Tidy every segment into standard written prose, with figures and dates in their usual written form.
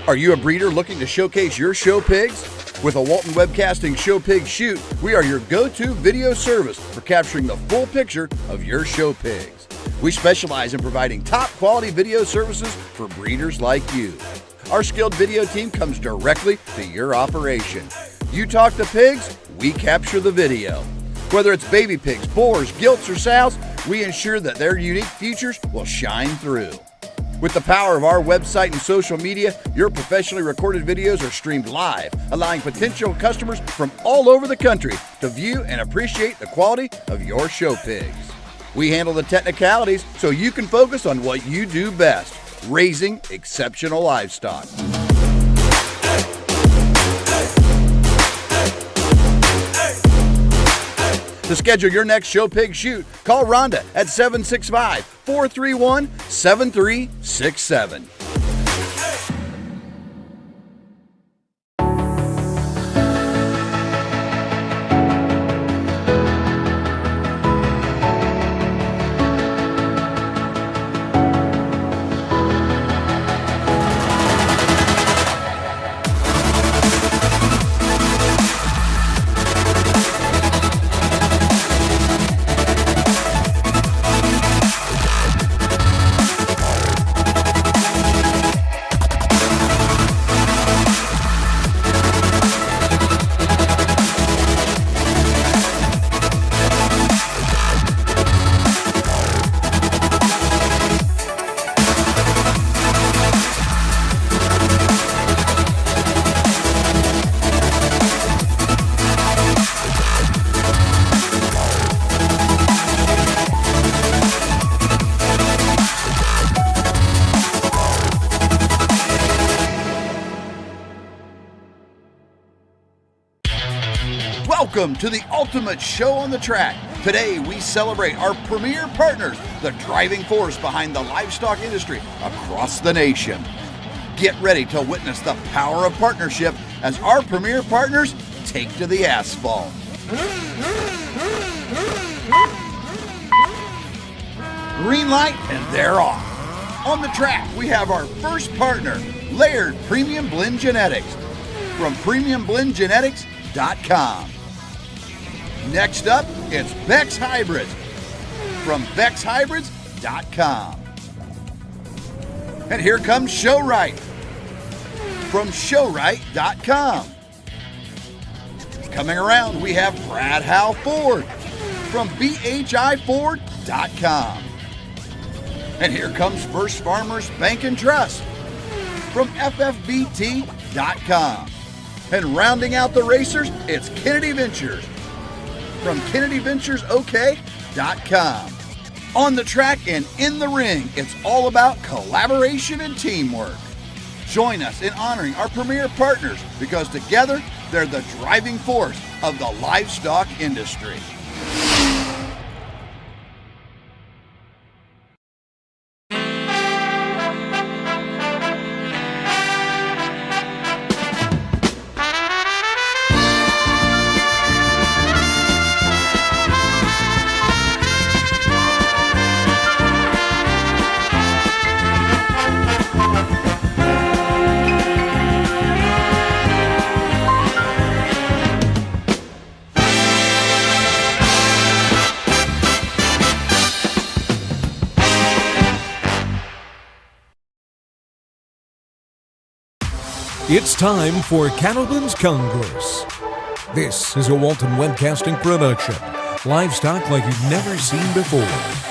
Are you a breeder looking to showcase your show pigs? With a Walton Webcasting Show Pig Shoot, we are your go-to video service for capturing the full picture of your show pigs. We specialize in providing top quality video services for breeders like you. Our skilled video team comes directly to your operation. You talk to pigs, we capture the video. Whether it's baby pigs, boars, gilts, or sows, we ensure that their unique features will shine through. With the power of our website and social media, your professionally recorded videos are streamed live, allowing potential customers from all over the country to view and appreciate the quality of your show pigs. We handle the technicalities so you can focus on what you do best, raising exceptional livestock. To schedule your next show pig shoot, call Rhonda at 765-431-7367. Welcome to the ultimate show on the track. Today we celebrate our premier partners, the driving force behind the livestock industry across the nation. Get ready to witness the power of partnership as our premier partners take to the asphalt. Green light and they're off. On the track we have our first partner, Laird Premium Blend Genetics from premiumblendgenetics.com. Next up, it's Beck's Hybrids from beckshybrids.com. And here comes Showright from showright.com. Coming around, we have Brad Howe Ford from bhiford.com. And here comes First Farmers Bank and Trust from ffbt.com. And rounding out the racers, it's Kennedy Ventures from kennedyventuresok.com. On the track and in the ring, it's all about collaboration and teamwork. Join us in honoring our premier partners because together they're the driving force of the livestock industry. It's time for Cattleman's Congress. This is a Walton Webcasting production. Livestock like you've never seen before.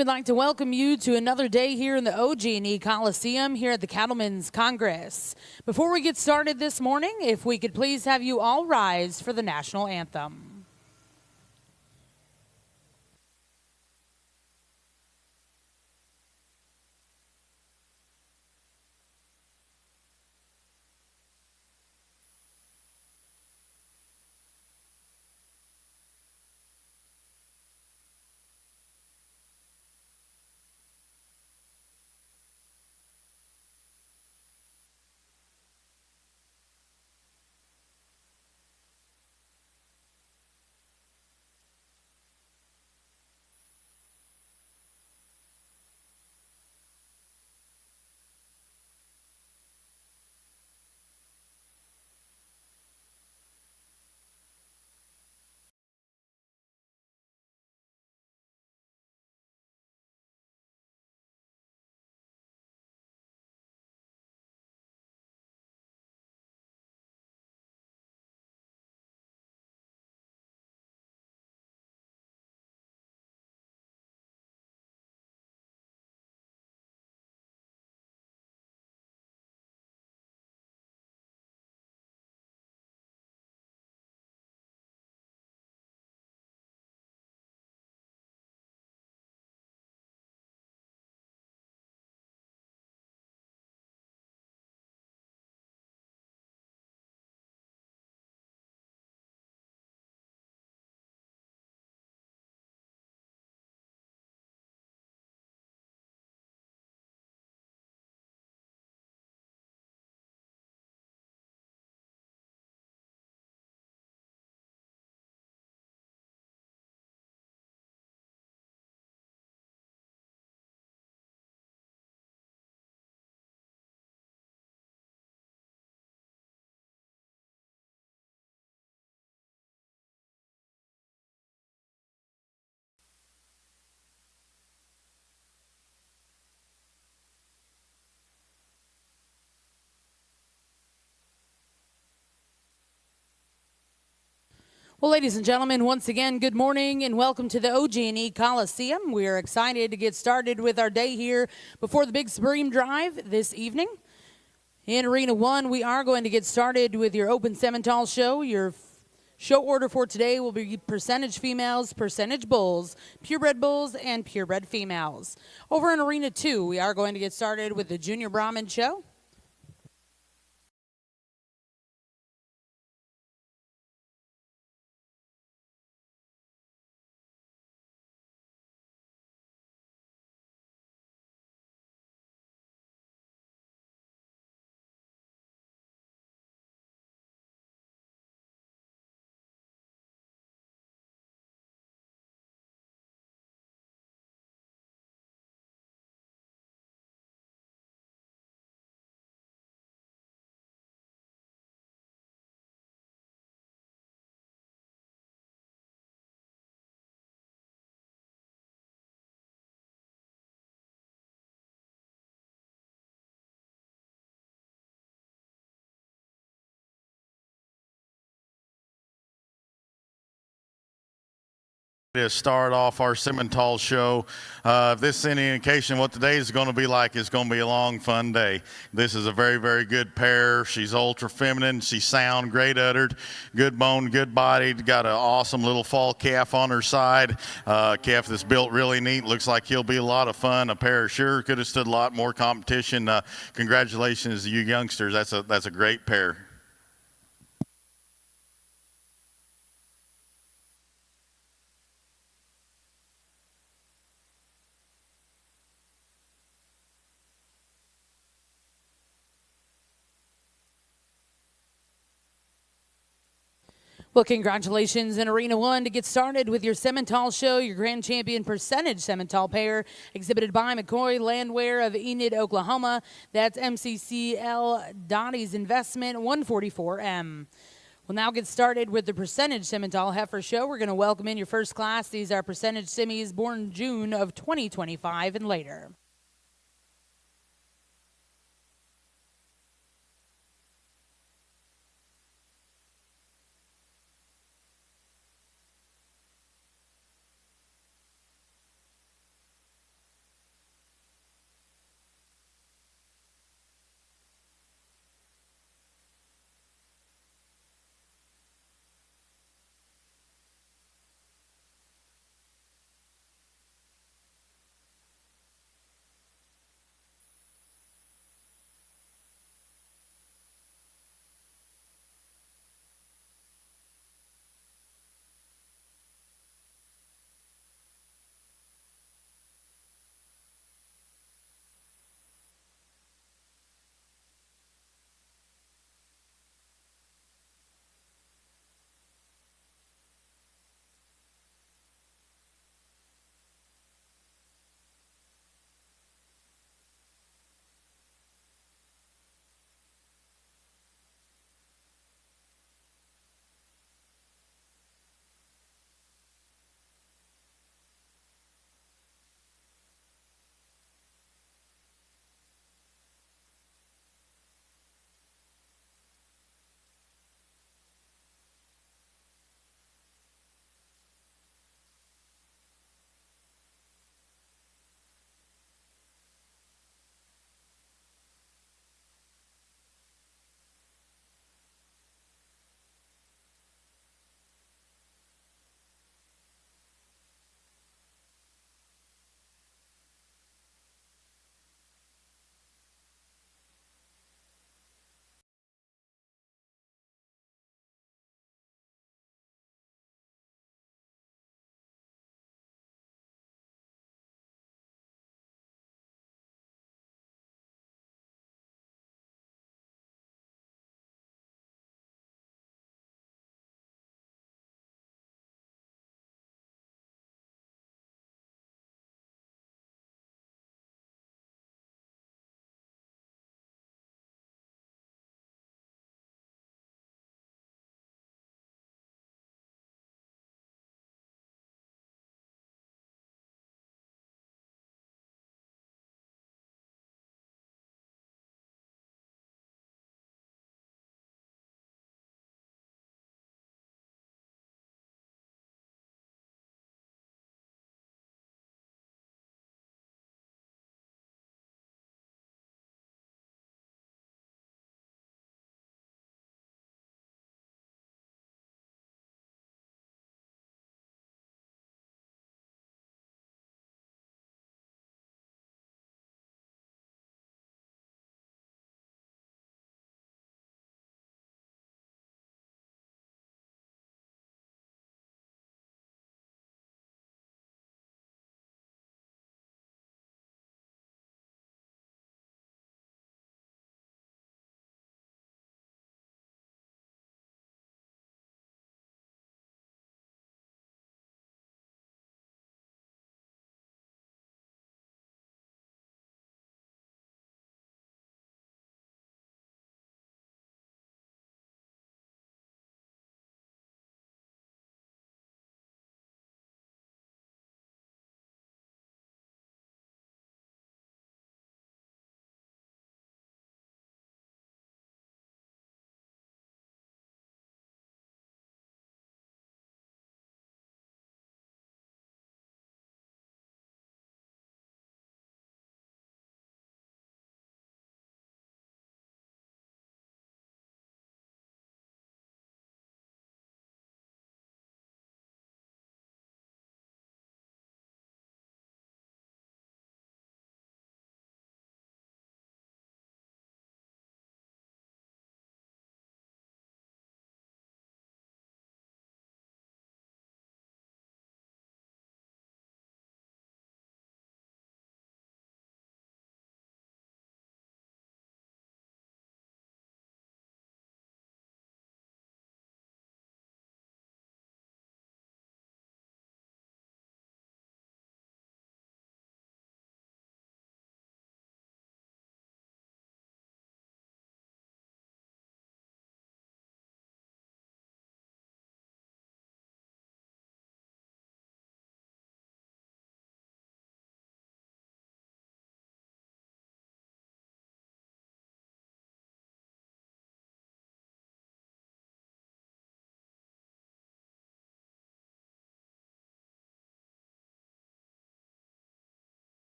we'd like to welcome you to another day here in the OG&E Coliseum here at the Cattleman's Congress. Before we get started this morning, if we could please have you all rise for the national anthem. Well, ladies and gentlemen, once again, good morning and welcome to the OG&E Coliseum. We are excited to get started with our day here before the big Supreme Drive this evening. In Arena 1, we are going to get started with your Open Simmental show. Your show order for today will be percentage females, percentage bulls, purebred bulls, and purebred females. Over in Arena 2, we are going to get started with the Junior Brahmin show. To start off our Simmental show. If this is any indication what today is going to be like, it's going to be a long, fun day. This is a very, very good pair. She's ultra feminine. She's sound, great uddered, good bone, good bodied. Got an awesome little fall calf on her side. Calf that's built really neat. Looks like he'll be a lot of fun. A pair sure could have stood a lot more competition. Congratulations to you youngsters. That's a great pair. Well, congratulations in Arena 1 to get started with your Simmental show, your grand champion percentage Simmental pair, exhibited by McCoy Landwehr of Enid, Oklahoma. That's MCCL Dottie's Investment 144M. We'll now get started with the percentage Simmental heifer show. We're going to welcome in your first class. These are percentage simmies born June of 2025 and later.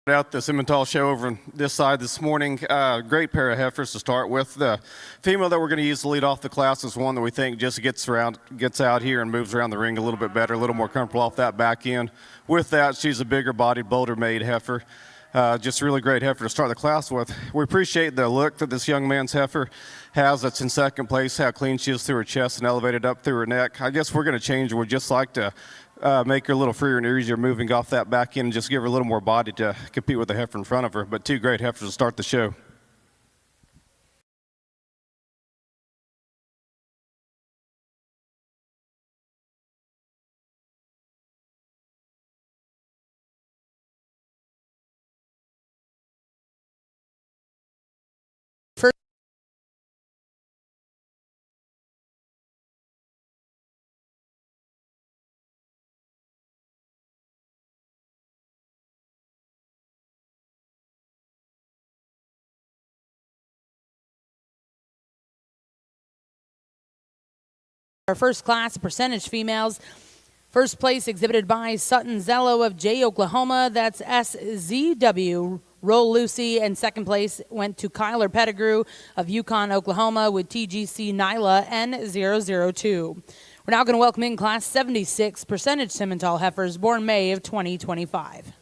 Out the Simmental show over on this side this morning. Great pair of heifers to start with. The female that we're going to use to lead off the class is one that we think just gets out here and moves around the ring a little bit better, a little more comfortable off that back end. With that, she's a bigger bodied, bolder made heifer. Just a really great heifer to start the class with. We appreciate the look that this young man's heifer has that's in second place, how clean she is through her chest and elevated up through her neck. I guess we're going to change her. We'd just like to make her a little freer and easier moving off that back end and just give her a little more body to compete with the heifer in front of her. But two great heifers to start the show. Our first class of percentage females. First place exhibited by Sutton Zello of Jay, Oklahoma. That's SZW, Roll Lucy. And second place went to Kyler Pettigrew of Yukon, Oklahoma with TGC Nyla N002. We're now going to welcome in class 76 percentage Simmental heifers born May of 2025.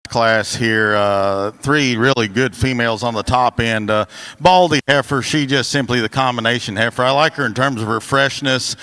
class here. Three really good females on the top end. Baldy heifer, she just simply the combination heifer. I like her in terms of her freshness.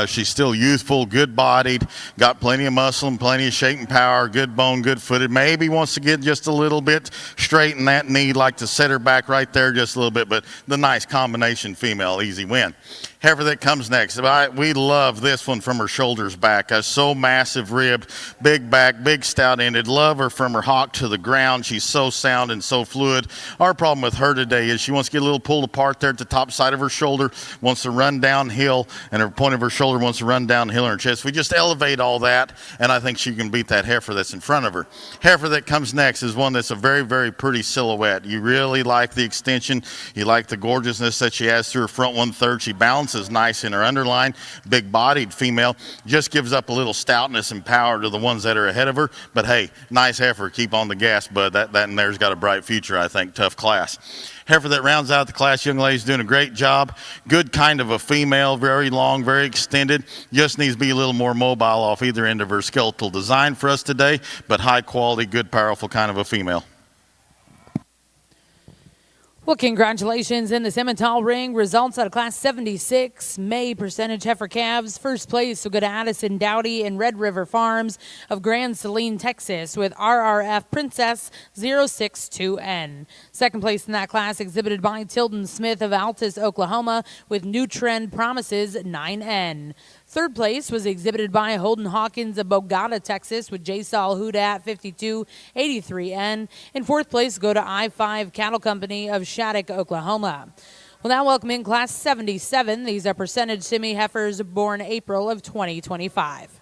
She's still youthful, good bodied, got plenty of muscle and plenty of shape and power, good bone, good footed. Maybe wants to get just a little bit straight in that knee, like to set her back right there just a little bit, but the nice combination female, easy win. Heifer that comes next. We love this one from her shoulders back. So massive ribbed, big back, big stout ended. Love her from her hock to the ground. She's so sound and so fluid. Our problem with her today is she wants to get a little pulled apart there at the top side of her shoulder, wants to run downhill, and her point of her shoulder wants to run downhill in her chest. We just elevate all that, and I think she can beat that heifer that's in front of her. Heifer that comes next is one that's a very, very pretty silhouette. You really like the extension. You like the gorgeousness that she has through her front 1/3. She balances nice in her underline, big bodied female, just gives up a little stoutness and power to the ones that are ahead of her. But hey, nice heifer, keep on the gas, bud. That in there's got a bright future, I think. Tough class. Heifer that rounds out the class, young lady's doing a great job. Good kind of a female, very long, very extended. Just needs to be a little more mobile off either end of her skeletal design for us today, but high quality, good, powerful kind of a female. Well, congratulations in the Simmental ring. Results out of Class 76, May percentage heifer calves. First place will go to Addison Dowdy and Red River Farms of Grand Saline, Texas, with RRF Princess 062N. Second place in that class exhibited by Tilden Smith of Altus, Oklahoma, with New Trend Promises 9N. Third place was exhibited by Holden Hawkins of Bogota, Texas, with J-Sol Hudat 5283N. And fourth place go to I-5 Cattle Company of Shattuck, Oklahoma. We'll now welcome in Class 77. These are percentage semi heifers born April of 2025.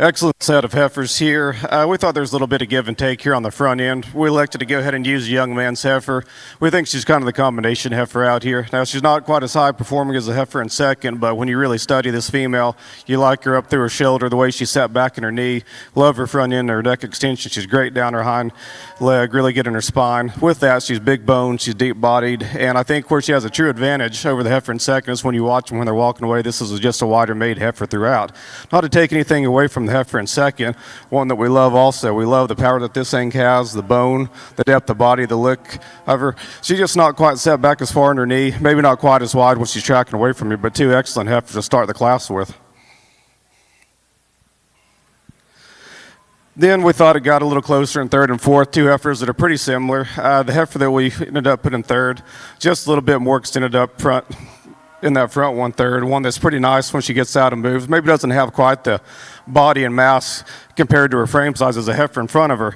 Excellent set of heifers here. We thought there was a little bit of give and take here on the front end. We elected to go ahead and use a young man's heifer. We think she's kind of the combination heifer out here. Now, she's not quite as high performing as the heifer in second, but when you really study this female, you like her up through her shoulder, the way she sat back in her knee. Love her front end, her neck extension. She's great down her hind leg, really good in her spine. With that, she's big boned, she's deep bodied, and I think where she has a true advantage over the heifer in second is when you watch them when they're walking away. This is just a wider made heifer throughout. Not to take anything away from the heifer in second, one that we love also. We love the power that this thing has, the bone, the depth of body, the look of her. She's just not quite set back as far in her knee, maybe not quite as wide when she's tracking away from you, but two excellent heifers to start the class with. Then we thought it got a little closer in third and fourth, two heifers that are pretty similar. The heifer that we ended up putting third, just a little bit more extended up front, in that front 1/3, one that's pretty nice when she gets out and moves. Maybe doesn't have quite the body and mass compared to her frame size as a heifer in front of her.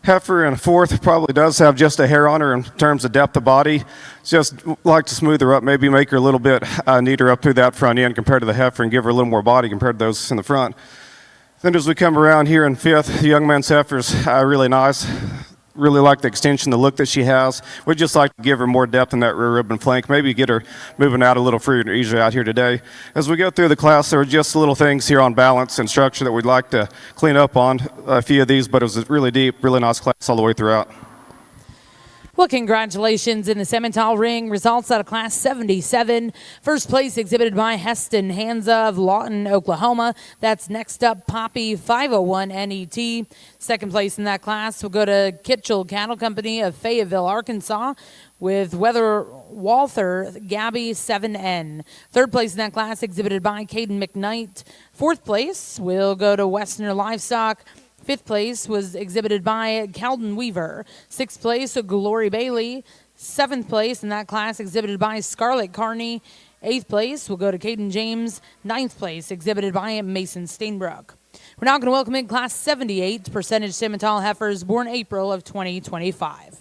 Heifer in fourth probably does have just a hair on her in terms of depth of body. Just like to smooth her up, maybe make her a little bit neater up through that front end compared to the heifer and give her a little more body compared to those in the front. Then as we come around here in fifth, the young man's heifer's really nice. Really like the extension, the look that she has. We'd just like to give her more depth in that rear rib and flank, maybe get her moving out a little freer and easier out here today. As we go through the class, there are just little things here on balance and structure that we'd like to clean up on, a few of these, but it was really deep, really nice class all the way throughout. Well, congratulations in the Simmental ring. Results out of Class 77. First place exhibited by Heston Hanza of Lawton, Oklahoma. That's next up Poppy 501 NET. Second place in that class will go to Kitchell Cattle Company of Fayetteville, Arkansas, with Weather Walther Gabby 7N. Third place in that class exhibited by Caden McKnight. Fourth place will go to Westerner Livestock. Fifth place was exhibited by Calden Weaver. Sixth place, Glory Bailey. Seventh place in that class exhibited by Scarlett Carney. Eighth place will go to Caden James. Ninth place exhibited by Mason Steinbrook. We're now going to welcome in Class 78 percentage Simmental heifers born April of 2025.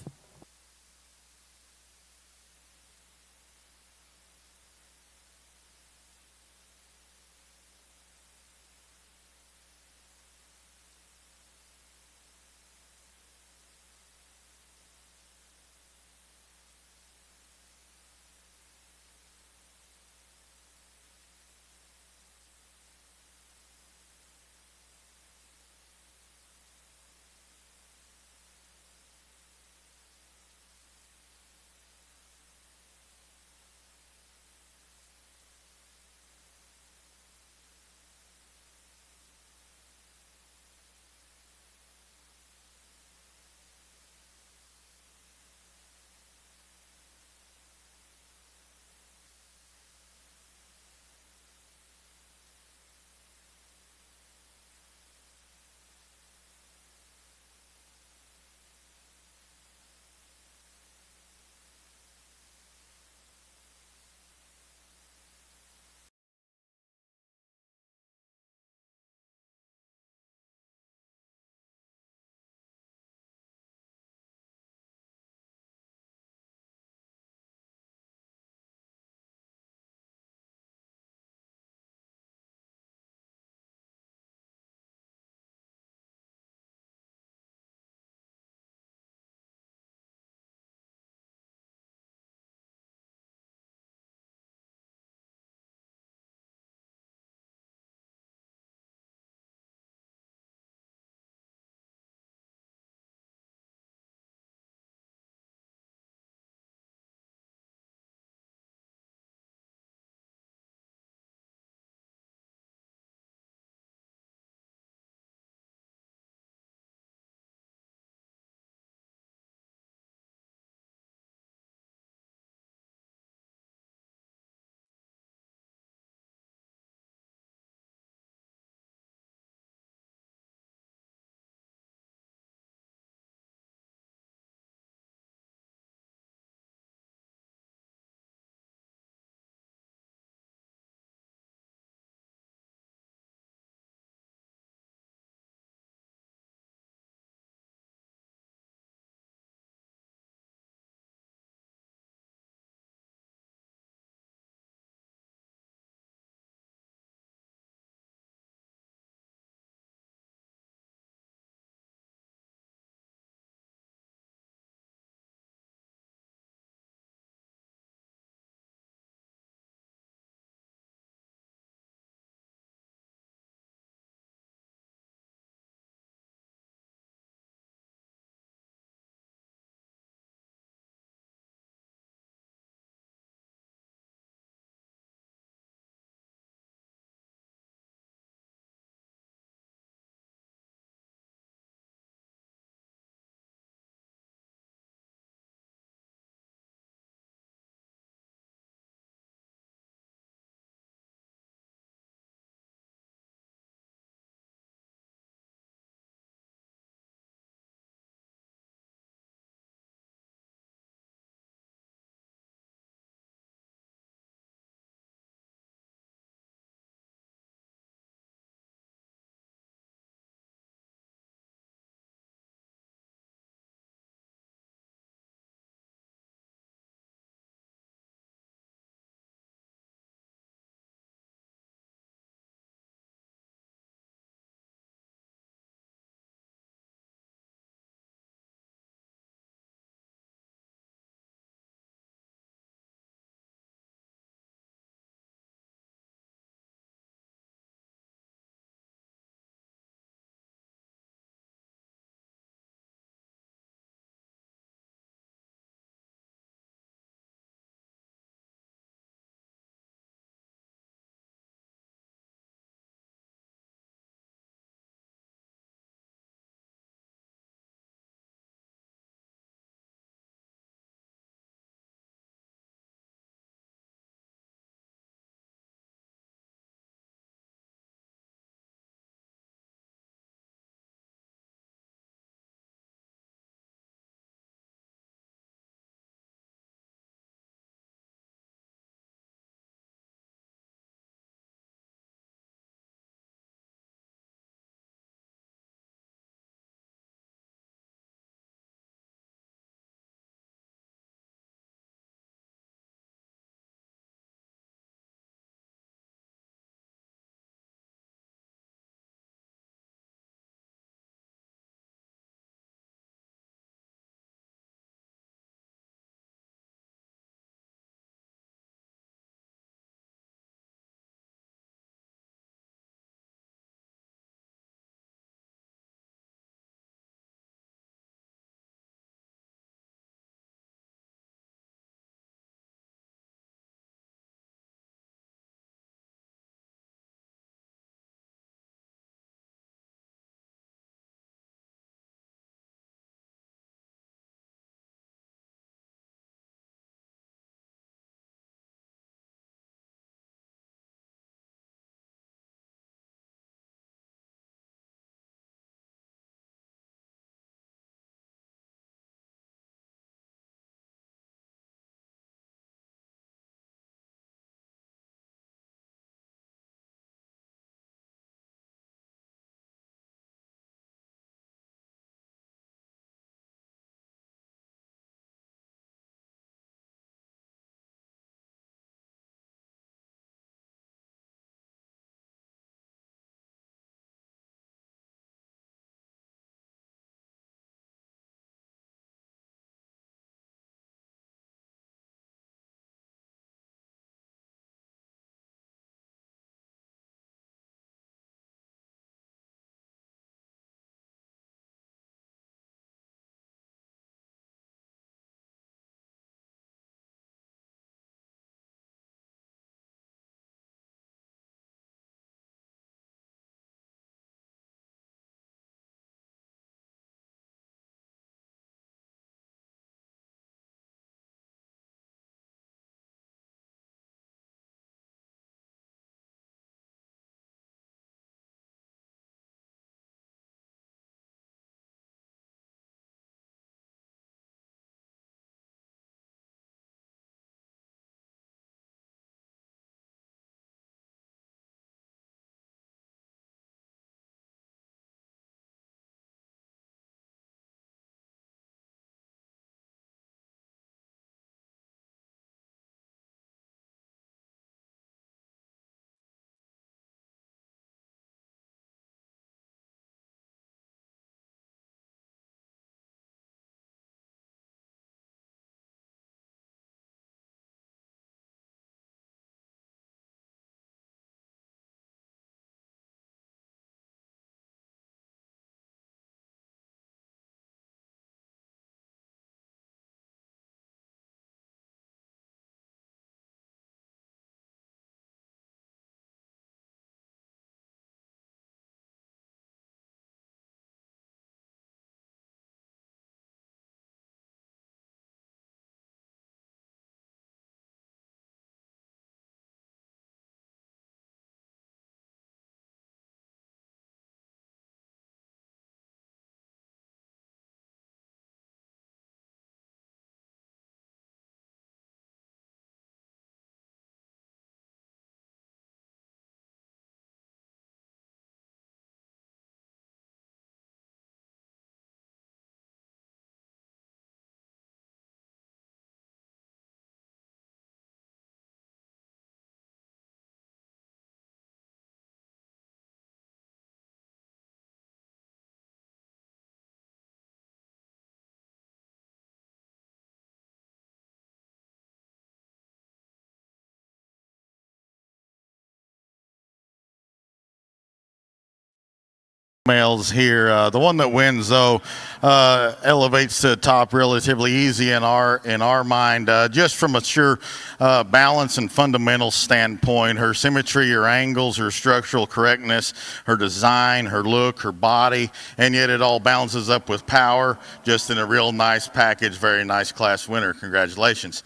males here. The one that wins, though, elevates to the top relatively easy in our mind, just from a sheer balance and fundamental standpoint. Her symmetry, her angles, her structural correctness, her design, her look, her body, and yet it all balances up with power, just in a real nice package. Very nice class winner. Congratulations.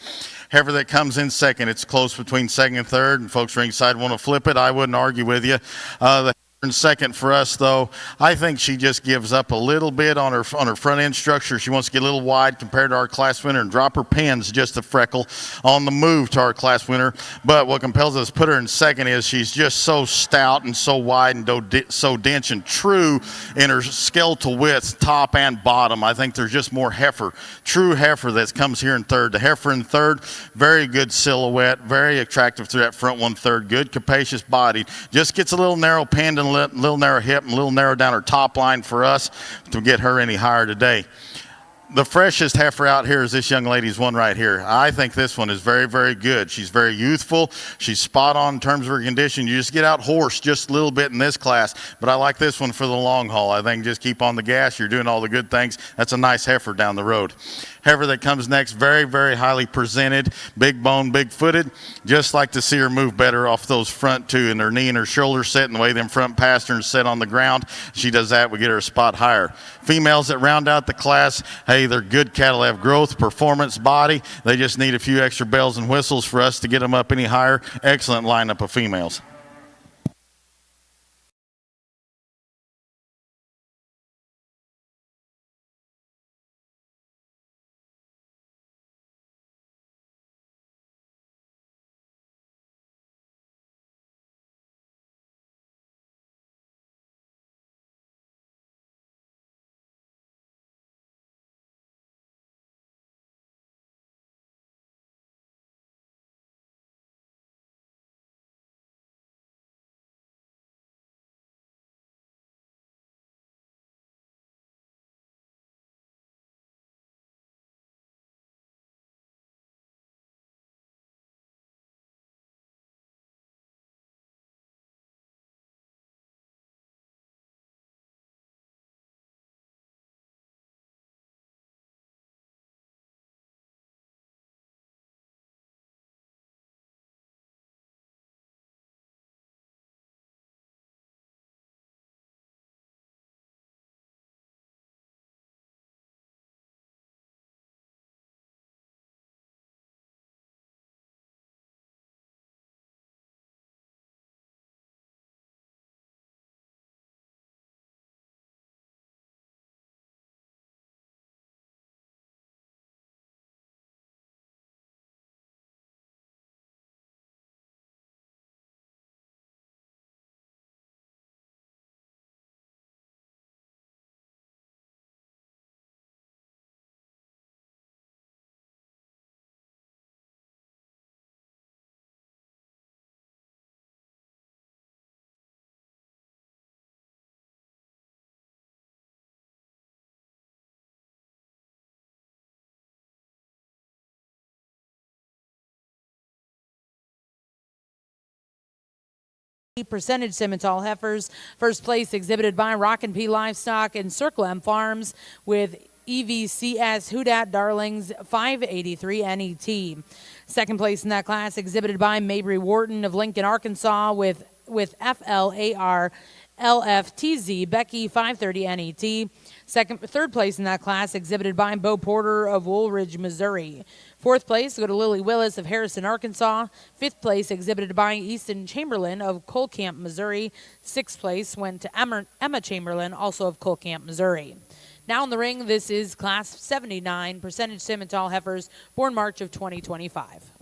Heifer that comes in second, it's close between second and third, and folks ringside want to flip it. I wouldn't argue with you. The in second for us, though, I think she just gives up a little bit on her front end structure. She wants to get a little wide compared to our class winner and drop her pins just a freckle on the move to our class winner. But what compels us to put her in second is she's just so stout and so wide and so dense and true in her skeletal width, top and bottom. I think there's just more heifer, true heifer that comes here in third. The heifer in third, very good silhouette, very attractive through that front 1/3, good capacious body. Just gets a little narrow pinned and a little narrow hip and a little narrow down her top line for us to get her any higher today. The freshest heifer out here is this young lady's one right here. I think this one is very, very good. She's very youthful. She's spot on in terms of her condition. You just get out horse just a little bit in this class, but I like this one for the long haul. I think just keep on the gas. You're doing all the good things. That's a nice heifer down the road. Heifer that comes next, very, very highly presented, big bone, big footed. Just like to see her move better off those front two, and her knee and her shoulder set, and the way them front pasterns set on the ground. She does that, we get her a spot higher. Females that round out the class, hey, they're good cattle, have growth, performance, body. They just need a few extra bells and whistles for us to get them up any higher. Excellent lineup of females. Percentage Simmental heifers. First place exhibited by Rockin' P Livestock and Circle M Farms with EVCS Houdat Darlings 583 NET. Second place in that class exhibited by Mabry Wharton of Lincoln, Arkansas with FLAR LFTZ Becky 530 NET. Third place in that class exhibited by Bo Porter of Woolridge, Missouri. Fourth place go to Lily Willis of Harrison, Arkansas. Fifth place exhibited by Easton Chamberlain of Colcamp, Missouri. Sixth place went to Emma Chamberlain, also of Colcamp, Missouri. Now in the ring, this is Class 79 Percentage Simmental heifers, born March of 2025.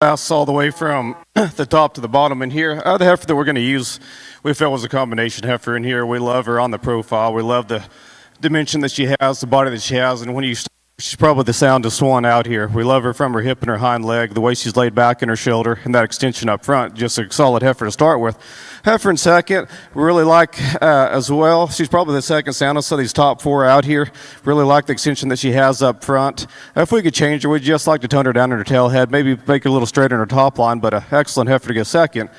Class all the way from the top to the bottom in here. The heifer that we're going to use, we felt was a combination heifer in here. We love her on the profile. We love the dimension that she has, the body that she has, and when you she's probably the soundest one out here. We love her from her hip and her hind leg, the way she's laid back in her shoulder, and that extension up front. Just a solid heifer to start with. Heifer in second, we really like as well. She's probably the second soundest of these top four out here. Really like the extension that she has up front. If we could change her, we'd just like to tone her down in her tail head, maybe make her a little straighter in her top line, but an excellent heifer to get second.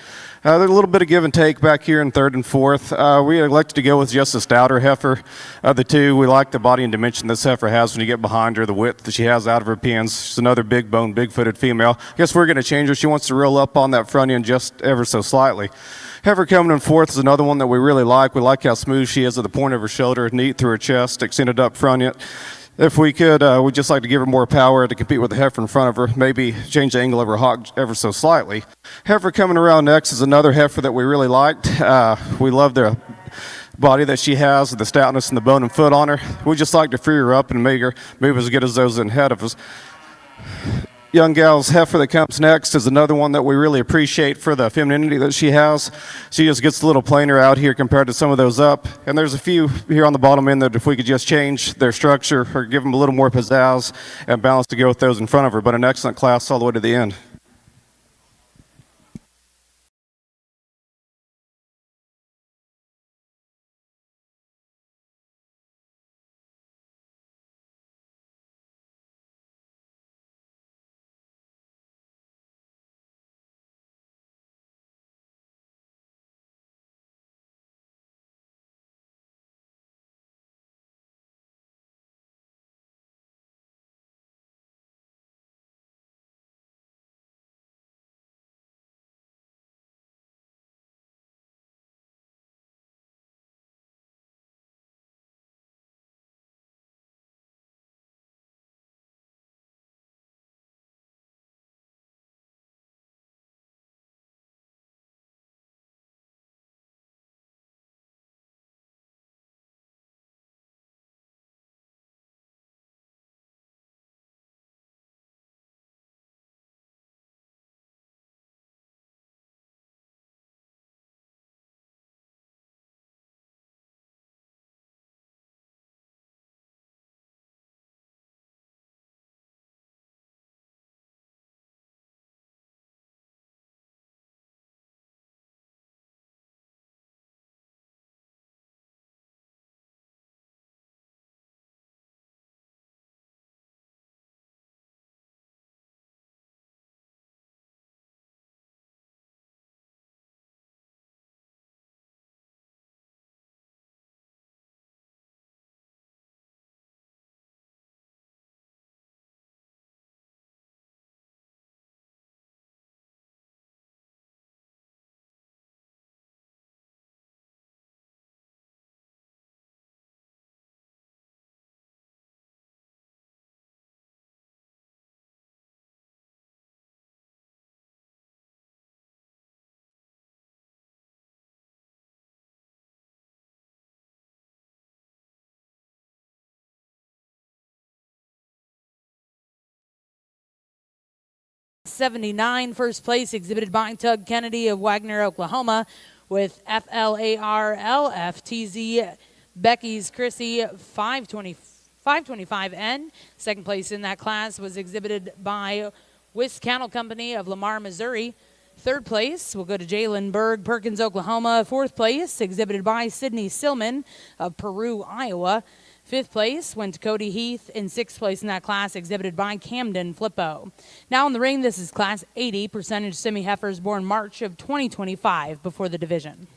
There's a little bit of give and take back here in third and fourth. We elected to go with just a stouter heifer of the two. We like the body and dimension this heifer has when you get behind her, the width that she has out of her pins. She's another big bone, big footed female. I guess we're going to change her. She wants to roll up on that front end just ever so slightly. Heifer coming in fourth is another one that we really like. We like how smooth she is at the point of her shoulder, neat through her chest, extended up front end. If we could, we'd just like to give her more power to compete with the heifer in front of her, maybe change the angle of her hock ever so slightly. Heifer coming around next is another heifer that we really liked. We love the body that she has, the stoutness and the bone and foot on her. We just like to free her up and make her move as good as those ahead of us. Young gal's heifer that comes next is another one that we really appreciate for the femininity that she has. She just gets a little plainer out here compared to some of those up. And there's a few here on the bottom end that if we could just change their structure or give them a little more pizzazz and balance to go with those in front of her. But an excellent class all the way to the end. '79 first place exhibited by Tug Kennedy of Wagner, Oklahoma, with FLARLFTZ Becky's Chrissy 525N. Second place in that class was exhibited by Wiss Cattle Company of Lamar, Missouri. Third place will go to Jalen Berg, Perkins, Oklahoma. Fourth place exhibited by Sydney Silman of Peru, Iowa. Fifth place went to Cody Heath, and sixth place in that class exhibited by Camden Flippo. Now in the ring, this is Class 80 percentage semi-heifers born March of 2025 before the division.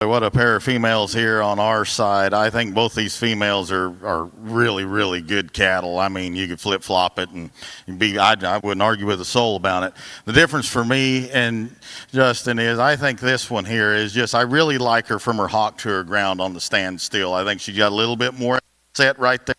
What a pair of females here on our side. I think both these females are really, really good cattle. I mean, you could flip-flop it and I wouldn't argue with a soul about it. The difference for me and Justin is I think this one here is just, I really like her from her hock to her ground on the standstill. I think she got a little bit more set right there.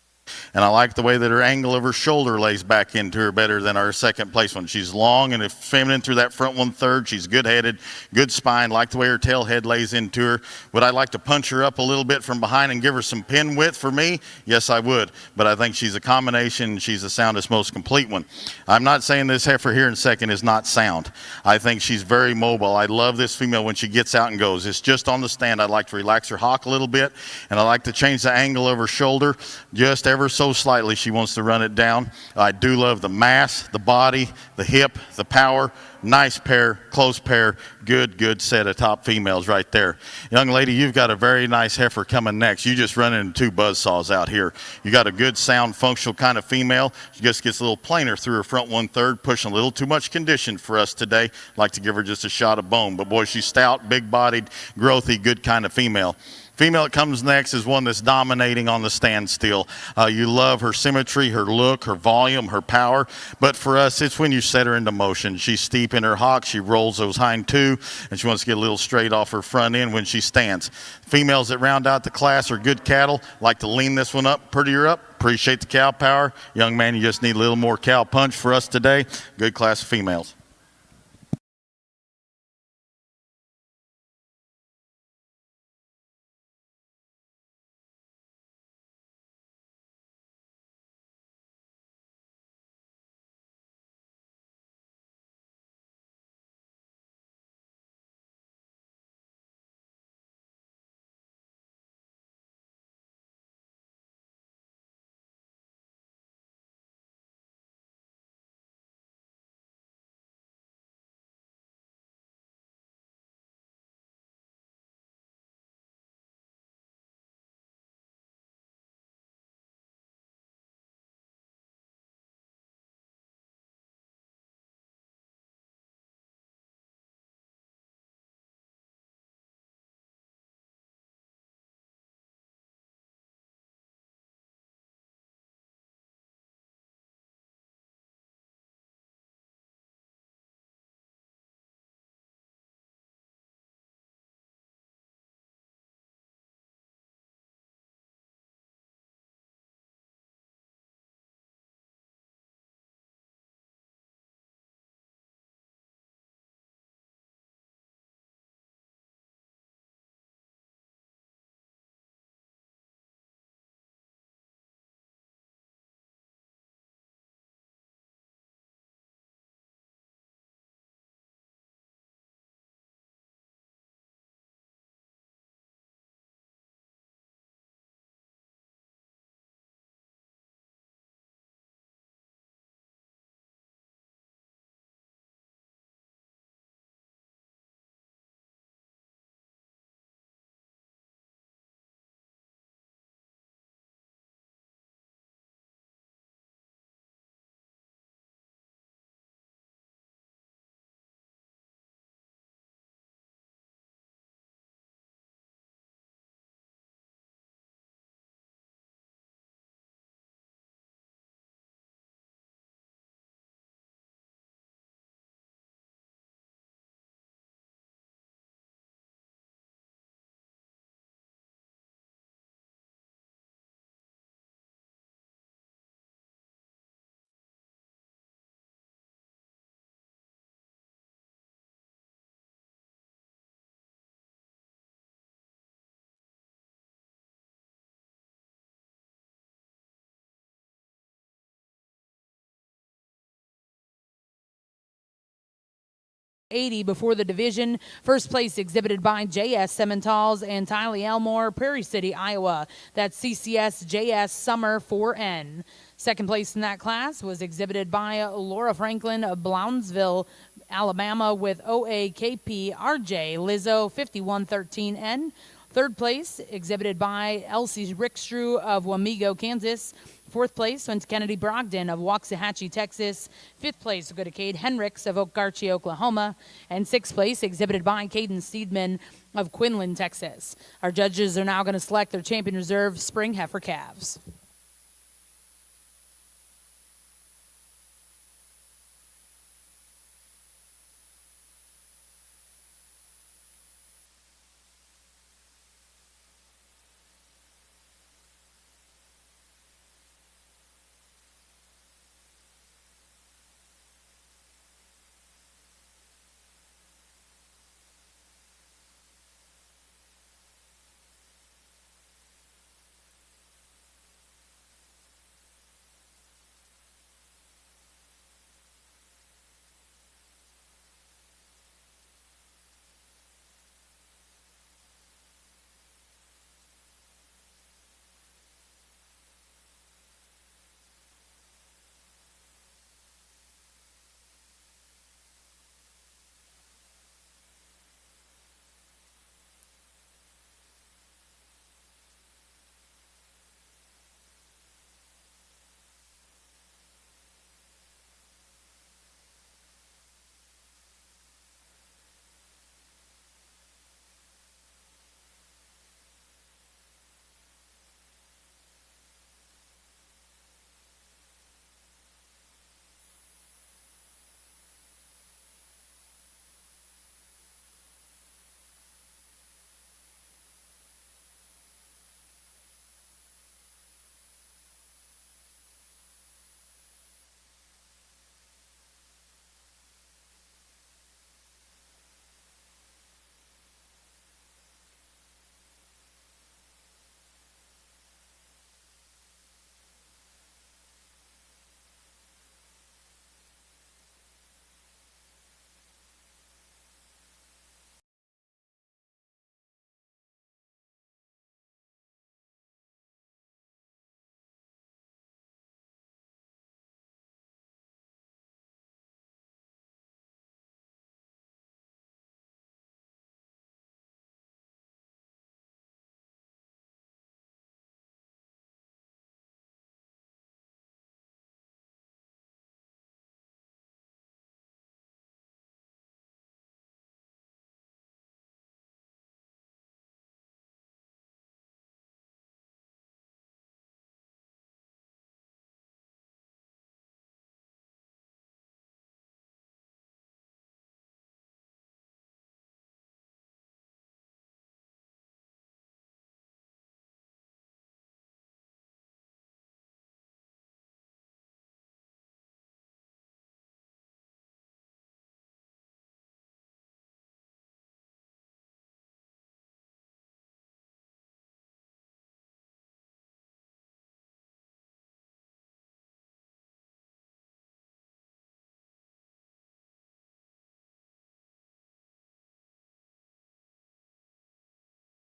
And I like the way that her angle of her shoulder lays back into her better than our second place one. She's long and feminine through that front 1/3. She's good-headed, good spine. Like the way her tail head lays into her. Would I like to punch her up a little bit from behind and give her some pin width for me? Yes, I would. But I think she's a combination. She's the soundest, most complete one. I'm not saying this heifer here in second is not sound. I think she's very mobile. I love this female when she gets out and goes. It's just on the stand. I'd like to relax her hock a little bit, and I like to change the angle of her shoulder just ever so slightly. She wants to run it down. I do love the mass, the body, the hip, the power. Nice pair, close pair, good set of top females right there. Young lady, you've got a very nice heifer coming next. You just run into 2 buzzsaws out here. You got a good sound, functional kind of female. She just gets a little plainer through her front 1/3, pushing a little too much condition for us today. Like to give her just a shot of bone. But boy, she's stout, big-bodied, growthy, good kind of female. Female that comes next is one that's dominating on the standstill. You love her symmetry, her look, her volume, her power. But for us, it's when you set her into motion. She's steep in her hock. She rolls those hind 2, and she wants to get a little straight off her front end when she stands. Females that round out the class are good cattle. Like to lean this one up, prettier up. Appreciate the cow power. Young man, you just need a little more cow punch for us today. Good class of females. $80 before the division. First place exhibited by JS Simmentals and Tylee Elmore, Prairie City, Iowa. That's CCS JS Summer 4N. Second place in that class was exhibited by Laura Franklin of Brownsville, Alabama, with OAKP RJ Lizzo 5113N. Third place, exhibited by Elsie Rickstrew of Wamego, Kansas. Fourth place went to Kennedy Brogdon of Waxahachie, Texas. Fifth place will go to Cade Henricks of Okarche, Oklahoma. And sixth place, exhibited by Caden Steedman of Quinlan, Texas. Our judges are now going to select their champion reserve spring heifer calves.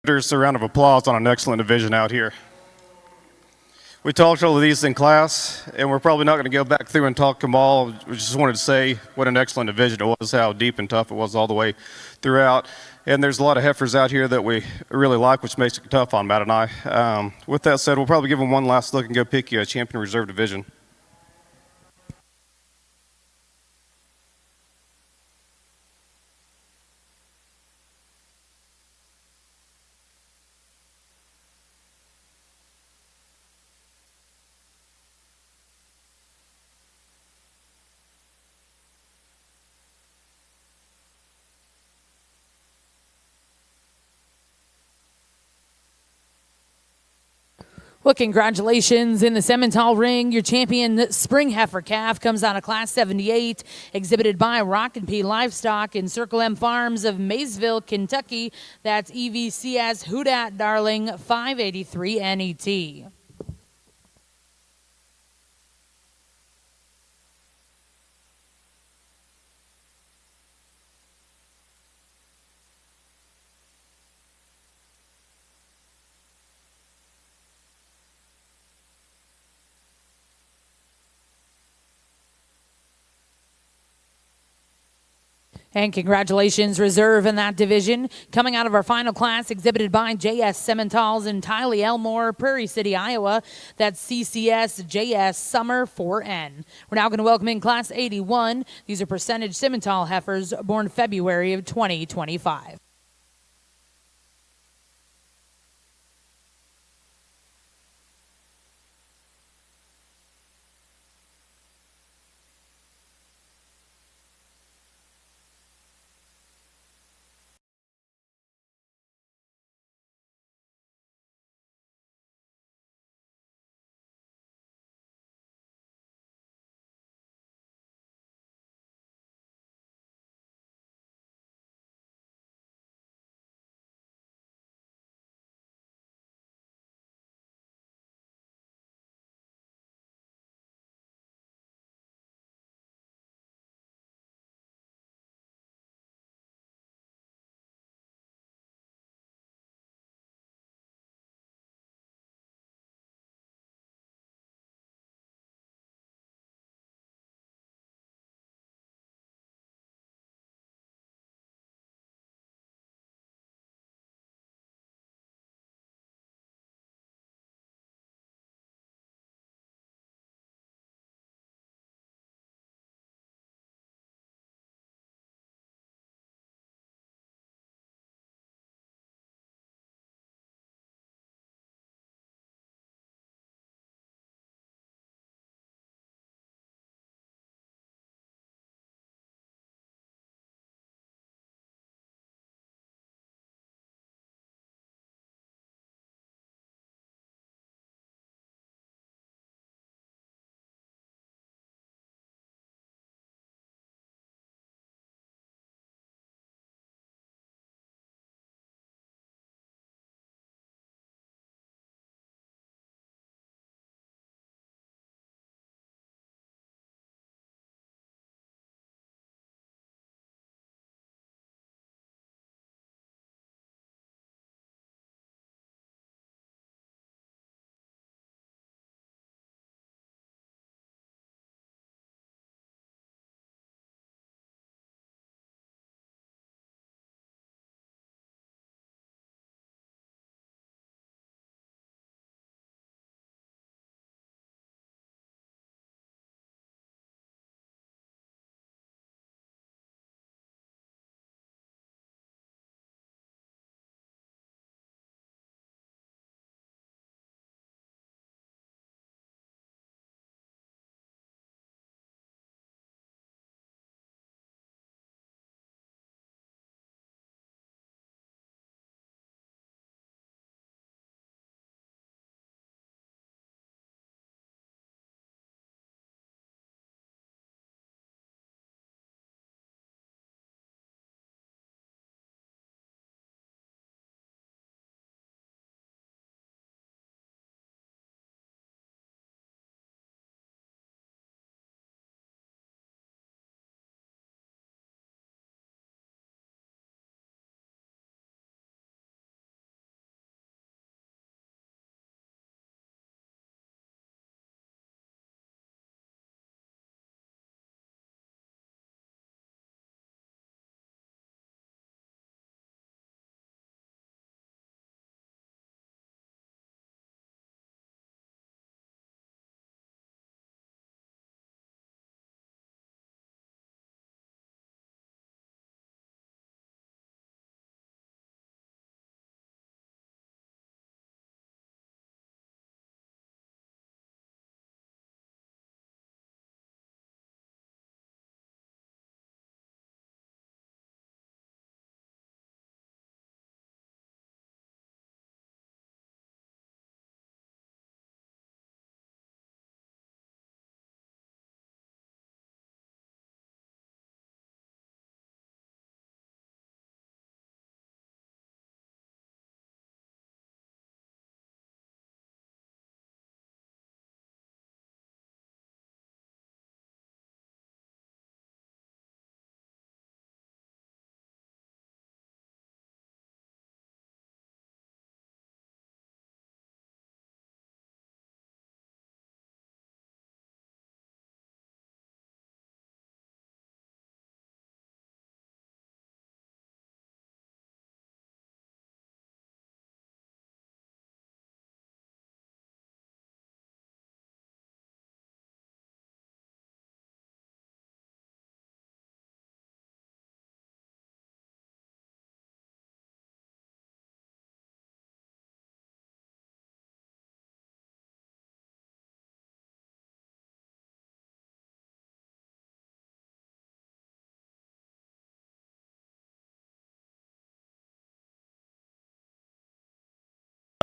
There's a round of applause on an excellent division out here. We talked all of these in class, and we're probably not going to go back through and talk them all. We just wanted to say what an excellent division it was, how deep and tough it was all the way throughout. And there's a lot of heifers out here that we really like, which makes it tough on Matt and I. With that said, we'll probably give them one last look and go pick you a champion reserve division. Well, congratulations in the Simmental ring. Your champion spring heifer calf comes out of class 78, exhibited by Rock and P Livestock in Circle M Farms of Maysville, Kentucky. That's EVCS Houdat Darling 583 NET. And congratulations, Reserve, in that division. Coming out of our final class, exhibited by JS Simmentals in Tiley Elmore, Prairie City, Iowa. That's CCS JS Summer 4N. We're now going to welcome in Class 81. These are percentage Simmental heifers born February of 2025.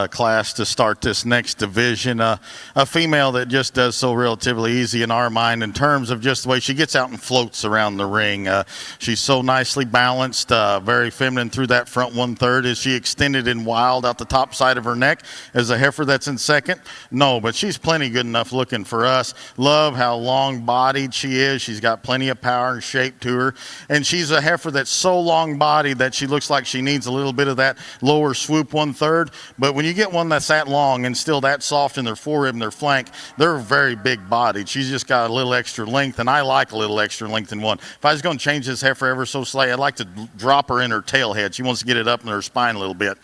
class to start this next division. A female that just does so relatively easy in our mind in terms of just the way she gets out and floats around the ring. She's so nicely balanced, very feminine through that front 1/3. Is she extended and wild out the top side of her neck as a heifer that's in second? No, but she's plenty good enough looking for us. Love how long bodied she is. She's got plenty of power and shape to her. And she's a heifer that's so long bodied that she looks like she needs a little bit of that lower swoop 1/3. But when you get one that's that long and still that soft in their forerib and their flank, they're very big bodied. She's just got a little extra length, and I like a little extra length in one. If I was going to change this heifer ever so slightly, I'd like to drop her in her tail head. She wants to get it up in her spine a little bit.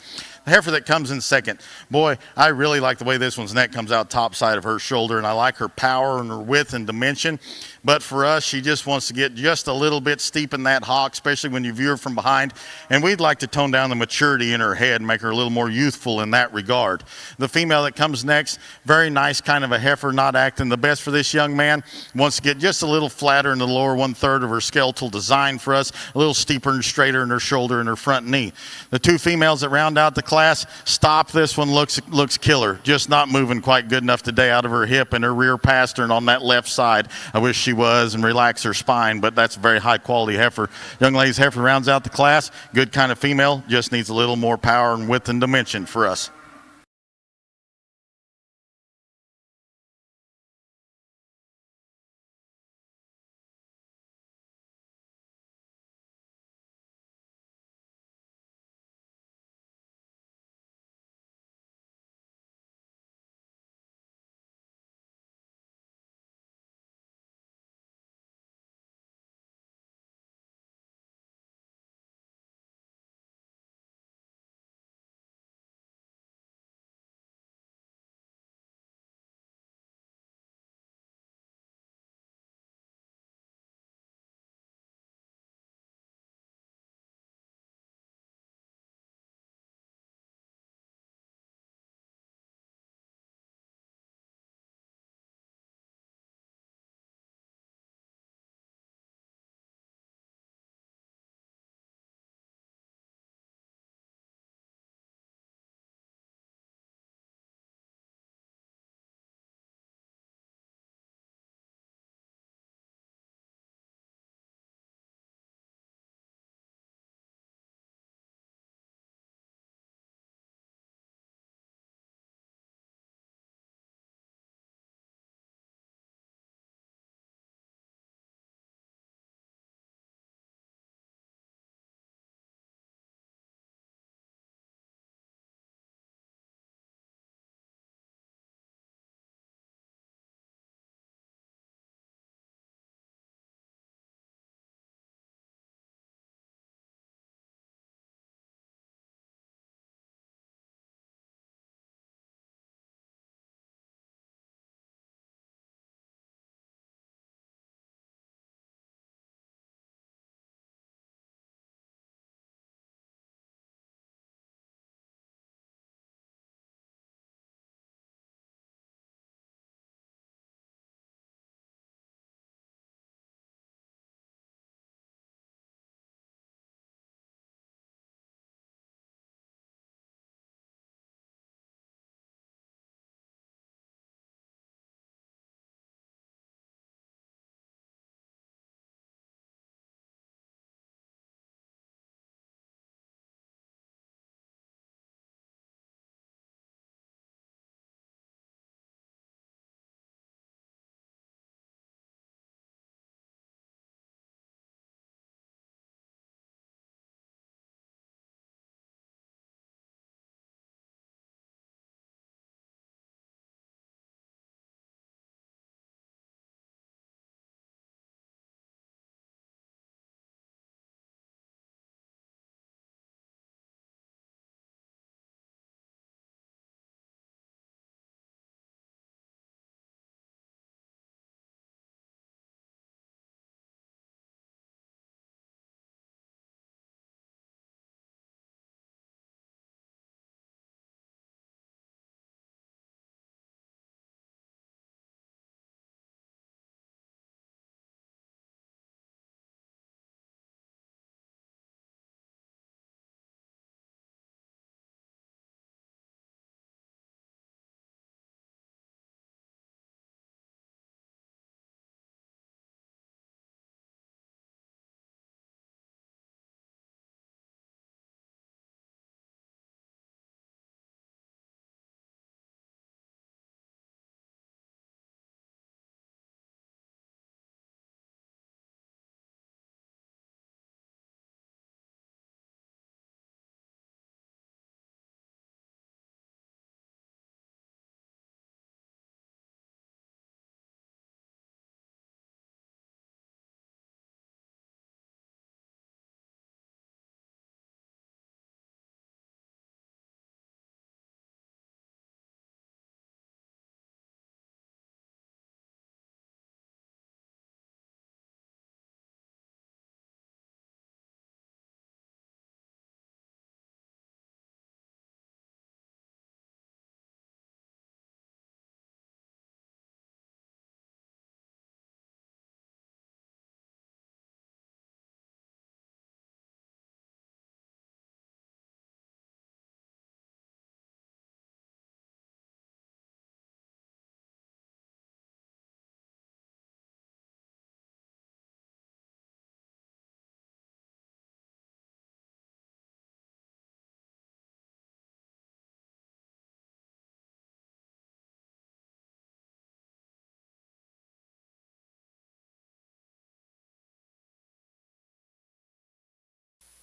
The heifer that comes in second, boy, I really like the way this one's neck comes out top side of her shoulder, and I like her power and her width and dimension. But for us, she just wants to get just a little bit steep in that hock, especially when you view her from behind. And we'd like to tone down the maturity in her head and make her a little more youthful in that regard. The female that comes next, very nice kind of a heifer, not acting the best for this young man. Wants to get just a little flatter in the lower 1/3 of her skeletal design for us, a little steeper and straighter in her shoulder and her front knee. The two females that round out the class, stop. This one looks killer. Just not moving quite good enough today out of her hip and her rear pastern on that left side. I wish she was, and relax her spine, but that's a very high quality heifer. Young lady's heifer rounds out the class. Good kind of female, just needs a little more power and width and dimension for us.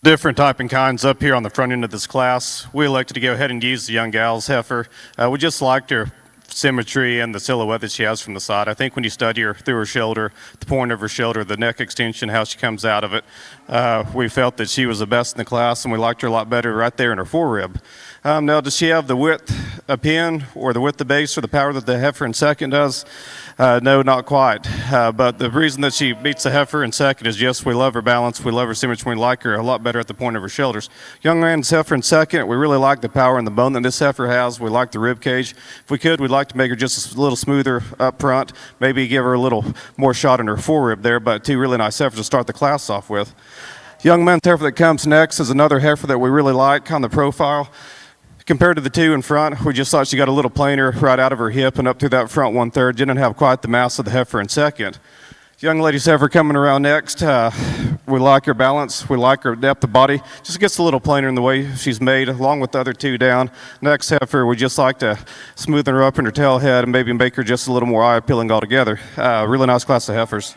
Different type and kinds up here on the front end of this class. We elected to go ahead and use the young gal's heifer. We just liked her symmetry and the silhouette that she has from the side. I think when you study her through her shoulder, the point of her shoulder, the neck extension, how she comes out of it, we felt that she was the best in the class, and we liked her a lot better right there in her forerib. Now, does she have the width of pin or the width of base or the power that the heifer in second does? No, not quite. But the reason that she beats the heifer in second is just we love her balance, we love her symmetry, we like her a lot better at the point of her shoulders. Young man's heifer in second, we really like the power and the bone that this heifer has. We like the rib cage. If we could, we'd like to make her just a little smoother up front, maybe give her a little more shot in her forerib there, but two really nice heifers to start the class off with. Young man's heifer that comes next is another heifer that we really like on the profile. Compared to the two in front, we just thought she got a little plainer right out of her hip and up through that front 1/3. Didn't have quite the mass of the heifer in second. Young lady's heifer coming around next. We like her balance. We like her depth of body. Just gets a little plainer in the way she's made, along with the other two down. Next heifer, we just like to smoothen her up in her tail head and maybe make her just a little more eye-appealing altogether. Really nice class of heifers.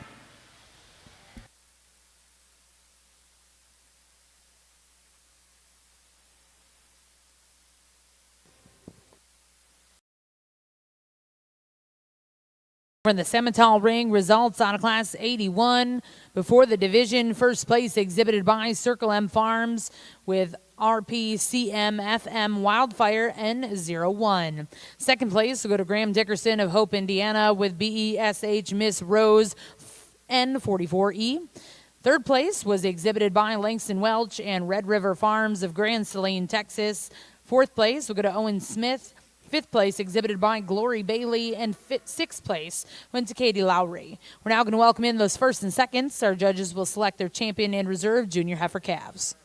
In the Simmental ring, results out of Class 81 before the division. First place exhibited by Circle M Farms with RPCMFM Wildfire N01. Second place will go to Graham Dickerson of Hope, Indiana with BESH Miss Rose N44E. Third place was exhibited by Langston Welch and Red River Farms of Grand Saline, Texas. Fourth place will go to Owen Smith. Fifth place exhibited by Glory Bailey, and sixth place went to Katie Lowry. We're now going to welcome in those first and seconds. Our judges will select their champion and reserve junior heifer calves.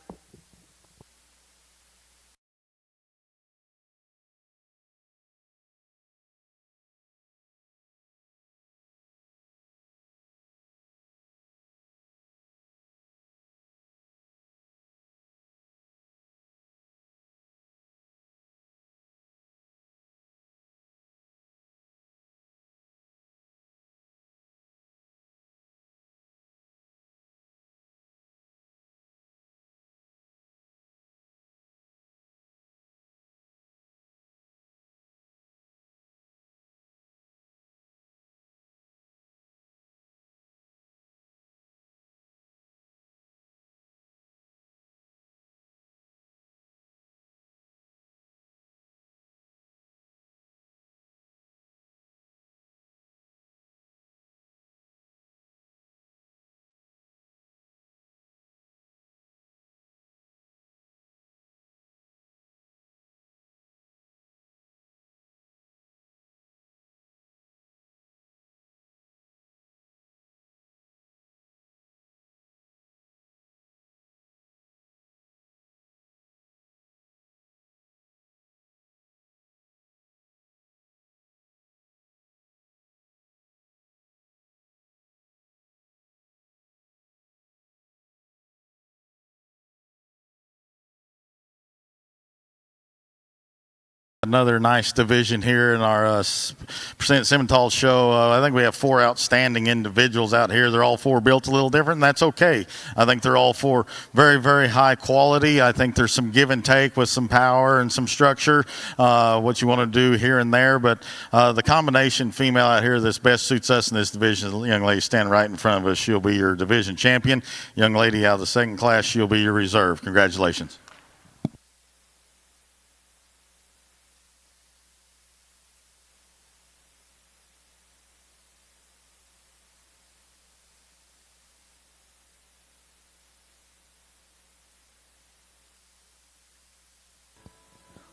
Another nice division here in our Percent Simmental show. I think we have four outstanding individuals out here. They're all four built a little different, and that's okay. I think they're all four very, very high quality. I think there's some give and take with some power and some structure, what you want to do here and there. But the combination female out here that's best suits us in this division is the young lady standing right in front of us. She'll be your division champion. Young lady out of the second class, she'll be your reserve. Congratulations.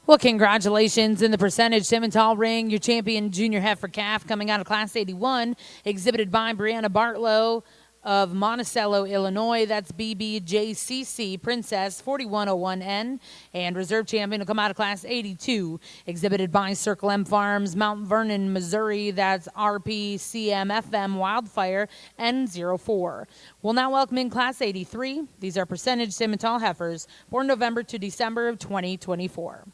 Well, congratulations in the percentage Simmental ring. Your champion junior heifer calf coming out of Class 81, exhibited by Brianna Bartlow of Monticello, Illinois. That's BBJCC Princess 4101N. And reserve champion will come out of Class 82, exhibited by Circle M Farms, Mount Vernon, Missouri. That's RPCMFM Wildfire N04. We'll now welcome in Class 83. These are percentage Simmental heifers, born November to December of 2024.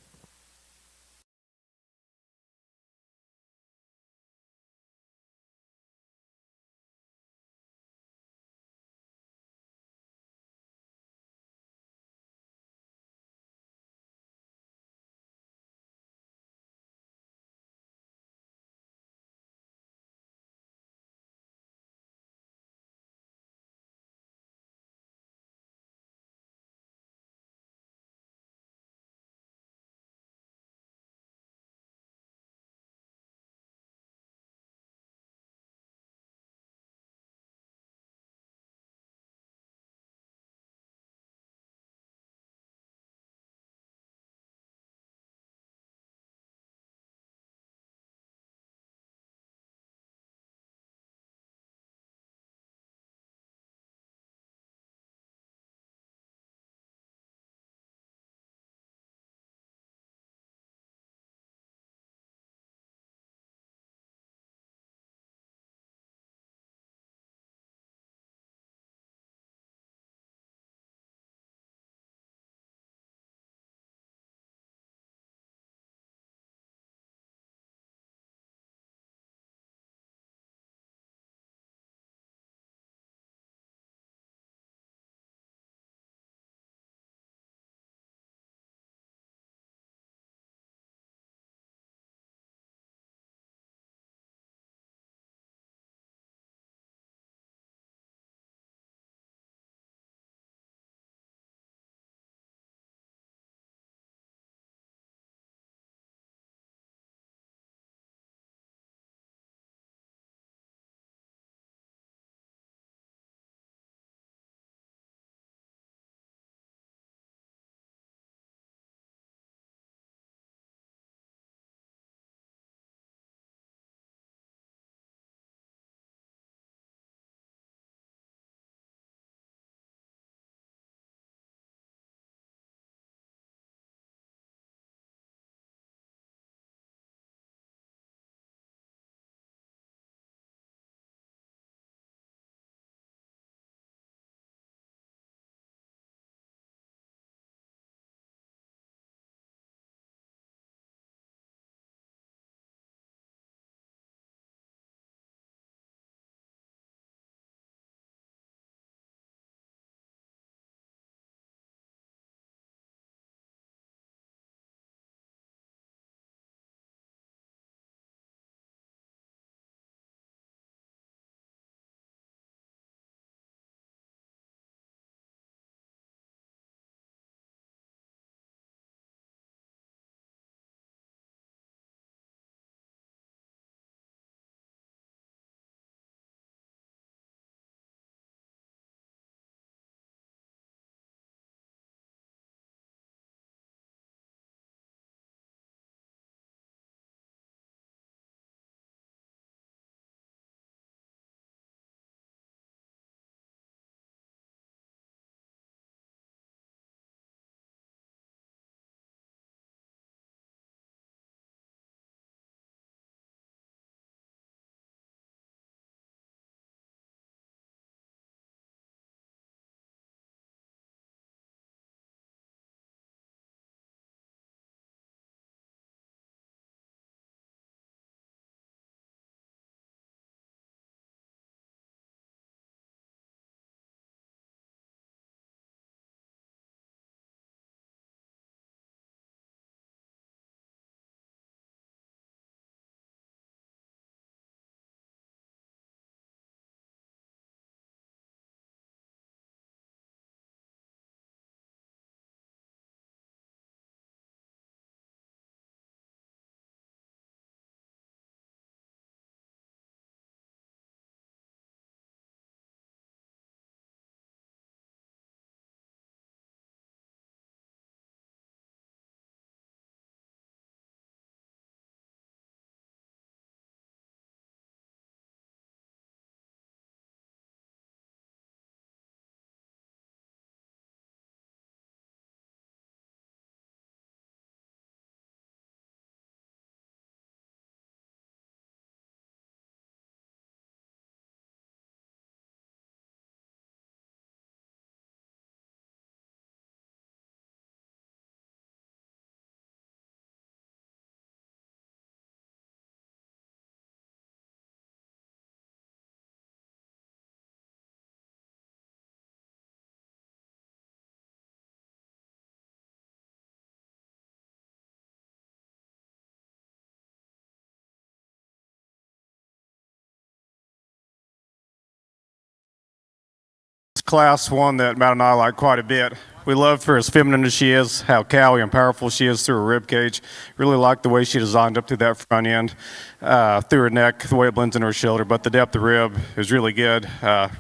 class one that Matt and I like quite a bit. We love her as feminine as she is, how cowy and powerful she is through her rib cage. Really like the way she designed up through that front end, through her neck, the way it blends into her shoulder, but the depth of rib is really good.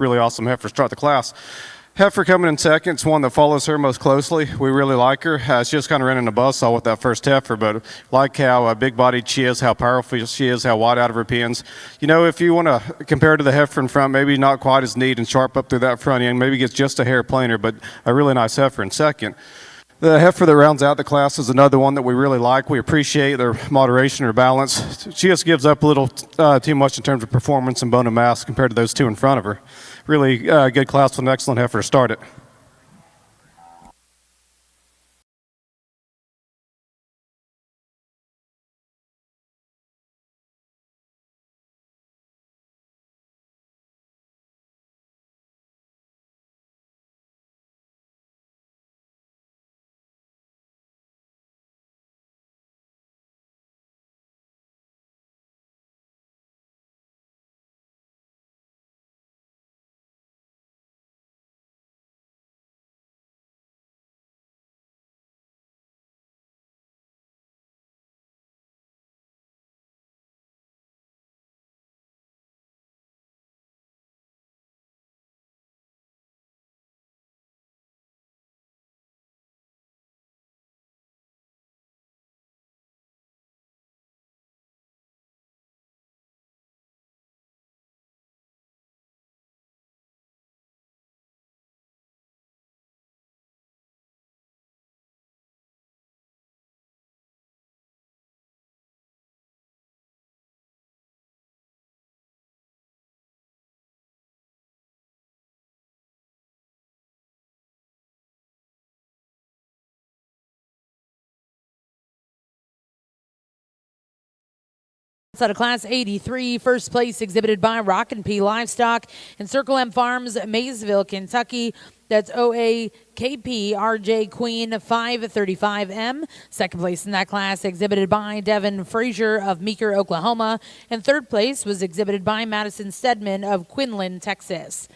Really awesome heifer to start the class. Heifer coming in second. It's one that follows her most closely. We really like her. She just kind of ran in a buzzsaw with that first heifer, but like how big-bodied she is, how powerful she is, how wide out of her pins. You know, if you want to compare to the heifer in front, maybe not quite as neat and sharp up through that front end, maybe gets just a hair plainer, but a really nice heifer in second. The heifer that rounds out the class is another one that we really like. We appreciate their moderation or balance. She just gives up a little too much in terms of performance and bone and mass compared to those two in front of her. Really good class with an excellent heifer to start it. Out of Class 83, first place exhibited by Rock and P Livestock and Circle M Farms, Maysville, Kentucky. That's OAKP RJ Queen 535M. Second place in that class exhibited by Devin Frazier of Meeker, Oklahoma. And third place was exhibited by Madison Stedman of Quinlan, Texas.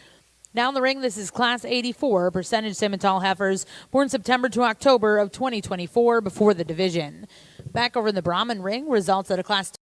Now in the ring, this is Class 84, percentage Simmental heifers, born September to October of 2024 before the division. Back over in the Brahman ring, results at a Class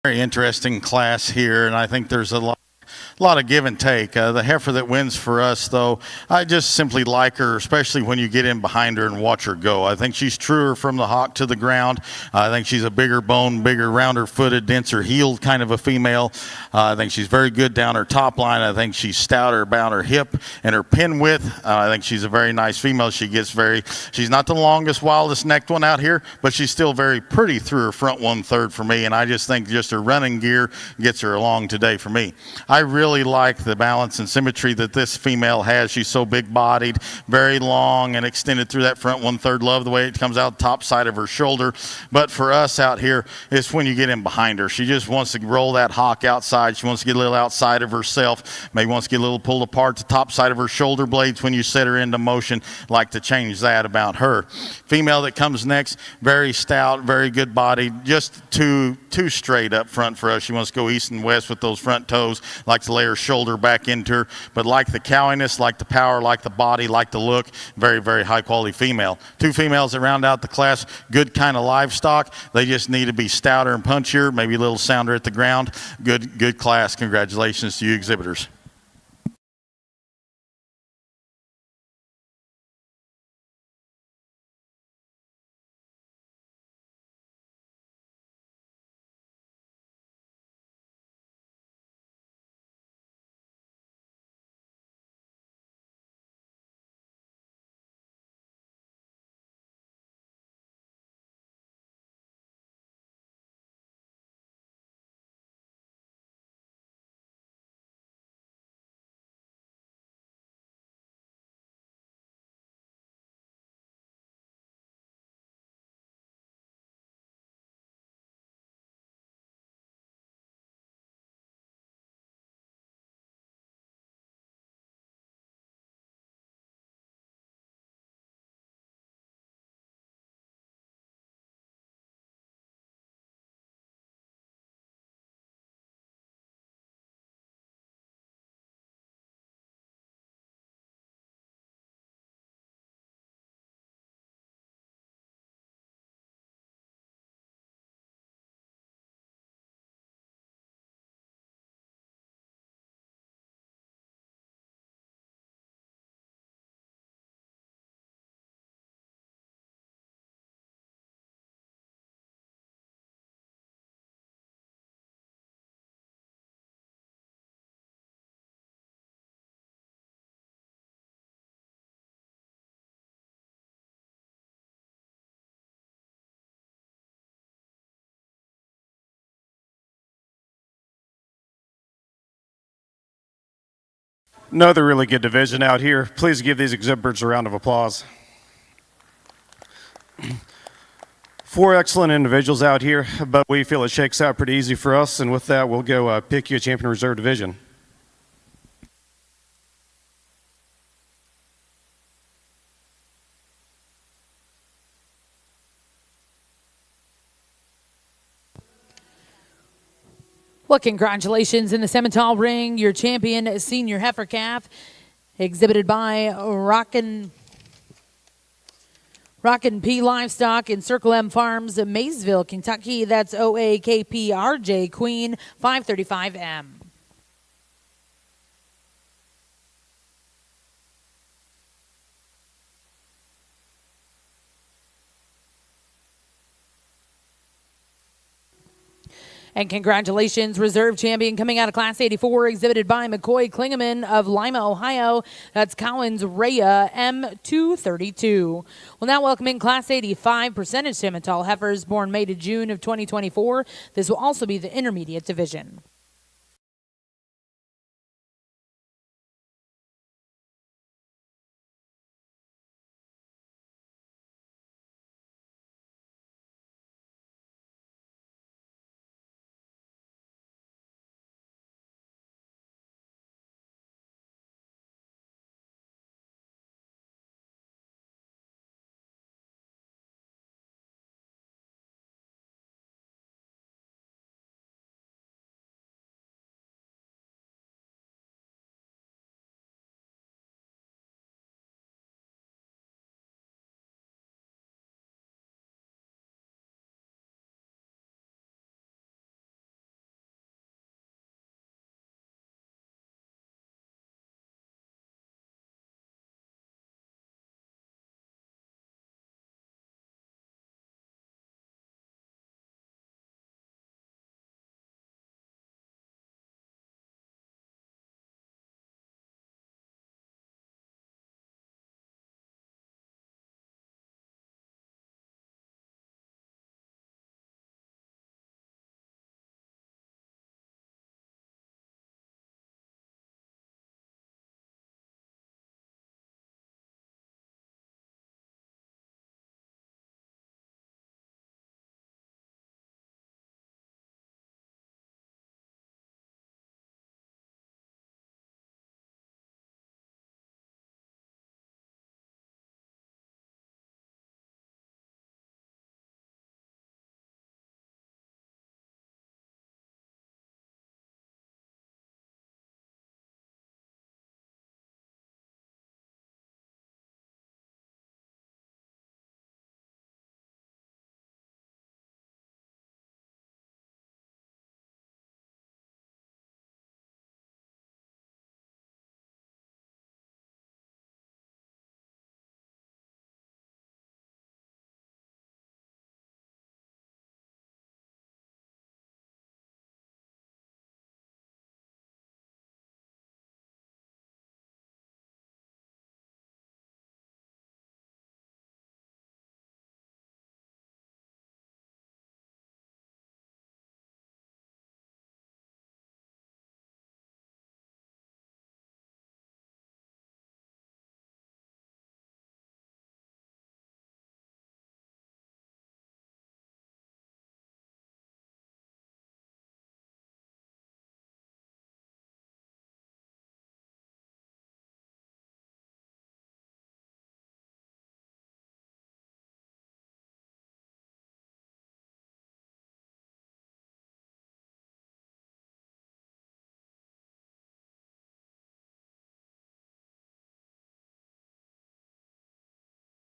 Very interesting class here, and I think there's a lot of give and take. The heifer that wins for us, though, I just simply like her, especially when you get in behind her and watch her go. I think she's truer from the hock to the ground. I think she's a bigger bone, bigger, rounder footed, denser heeled kind of a female. I think she's very good down her top line. I think she's stouter about her hip and her pin width. I think she's a very nice female. She's not the longest, wildest necked one out here, but she's still very pretty through her front 1/3 for me. And I just think just her running gear gets her along today for me. I really like the balance and symmetry that this female has. She's so big bodied, very long and extended through that front 1/3. Love the way it comes out top side of her shoulder. But for us out here, it's when you get in behind her. She just wants to roll that hock outside. She wants to get a little outside of herself. Maybe wants to get a little pulled apart the top side of her shoulder blades when you set her into motion. Like to change that about her. Female that comes next, very stout, very good body, just too straight up front for us. She wants to go east and west with those front toes. Like to lay her shoulder back into her, but like the cowiness, like the power, like the body, like the look, very, very high quality female. Two females that round out the class, good kind of livestock. They just need to be stouter and punchier, maybe a little sounder at the ground. Good class. Congratulations to you exhibitors. Another really good division out here. Please give these exhibitors a round of applause. 4 excellent individuals out here, but we feel it shakes out pretty easy for us, and with that, we'll go pick you a champion reserve division. Well, congratulations in the Simmental ring, your champion senior heifer calf, exhibited by Rockin' P Livestock in Circle M Farms, Maysville, Kentucky. That's OAKPRJ Queen 535M. And congratulations, reserve champion coming out of Class 84, exhibited by McCoy Klingeman of Lima, Ohio. That's Collins Rhea M232. Well, now welcoming Class 85 percentage Simmental heifers born May to June of 2024. This will also be the intermediate division.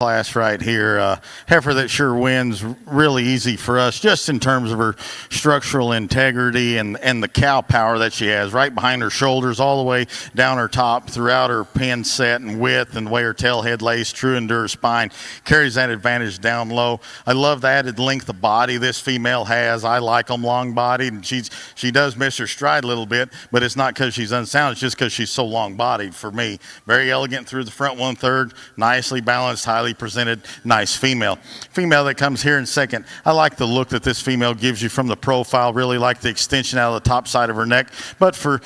class right here. Heifer that sure wins really easy for us, just in terms of her structural integrity and the cow power that she has right behind her shoulders, all the way down her top, throughout her pin set and width, and the way her tail head lays true into her spine, carries that advantage down low. I love the added length of body this female has. I like them long bodied, and she does miss her stride a little bit, but it's not because she's unsound, it's just because she's so long bodied for me. Very elegant through the front 1/3, nicely balanced, highly presented, nice female. Female that comes here in second, I like the look that this female gives you from the profile, really like the extension out of the top side of her neck, but for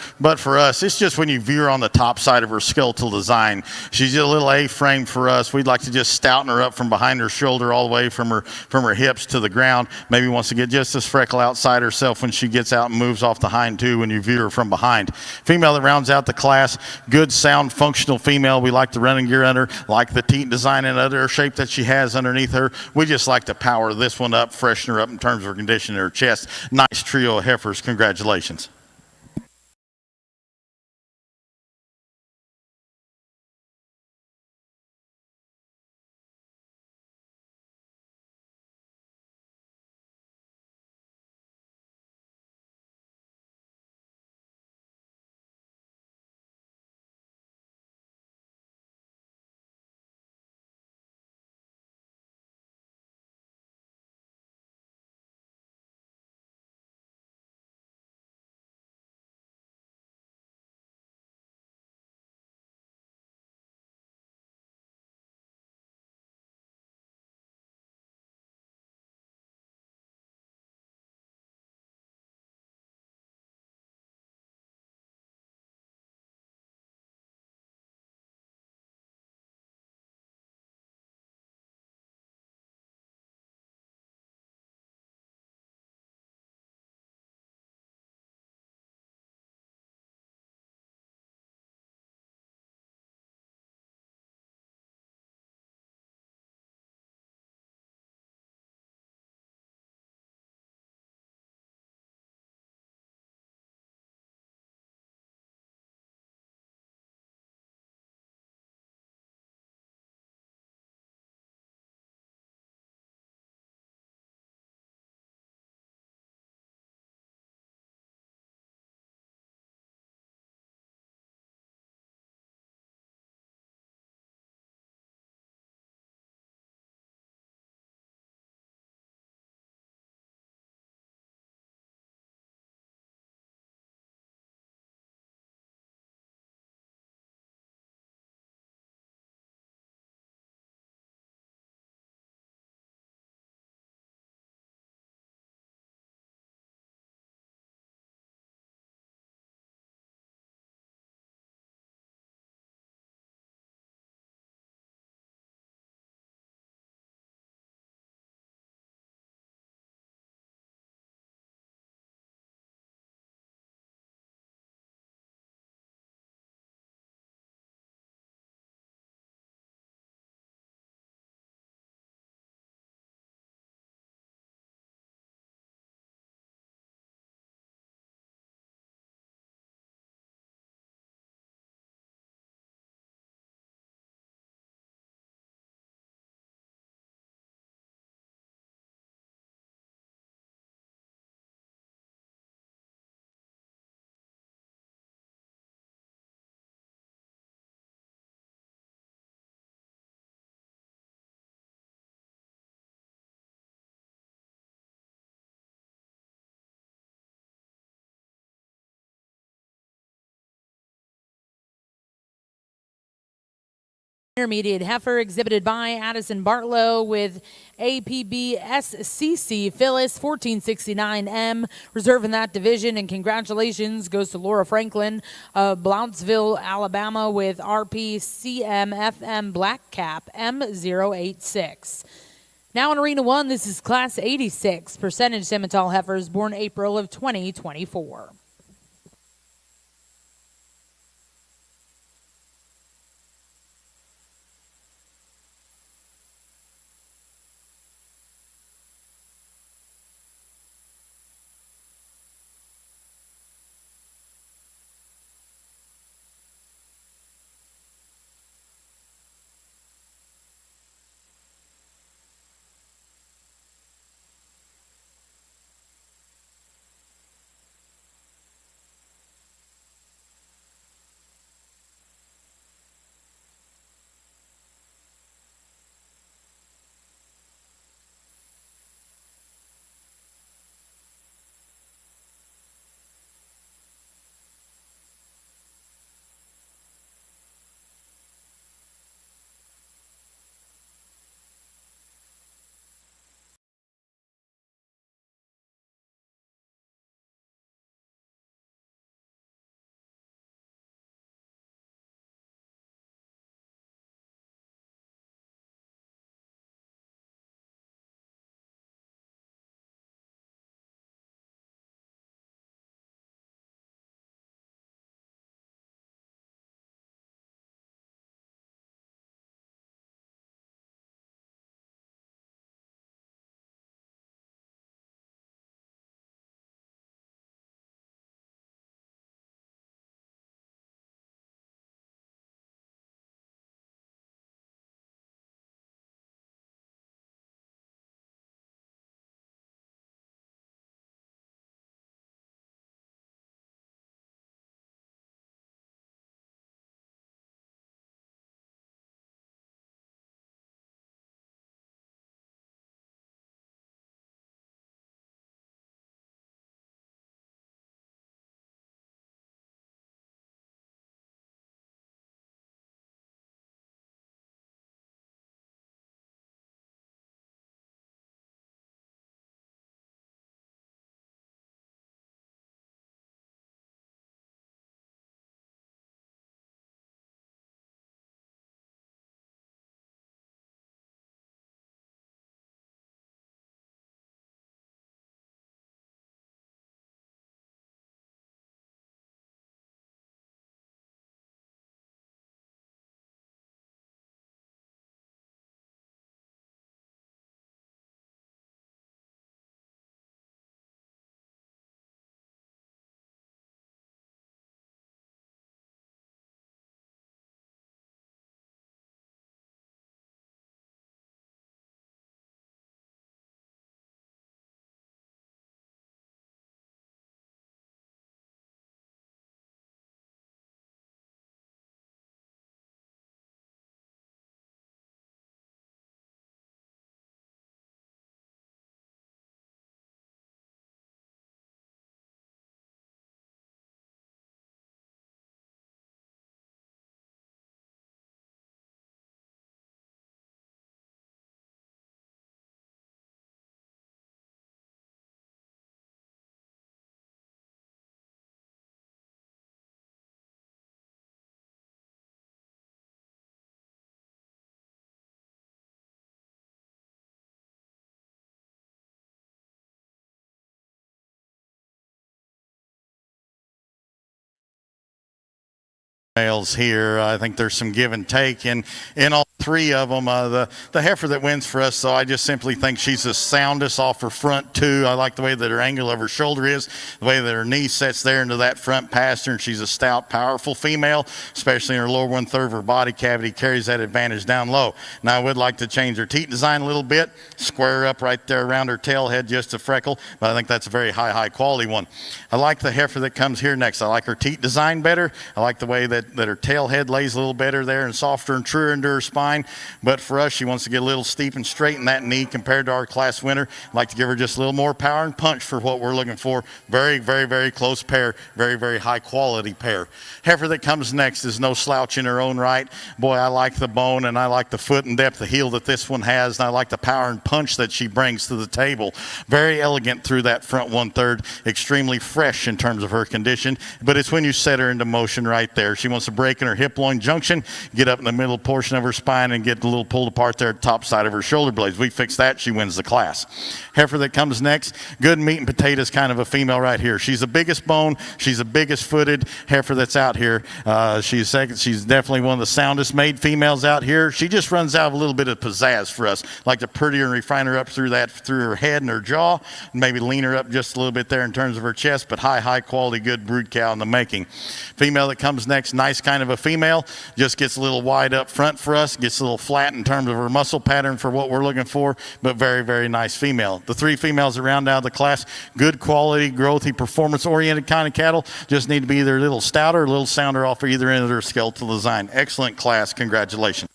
us, it's just when you view her on the top side of her skeletal design. She's a little A-frame for us. We'd like to just stouten her up from behind her shoulder all the way from her hips to the ground. Maybe wants to get just this freckle outside herself when she gets out and moves off the hind too when you view her from behind. Female that rounds out the class, good, sound, functional female. We like the running gear under, like the teat design and other shape that she has underneath her. We just like to power this one up, freshen her up in terms of her condition in her chest. Nice trio of heifers. Congratulations. Intermediate heifer exhibited by Addison Bartlow with APB SCC Phyllis 1469M, reserving that division. And congratulations goes to Laura Franklin of Blountesville, Alabama with RPCMFM Black Cap M086. Now in Arena 1, this is Class 86 percentage Simmental heifers born April of 2024. males here. I think there's some give and take in all three of them. The heifer that wins for us, so I just simply think she's the soundest off her front too. I like the way that her angle of her shoulder is, the way that her knee sets there into that front pastern. She's a stout, powerful female, especially in her lower 1/3 of her body cavity, carries that advantage down low. Now I would like to change her teat design a little bit, square up right there around her tail head, just a freckle, but I think that's a very high quality one. I like the heifer that comes here next. I like her teat design better. I like the way that her tail head lays a little better there and softer and truer into her spine. But for us, she wants to get a little steep and straight in that knee compared to our class winner. I'd like to give her just a little more power and punch for what we're looking for. Very close pair. Very high quality pair. Heifer that comes next is no slouch in her own right. Boy, I like the bone and I like the foot and depth of heel that this one has, and I like the power and punch that she brings to the table. Very elegant through that front 1/3. Extremely fresh in terms of her condition, but it's when you set her into motion right there. She wants to break in her hip-loin junction, get up in the middle portion of her spine, and get a little pulled apart there at the top side of her shoulder blades. We fix that, she wins the class. Heifer that comes next, good meat and potatoes kind of a female right here. She's the biggest bone, she's the biggest footed heifer that's out here. She's second. She's definitely one of the soundest made females out here. She just runs out of a little bit of pizzazz for us. Like to prettier and refine her up through her head and her jaw, maybe lean her up just a little bit there in terms of her chest, but high quality, good brood cow in the making. Female that comes next, nice kind of a female, just gets a little wide up front for us, gets a little flat in terms of her muscle pattern for what we're looking for, but very nice female. The three females that round out the class, good quality, growthy, performance-oriented kind of cattle, just need to be either a little stouter or a little sounder off either end of their skeletal design. Excellent class, congratulations.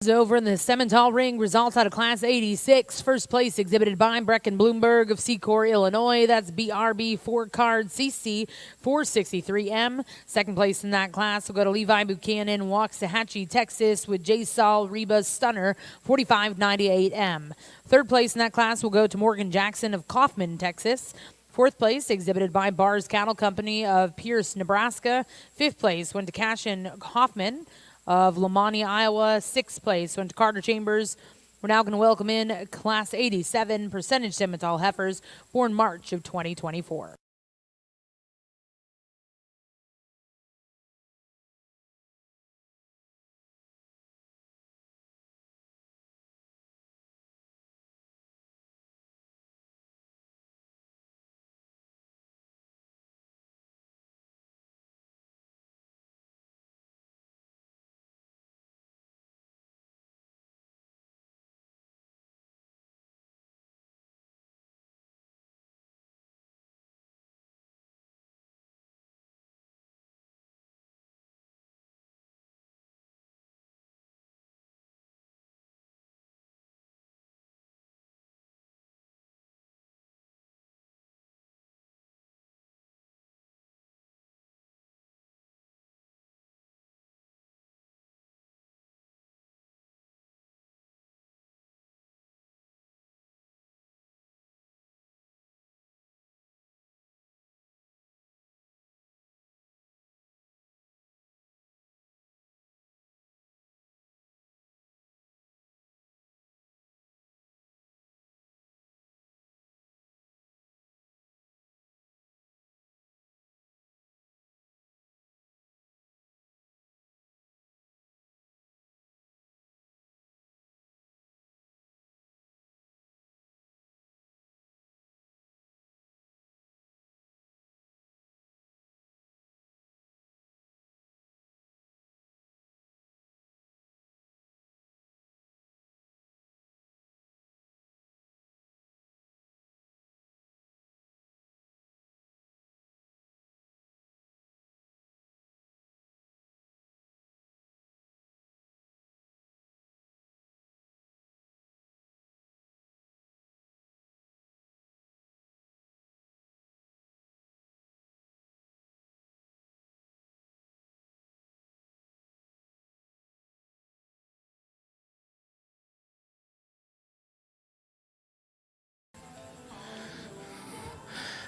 Over in the Simmental ring, results out of Class 86. First place exhibited by Brecken Bloomberg of Secor, Illinois. That's BRB 4-card CC 463M. Second place in that class will go to Levi Buchanan, Waxahachie, Texas, with J. Saul Reba's Stunner 4598M. Third place in that class will go to Morgan Jackson of Kaufman, Texas. Fourth place exhibited by Bars Cattle Company of Pierce, Nebraska. Fifth place went to Cashin Hoffman of Lamani, Iowa. Sixth place went to Carter Chambers. We're now going to welcome in Class 87 percentage Simmental heifers born March of 2024.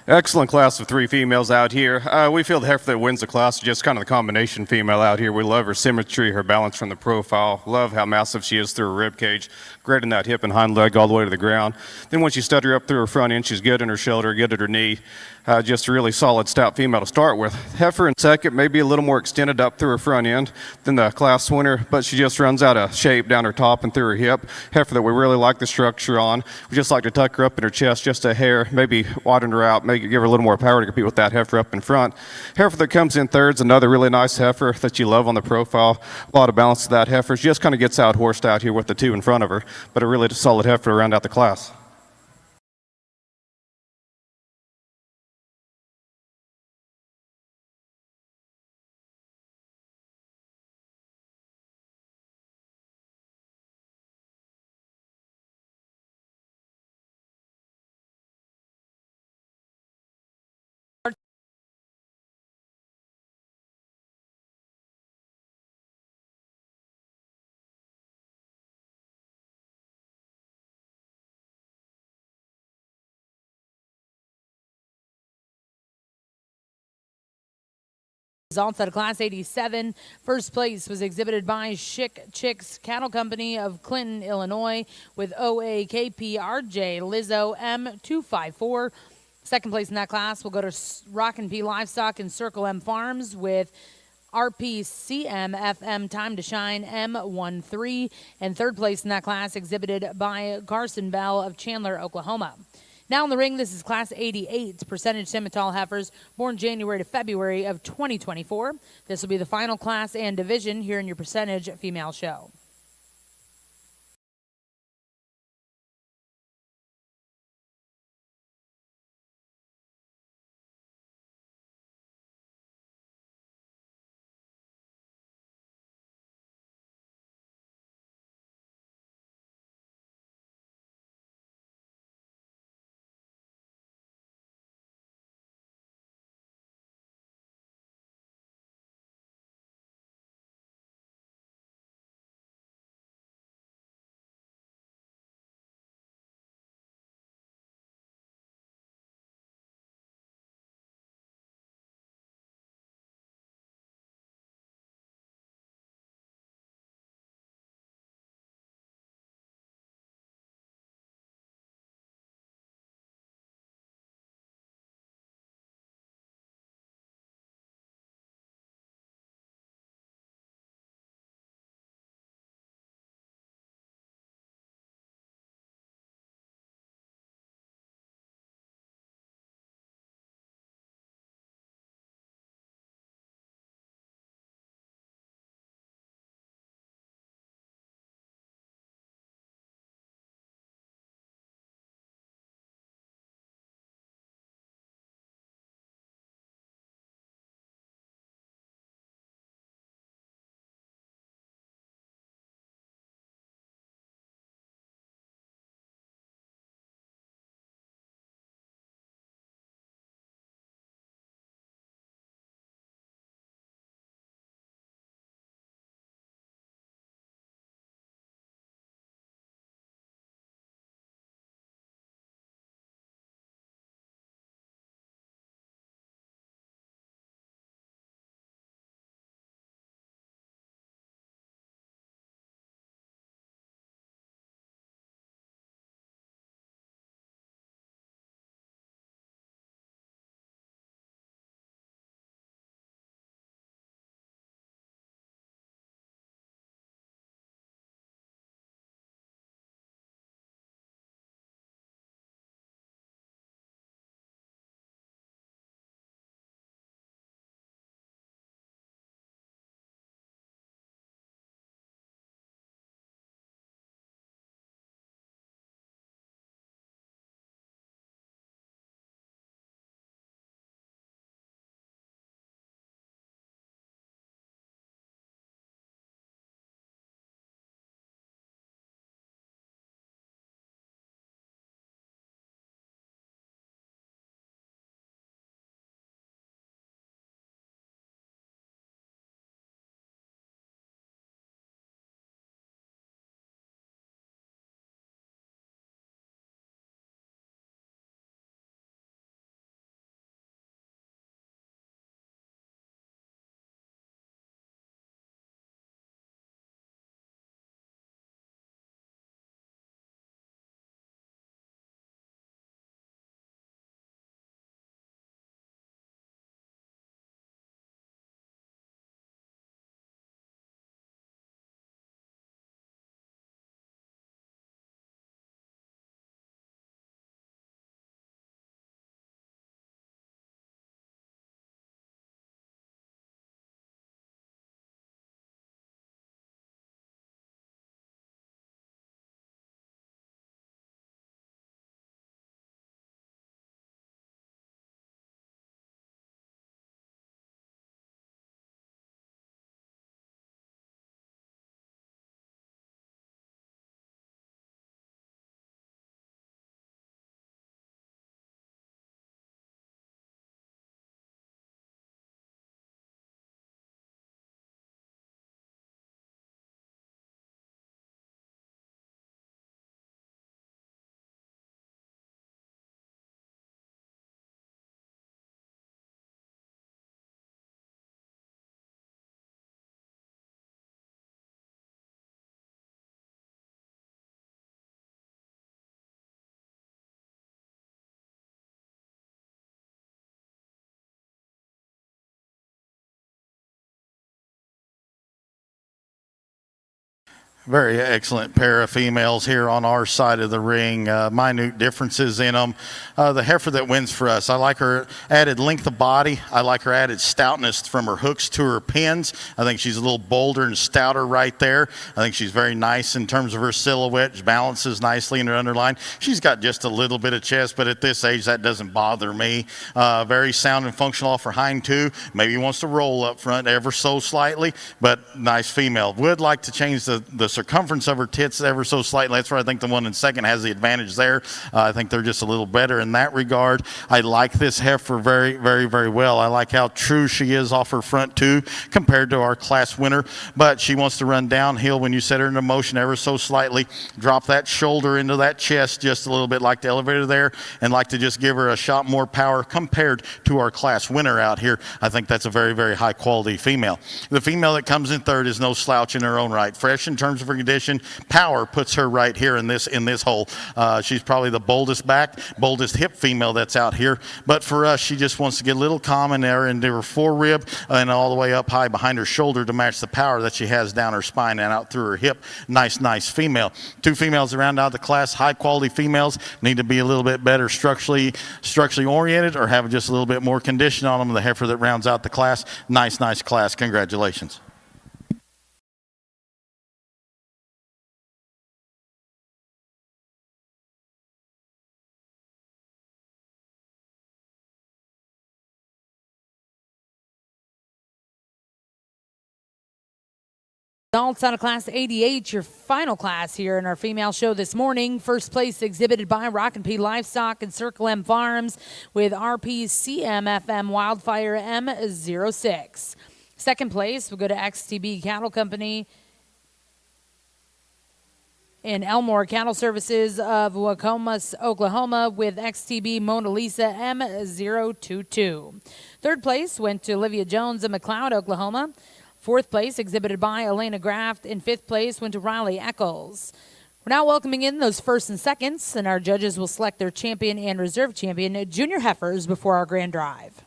Excellent class of 3 females out here. We feel the heifer that wins the class is just kind of the combination female out here. We love her symmetry, her balance from the profile. Love how massive she is through her rib cage. Great in that hip and hind leg all the way to the ground. Then once you study her up through her front end, she's good in her shoulder, good at her knee. Just a really solid stout female to start with. Heifer in second, maybe a little more extended up through her front end than the class winner, but she just runs out of shape down her top and through her hip. Heifer that we really like the structure on. We just like to tuck her up in her chest just a hair, maybe widen her out, maybe give her a little more power to compete with that heifer up in front. Heifer that comes in third's another really nice heifer that you love on the profile. A lot of balance to that heifer. She just kind of gets out horsed out here with the 2 in front of her, but a really solid heifer to round out the class. Results out of Class 87. First place was exhibited by Chick Chicks Cattle Company of Clinton, Illinois, with OAKPRJ Lizzo M254. Second place in that class will go to Rockin' P Livestock and Circle M Farms with RPCMFM Time to Shine M13. And third place in that class exhibited by Carson Bell of Chandler, Oklahoma. Now in the ring, this is Class 88 percentage Simmental heifers born January to February of 2024. This will be the final class and division here in your percentage female show. Very excellent pair of females here on our side of the ring. Minute differences in them. The heifer that wins for us, I like her added length of body. I like her added stoutness from her hooks to her pins. I think she's a little bolder and stouter right there. I think she's very nice in terms of her silhouette. She balances nicely in her underline. She's got just a little bit of chest, but at this age, that doesn't bother me. Very sound and functional off her hind two. Maybe wants to roll up front ever so slightly, but nice female. Would like to change the circumference of her tits ever so slightly. That's where I think the one in second has the advantage there. I think they're just a little better in that regard. I like this heifer very, very, very well. I like how true she is off her front two compared to our class winner, but she wants to run downhill when you set her into motion ever so slightly, drop that shoulder into that chest just a little bit like the elevator there, and like to just give her a shot more power compared to our class winner out here. I think that's a very, very high quality female. The female that comes in third is no slouch in her own right. Fresh in terms of her condition, power puts her right here in this hole. She's probably the boldest back, boldest hip female that's out here. But for us, she just wants to get a little calm in there into her forerib and all the way up high behind her shoulder to match the power that she has down her spine and out through her hip. Nice, nice female. Two females to round out the class. High quality females need to be a little bit better structurally oriented or have just a little bit more condition on them. The heifer that rounds out the class. Nice, nice class. Congratulations. Adults out of Class 88, your final class here in our female show this morning. First place exhibited by Rock and P Livestock and Circle M Farms with RPCMFM Wildfire M06. Second place will go to XTB Cattle Company in Elmore Cattle Services of Wacomas, Oklahoma with XTB Mona Lisa M022. Third place went to Olivia Jones of McLeod, Oklahoma. Fourth place exhibited by Elena Graft, and fifth place went to Riley Eccles. We're now welcoming in those first and seconds, and our judges will select their champion and reserve champion junior heifers before our grand drive.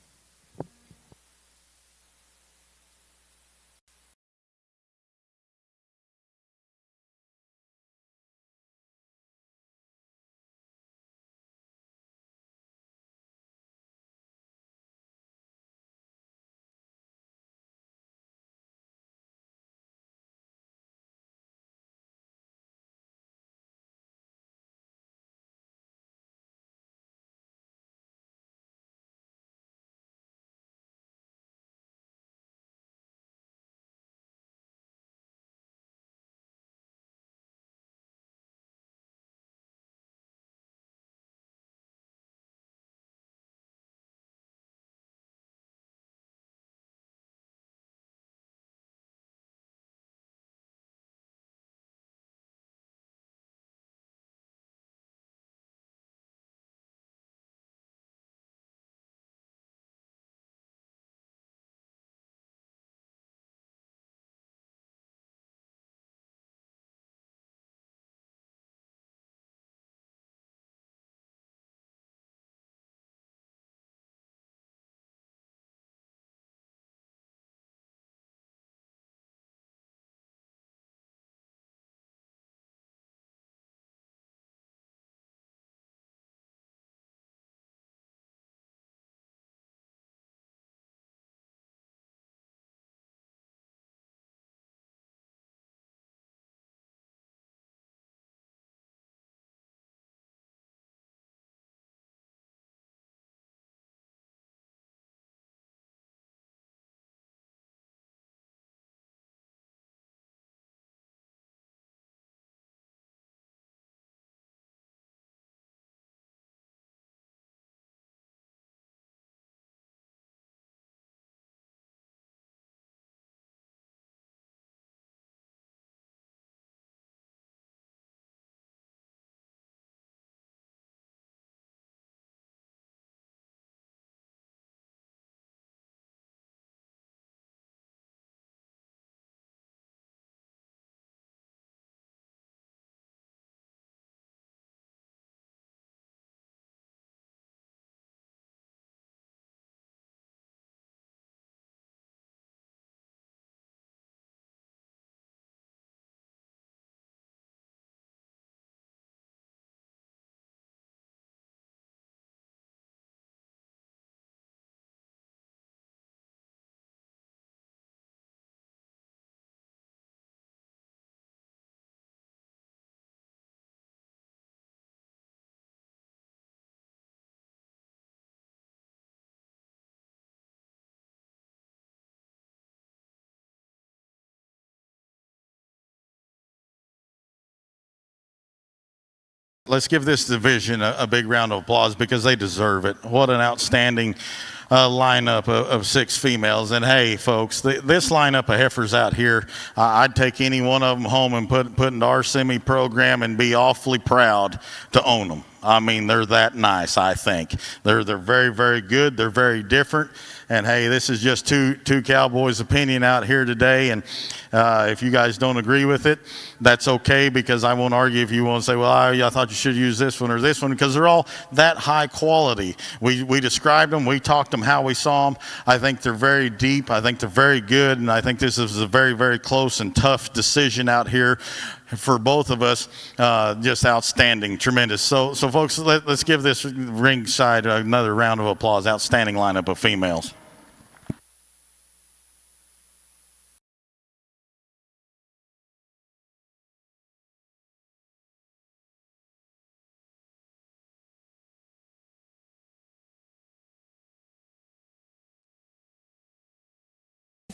Let's give this division a big round of applause because they deserve it. What an outstanding lineup of 6 females. And hey, folks, this lineup of heifers out here, I'd take any one of them home and put into our semi program and be awfully proud to own them. I mean, they're that nice, I think. They're very, very good. They're very different. And hey, this is just two cowboys' opinion out here today. And if you guys don't agree with it, that's okay, because I won't argue if you want to say, well, I thought you should use this one or this one, because they're all that high quality. We described them. We talked them how we saw them. I think they're very deep. I think they're very good. And I think this is a very, very close and tough decision out here for both of us. Just outstanding, tremendous. So folks, let's give this ringside another round of applause. Outstanding lineup of females.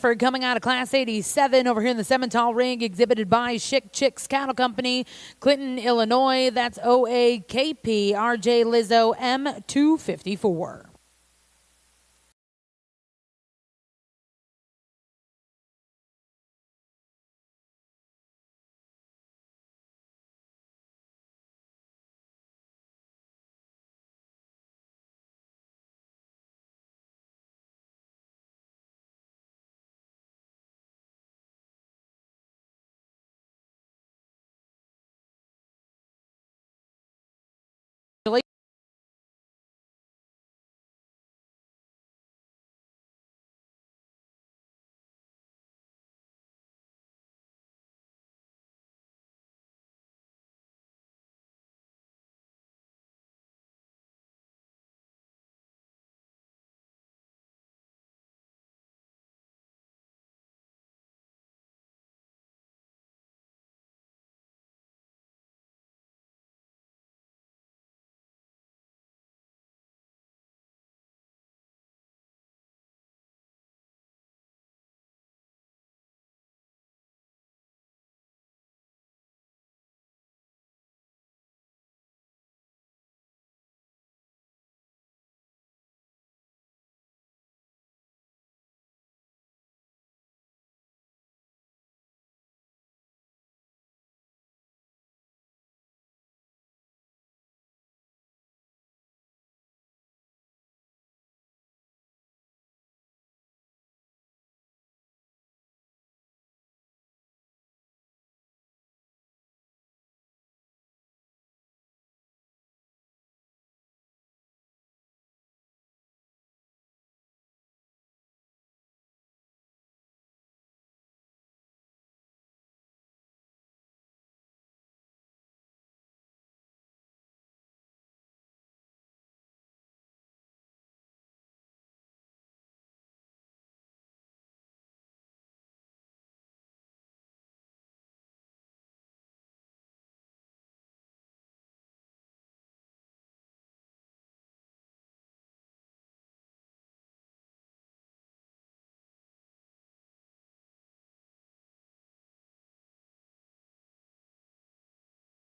For coming out of Class 87 over here in the Simmental ring, exhibited by Chick Chicks Cattle Company, Clinton, Illinois. That's OAKP RJ Lizzo M254.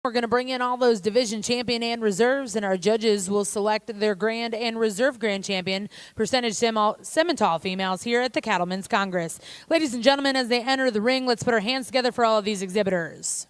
We're going to bring in all those division champion and reserves, and our judges will select their grand and reserve grand champion percentage Simmental females here at the Cattlemen's Congress. Ladies and gentlemen, as they enter the ring, let's put our hands together for all of these exhibitors.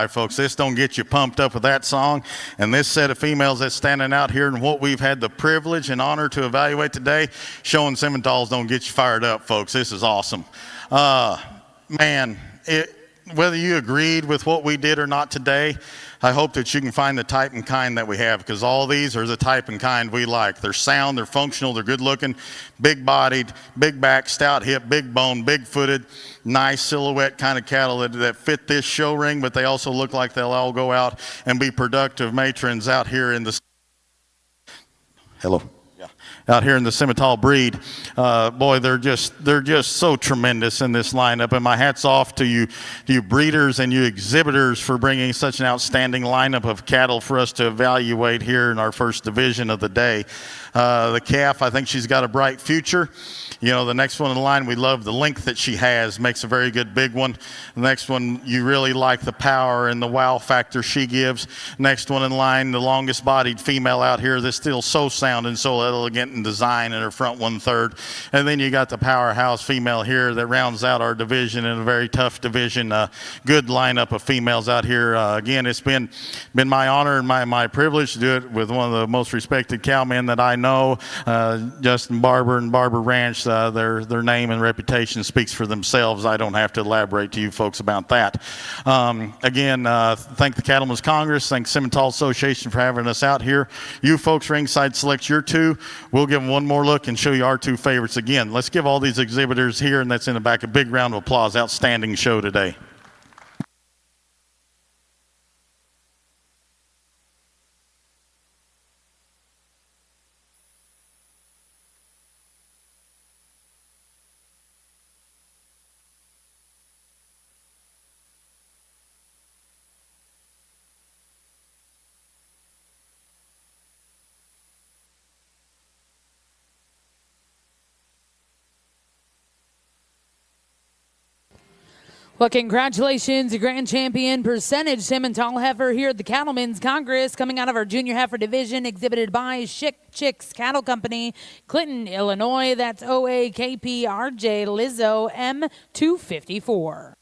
Folks, this don't get you pumped up with that song, and this set of females that's standing out here and what we've had the privilege and honor to evaluate today, showing Simmentals don't get you fired up, folks. This is awesome. Man, whether you agreed with what we did or not today, I hope that you can find the type and kind that we have, because all these are the type and kind we like. They're sound, they're functional, they're good looking, big bodied, big back, stout hip, big bone, big footed, nice silhouette kind of cattle that fit this show ring, but they also look like they'll all go out and be productive matrons out here in the out here in the Simmental breed. Boy, they're just so tremendous in this lineup, and my hat's off to you breeders and you exhibitors for bringing such an outstanding lineup of cattle for us to evaluate here in our first division of the day. The calf, I think she's got a bright future. You know, the next one in line, we love the length that she has, makes a very good big one. The next one, you really like the power and the wow factor she gives. Next one in line, the longest bodied female out here that's still so sound and so elegant in design in her front 1/3. And then you got the powerhouse female here that rounds out our division in a very tough division. Good lineup of females out here. Again, it's been my honor and my privilege to do it with one of the most respected cowmen that I know, Justin Barber and Barber Ranch. Their name and reputation speaks for themselves. I don't have to elaborate to you folks about that. Again, thank the Cattlemen's Congress, thank Simmental Association for having us out here. You folks ringside select your two. We'll give them one more look and show you our two favorites. Again, let's give all these exhibitors here and that's in the back a big round of applause. Outstanding show today. Well, congratulations, grand champion percentage Simmental heifer here at the Cattlemen's Congress, coming out of our junior heifer division, exhibited by Chick Chicks Cattle Company, Clinton, Illinois. That's OAKPRJ Lizzo M254.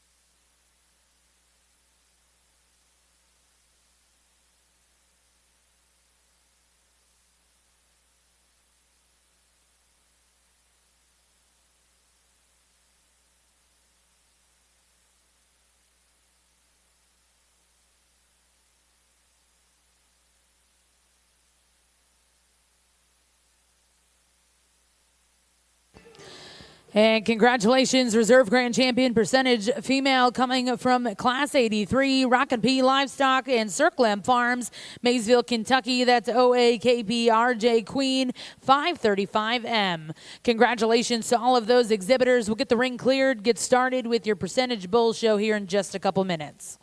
And congratulations, Reserve Grand Champion percentage female coming from Class 83, Rockin' P Livestock and Circle M Farms, Maysville, Kentucky. That's OAKPRJ Queen 535M. Congratulations to all of those exhibitors. We'll get the ring cleared, get started with your percentage bull show here in just a couple minutes.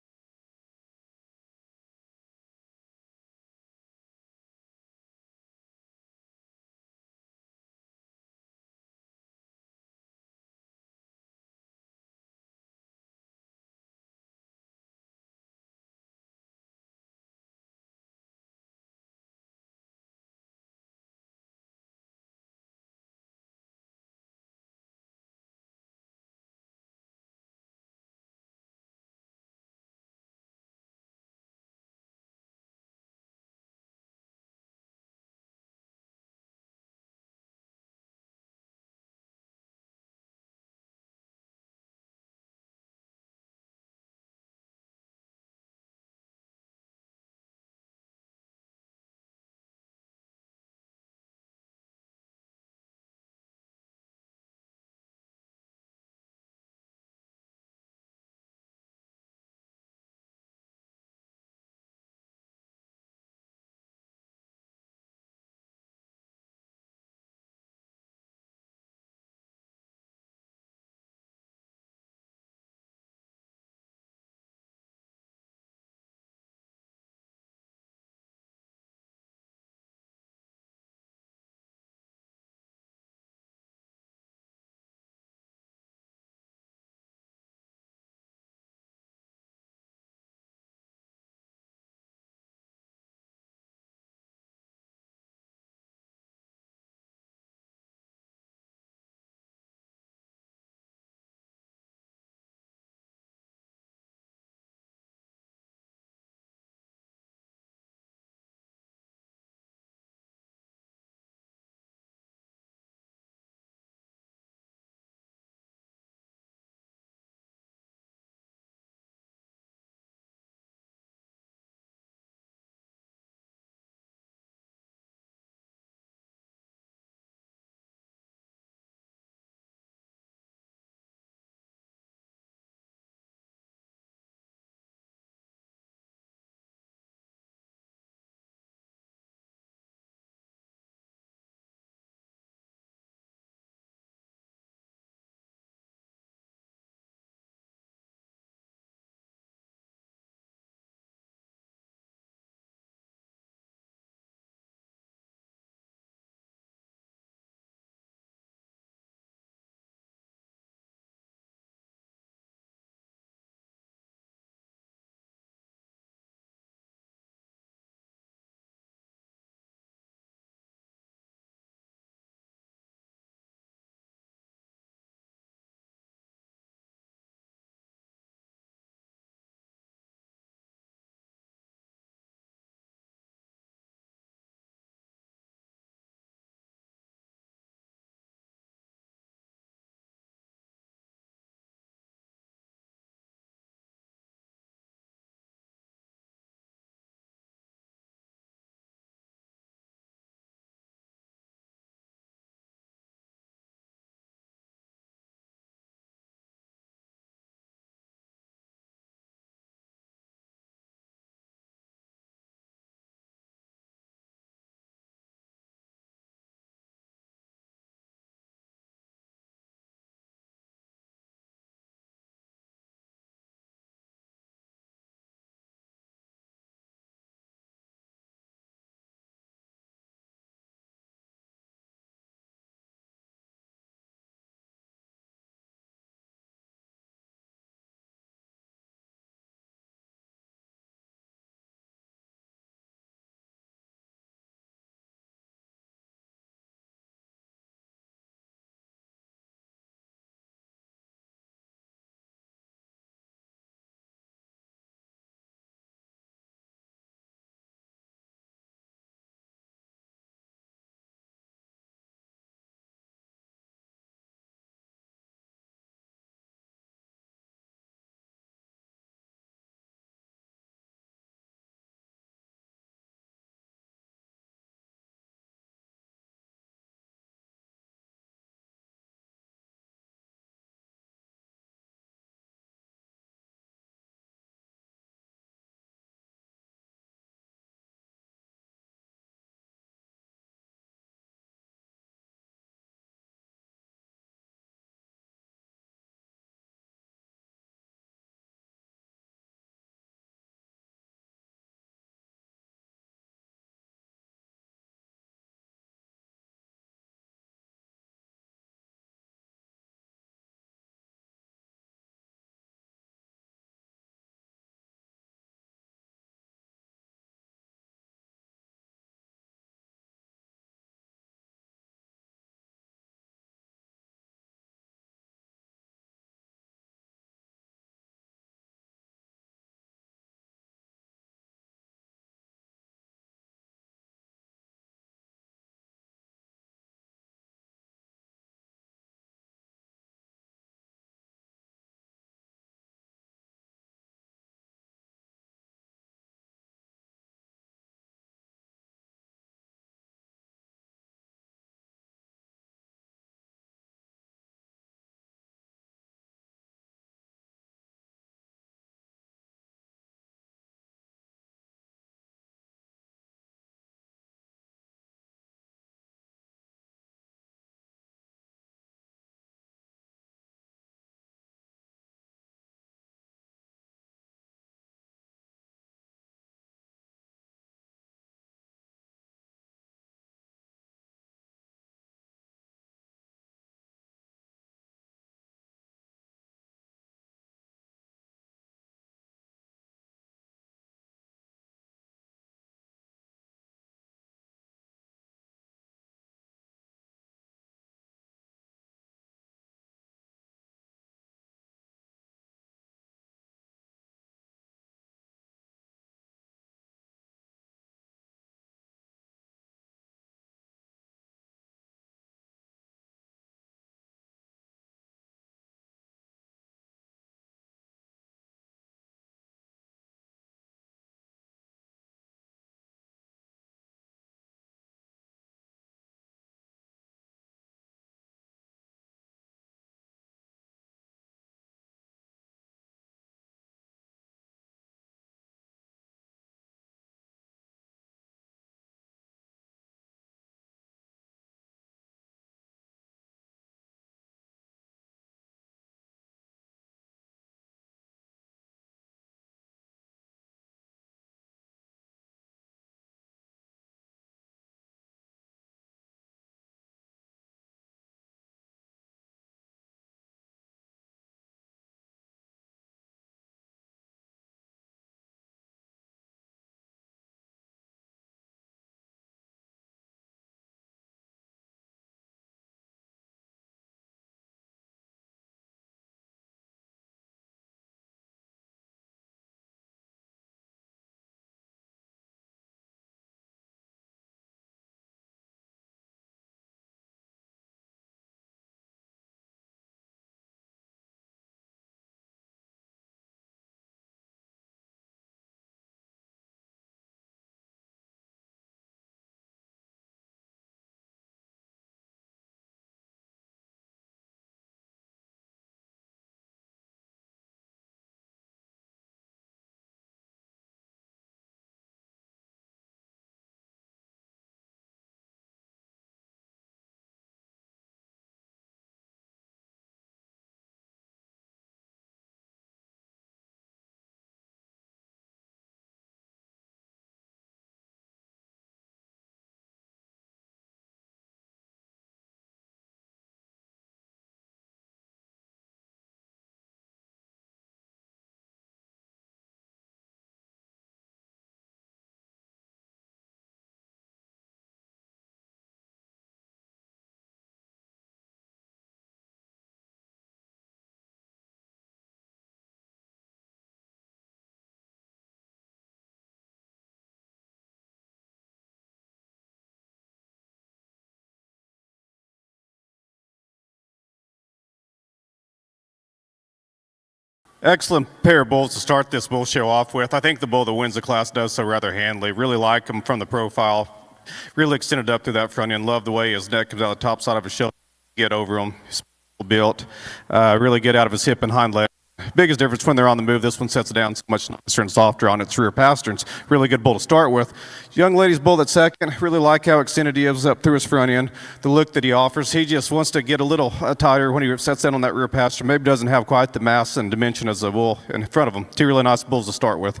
Excellent pair of bulls to start this bull show off with. I think the bull that wins the class does so rather handily. Really like him from the profile. Really extended up through that front end. Love the way his neck comes out the top side of his shoulder. Get over him. He's built. Really get out of his hip and hind leg. Biggest difference when they're on the move, this one sets it down so much nicer and softer on its rear pasterns. Really good bull to start with. Young lady's bull at second. Really like how extended he is up through his front end. The look that he offers. He just wants to get a little tighter when he sets down on that rear pasture. Maybe doesn't have quite the mass and dimension as a bull in front of him. Two really nice bulls to start with.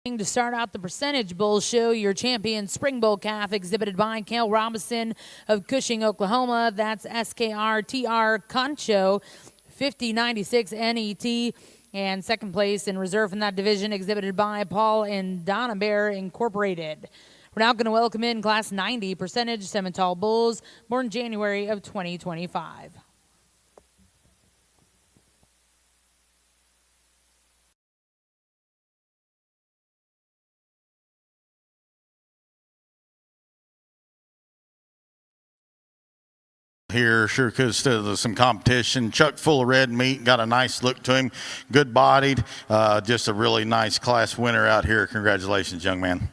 To start out the Percentage Bull Show, your champion Spring Bull calf exhibited by Cale Robinson of Cushing, Oklahoma. That's SKRTR Concho, 5096 NET. And second place in reserve in that division exhibited by Paul and Donna Bear Incorporated. We're now going to welcome in Class 90 Percentage Simmental Bulls, born January of 2025. Here sure could have stood some competition. Chuck full of red meat, got a nice look to him, good bodied, just a really nice class winner out here. Congratulations, young man.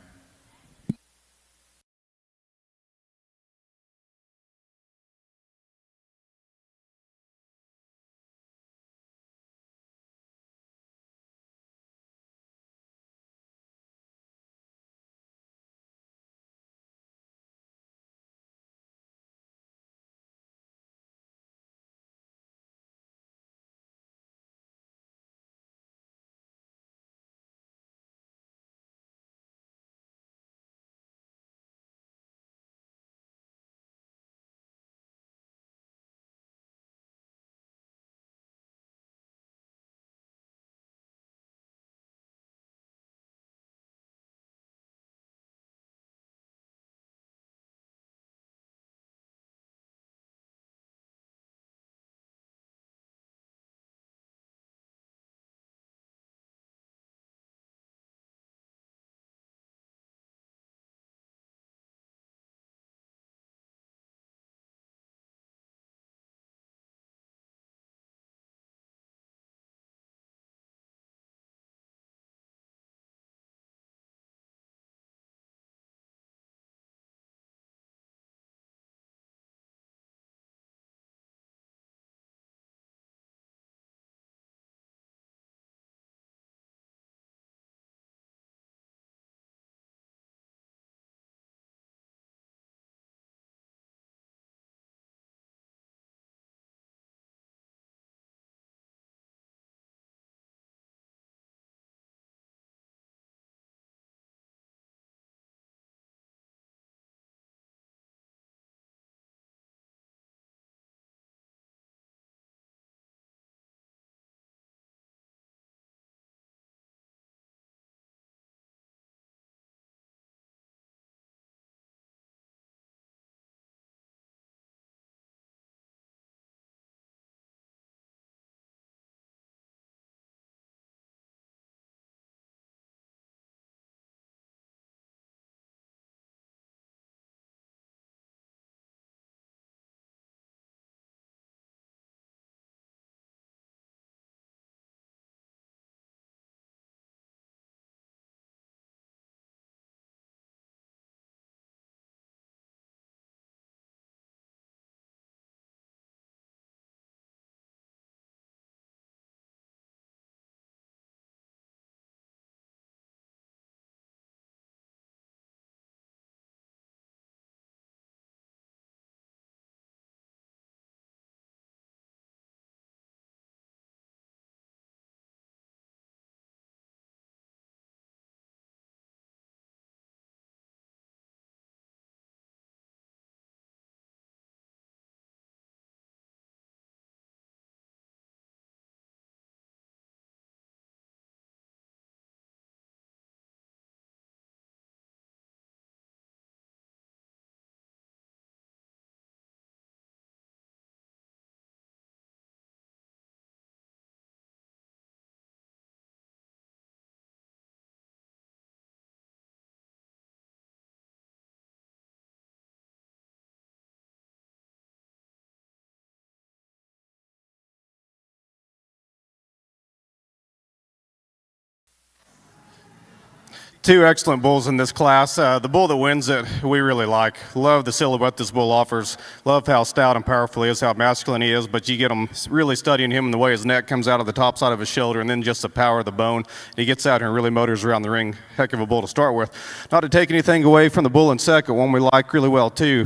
Two excellent bulls in this class. The bull that wins it, we really like. Love the silhouette this bull offers. Love how stout and powerful he is, how masculine he is, but you get him really studying him and the way his neck comes out of the top side of his shoulder and then just the power of the bone. He gets out here and really motors around the ring. Heck of a bull to start with. Not to take anything away from the bull in second, one we like really well too.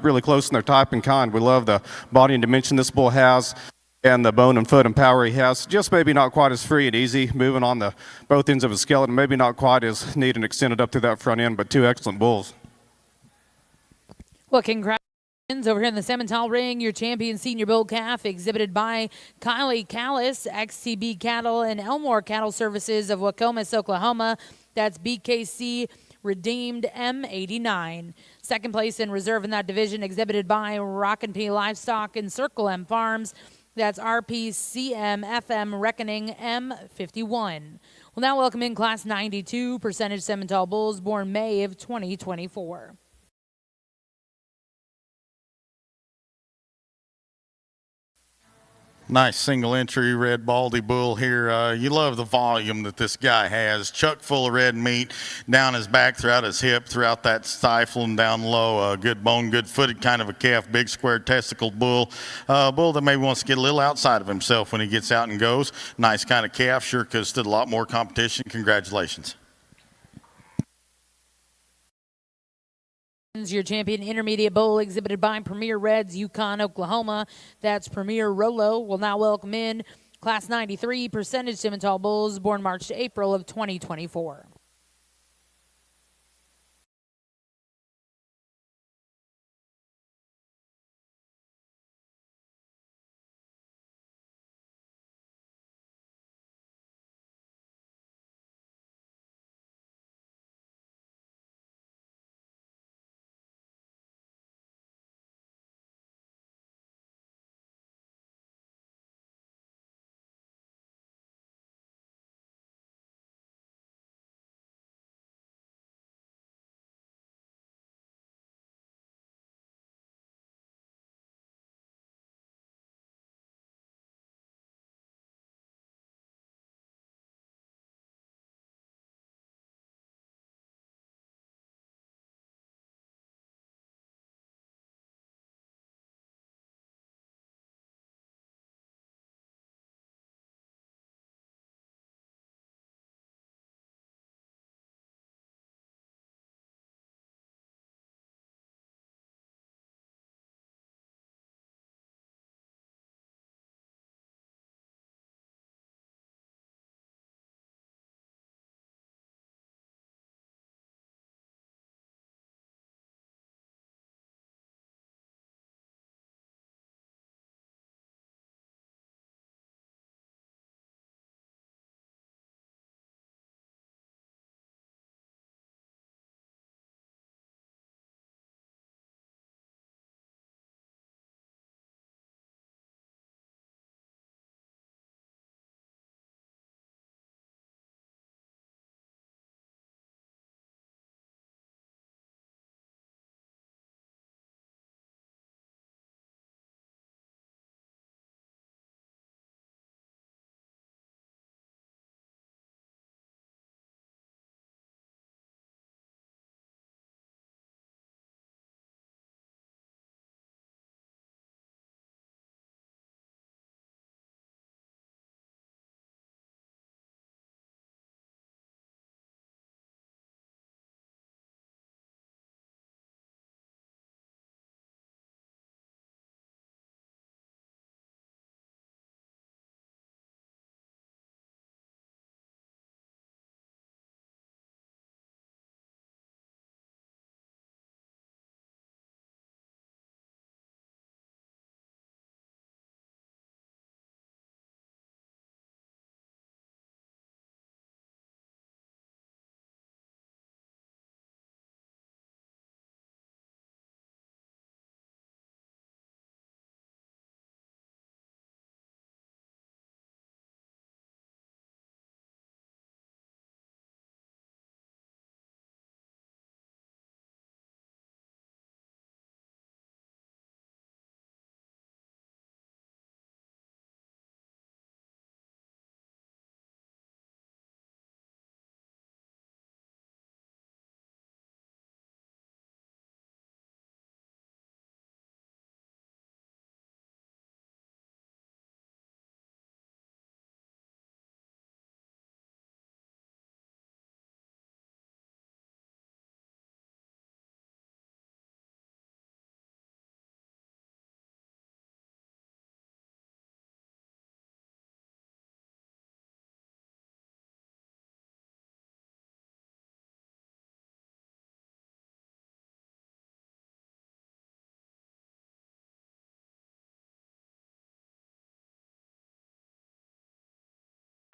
Really close in their type and kind. We love the body and dimension this bull has, and the bone and foot and power he has. Just maybe not quite as free and easy, moving on the both ends of his skeleton, maybe not quite as neat and extended up through that front end, but two excellent bulls. Well, congratulations over here in the Simmental ring, your champion senior bull calf exhibited by Kylie Callis, XTB Cattle and Elmore Cattle Services of Wacomas, Oklahoma. That's BKC Redeemed M89. Second place in reserve in that division exhibited by Rockin' P Livestock and Circle M Farms. That's RPCM FM Reckoning M51. We'll now welcome in Class 92 percentage Simmental bulls born May of 2024. Nice single entry red baldy bull here. You love the volume that this guy has. Chuck full of red meat down his back, throughout his hip, throughout that stifle and down low. Good bone, good footed kind of a calf, big square testicled bull. Bull that maybe wants to get a little outside of himself when he gets out and goes. Nice kind of calf, sure could have stood a lot more competition. Congratulations. Your champion intermediate bull exhibited by Premier Reds, Yukon, Oklahoma. That's Premier Rolo. We'll now welcome in Class 93 percentage Simmental bulls born March to April of 2024.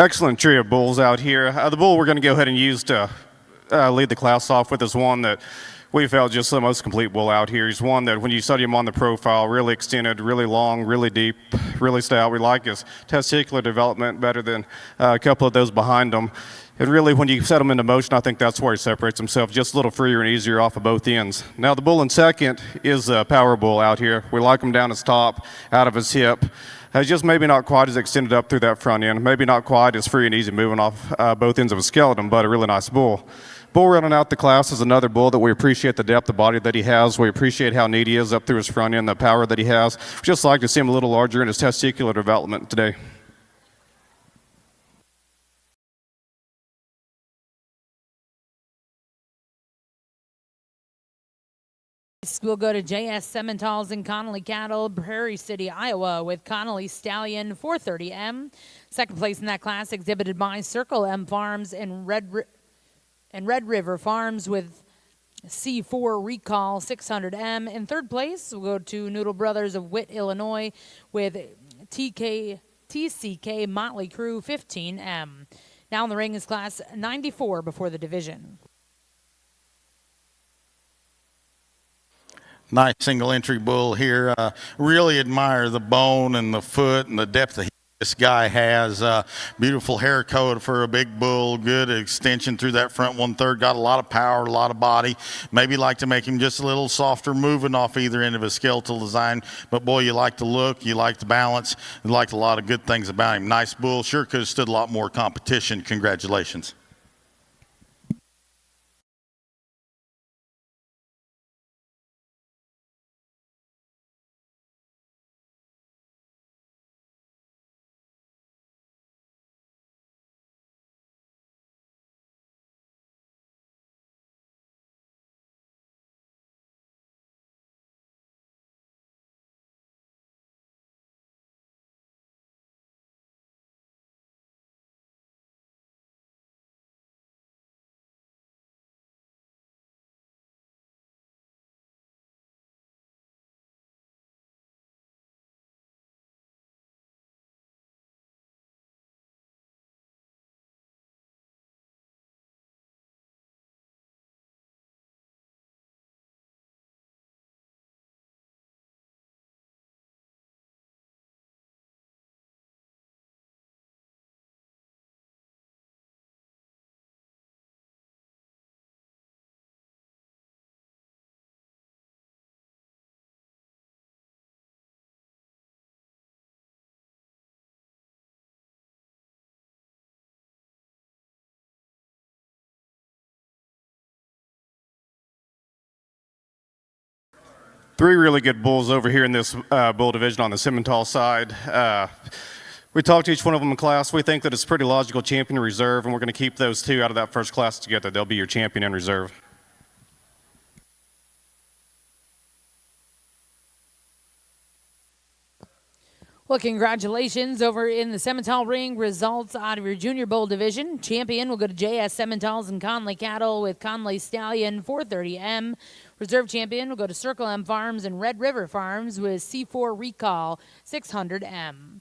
excellent trio of bulls out here. The bull we're going to go ahead and use to lead the class off with is one that we felt just the most complete bull out here. He's one that when you study him on the profile, really extended, really long, really deep, really stout. We like his testicular development better than a couple of those behind him. And really, when you set him into motion, I think that's where he separates himself, just a little freer and easier off of both ends. Now, the bull in second is a power bull out here. We like him down his top, out of his hip. Just maybe not quite as extended up through that front end, maybe not quite as free and easy moving off both ends of his skeleton, but a really nice bull. Bull running out the class is another bull that we appreciate the depth of body that he has. We appreciate how neat he is up through his front end, the power that he has. We just like to see him a little larger in his testicular development today. We'll go to J.S. Simmentals and Connolly Cattle, Prairie City, Iowa, with Connolly Stallion 430M. Second place in that class exhibited by Circle M Farms and Red River Farms with C4 Recall 600M. In third place, we'll go to Noodle Brothers of Witt, Illinois, with TCK Motley Crew 15M. Now in the ring is class 94 before the division. Nice single entry bull here. Really admire the bone and the foot and the depth of this guy has. Beautiful hair coat for a big bull, good extension through that front 1/3, got a lot of power, a lot of body. Maybe like to make him just a little softer moving off either end of his skeletal design, but boy, you like the look, you like the balance, you like a lot of good things about him. Nice bull, sure could have stood a lot more competition. Congratulations. Three really good bulls over here in this bull division on the Simmental side. We talked to each one of them in class. We think that it's a pretty logical champion in reserve, and we're going to keep those two out of that first class together. They'll be your champion in reserve. Well, congratulations over in the Simmental ring. Results out of your junior bull division. Champion will go to J.S. Simmentals and Conley Cattle with Conley Stallion 430M. Reserve champion will go to Circle M Farms and Red River Farms with C4 Recall 600M.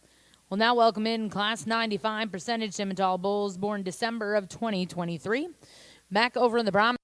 We'll now welcome in Class 95 percentage Simmental bulls born December of 2023. Back over in the Brahman.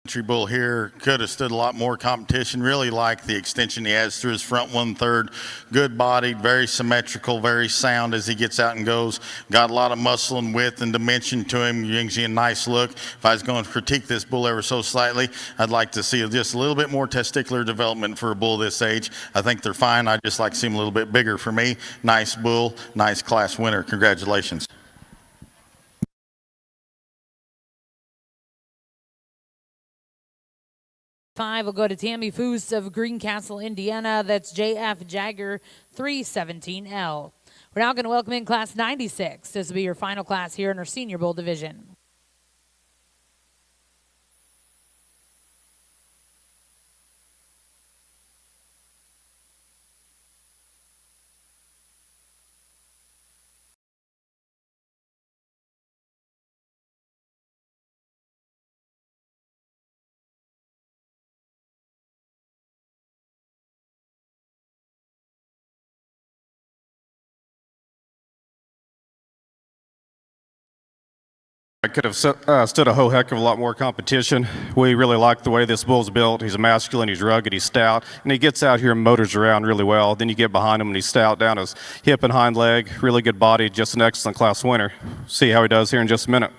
Entry bull here could have stood a lot more competition. Really like the extension he has through his front 1/3. Good bodied, very symmetrical, very sound as he gets out and goes. Got a lot of muscle and width and dimension to him. Gives you a nice look. If I was going to critique this bull ever so slightly, I'd like to see just a little bit more testicular development for a bull this age. I think they're fine. I'd just like to see him a little bit bigger for me. Nice bull, nice class winner. Congratulations. 5 will go to Tammy Foose of Greencastle, Indiana. That's JF Jagger 317L. We're now going to welcome in Class 96. This will be your final class here in our Senior Bowl division. I could have stood a whole heck of a lot more competition. We really like the way this bull's built. He's masculine, he's rugged, he's stout, and he gets out here and motors around really well. Then you get behind him and he's stout down his hip and hind leg, really good body, just an excellent class winner. See how he does here in just a minute.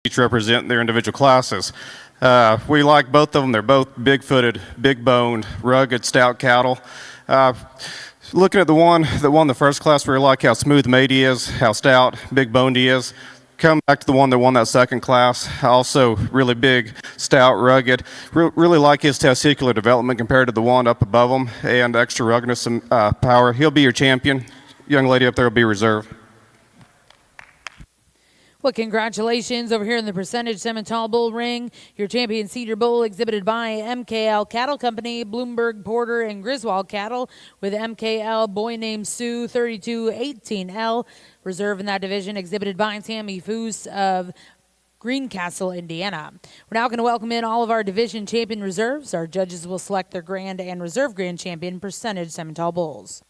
Each represent their individual classes. We like both of them. They're both big-footed, big-boned, rugged, stout cattle. Looking at the one that won the first class, we like how smooth-made he is, how stout, big-boned he is. Come back to the one that won that second class, also really big, stout, rugged. Really like his testicular development compared to the one up above him, and extra ruggedness and power. He'll be your champion. Young lady up there will be reserve. Well, congratulations over here in the Percentage Simmental Bull Ring. Your champion Cedar Bull exhibited by MKL Cattle Company, Bloomberg, Porter, and Griswold Cattle with MKL Boy Named Sue 3218L. Reserve in that division exhibited by Tammy Foose of Greencastle, Indiana. We're now going to welcome in all of our division champion reserves. Our judges will select their grand and reserve grand champion Percentage Simmental Bulls.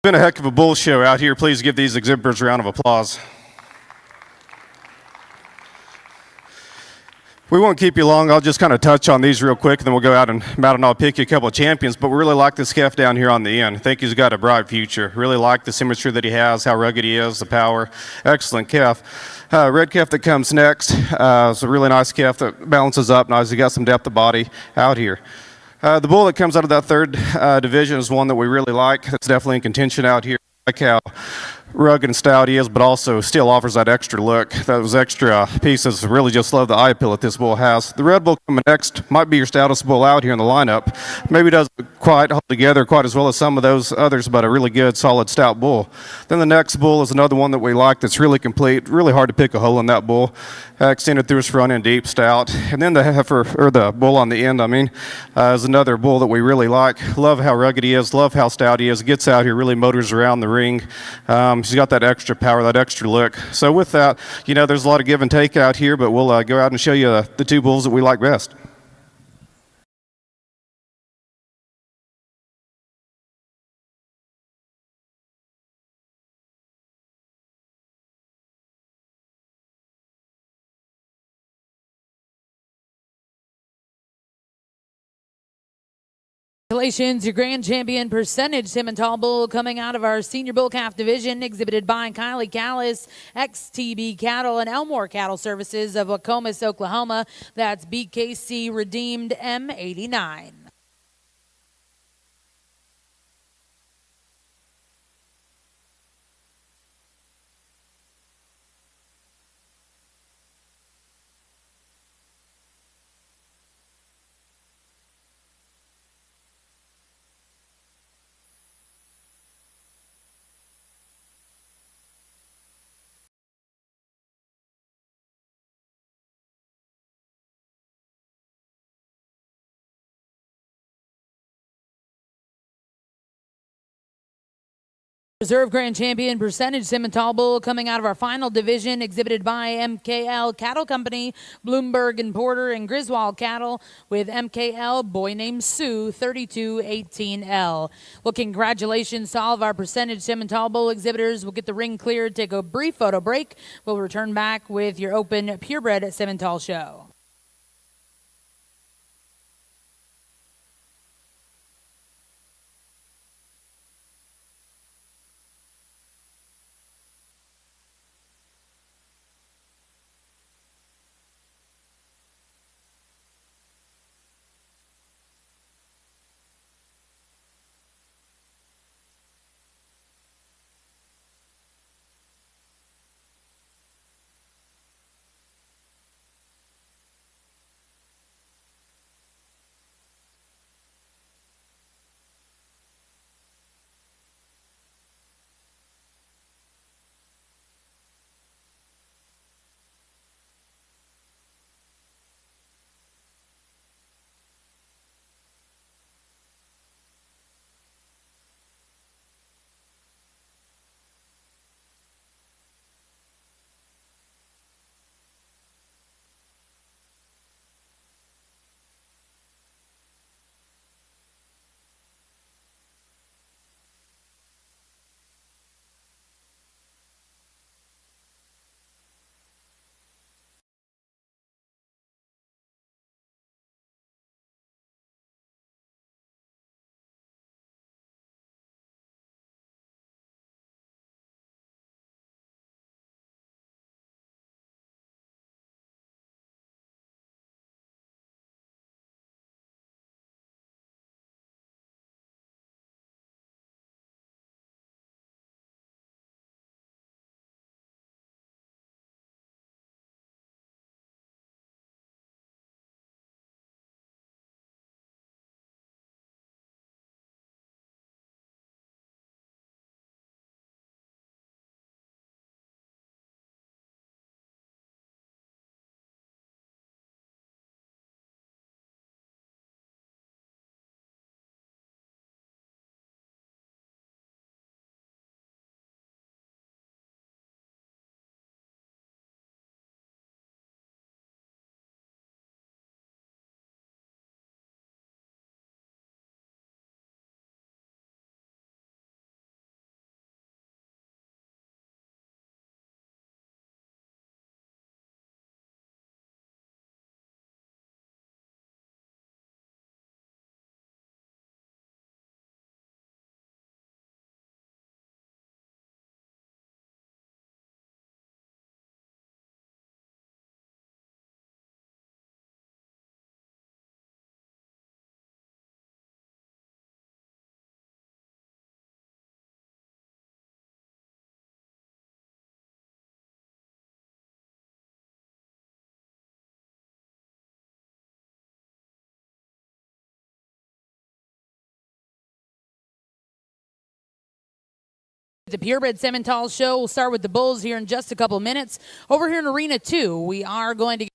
been a heck of a bull show out here. Please give these exhibitors a round of applause. We won't keep you long. I'll just kind of touch on these real quick, and then we'll go out and Matt and I'll pick you a couple of champions. But we really like this calf down here on the end. I think he's got a bright future. Really like the symmetry that he has, how rugged he is, the power. Excellent calf. Red calf that comes next is a really nice calf that balances up nice. He got some depth of body out here. The bull that comes out of that third division is one that we really like. That's definitely in contention out here. I like how rugged and stout he is, but also still offers that extra look. Those extra pieces really just love the eye appeal that this bull has. The red bull coming next might be your stoutest bull out here in the lineup. Maybe doesn't quite hold together quite as well as some of those others, but a really good, solid, stout bull. Then the next bull is another one that we like that's really complete. Really hard to pick a hole in that bull. Extended through his front end, deep, stout. And then the heifer, or the bull on the end, is another bull that we really like. Love how rugged he is, love how stout he is. Gets out here, really motors around the ring. She's got that extra power, that extra look. So with that, there's a lot of give and take out here, but we'll go out and show you the two bulls that we like best. Congratulations, your grand champion percentage Simmental bull coming out of our senior bull calf division, exhibited by Kylie Callis, XTB Cattle and Elmore Cattle Services of Wacomas, Oklahoma. That's BKC Redeemed M89. Reserve Grand Champion percentage Simmental bull coming out of our final division, exhibited by MKL Cattle Company, Bloomberg and Porter and Griswold Cattle, with MKL Boy Named Sue 3218L. Well, congratulations to all of our percentage Simmental bull exhibitors. We'll get the ring cleared, take a brief photo break. We'll return back with your open purebred Simmental show. The Purebred Simmental show. We'll start with the bulls here in just a couple minutes. Over here in Arena 2, we are going to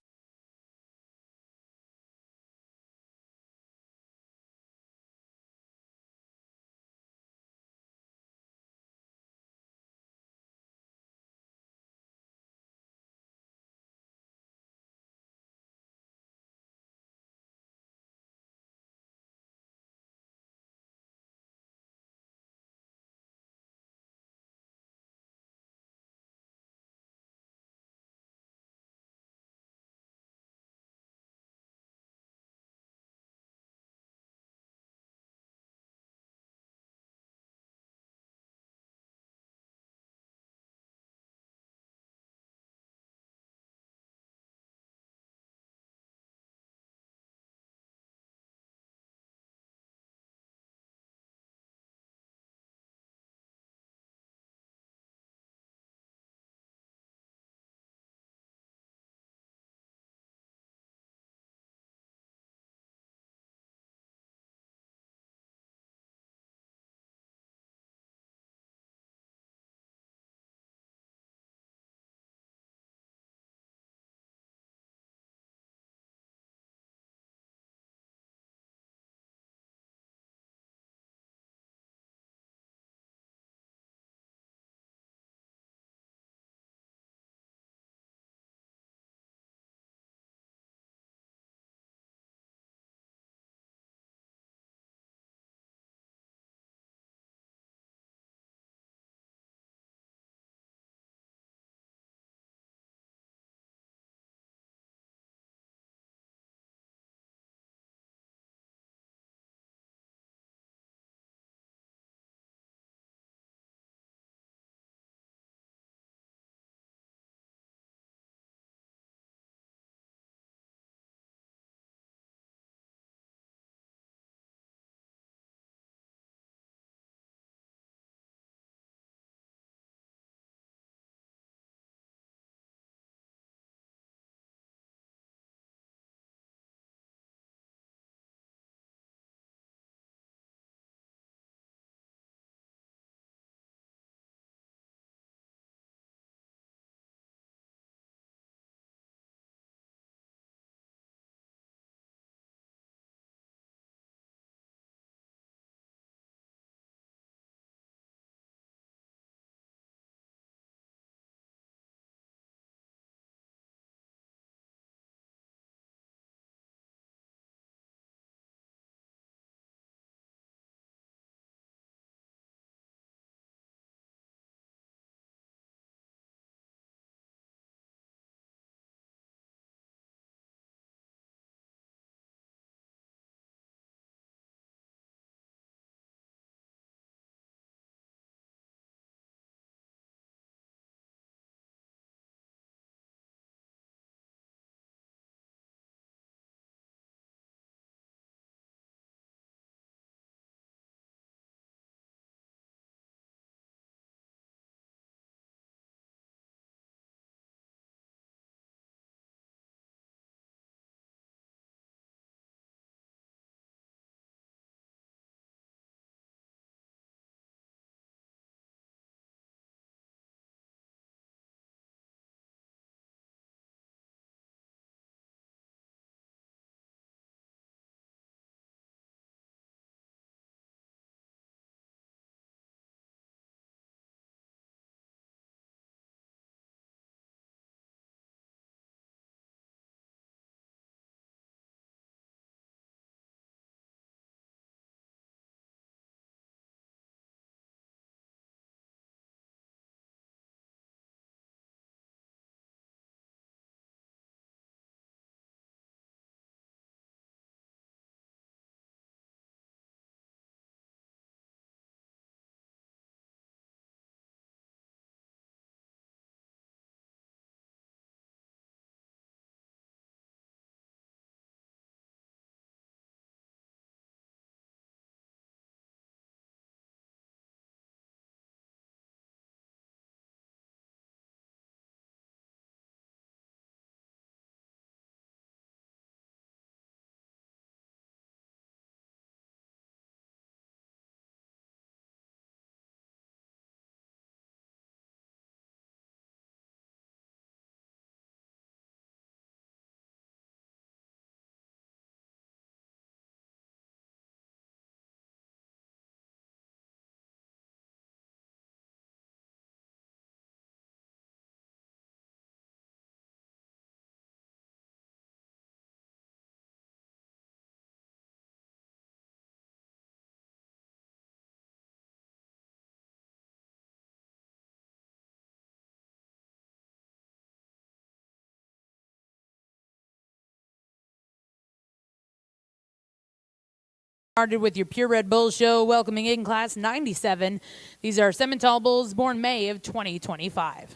Started with your Purebred Bull Show, welcoming in Class 97. These are Simmental bulls born May of 2025.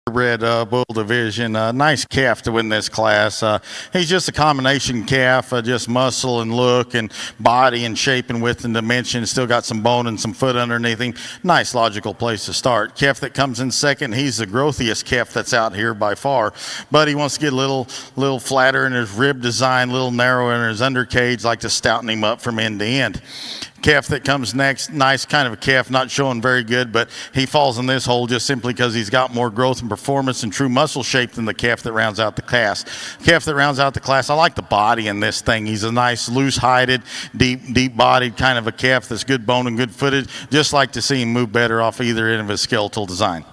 Red bull division, nice calf to win this class. He's just a combination calf, just muscle and look and body and shape and width and dimension. Still got some bone and some foot underneath him. Nice logical place to start. Calf that comes in second, he's the growthiest calf that's out here by far, but he wants to get a little flatter in his rib design, a little narrower in his undercage, like to stouten him up from end to end. Calf that comes next, nice kind of a calf, not showing very good, but he falls in this hole just simply because he's got more growth and performance and true muscle shape than the calf that rounds out the class. Calf that rounds out the class, I like the body in this thing. He's a nice, loose-hided, deep-bodied kind of a calf that's good bone and good footed. Just like to see him move better off either end of his skeletal design.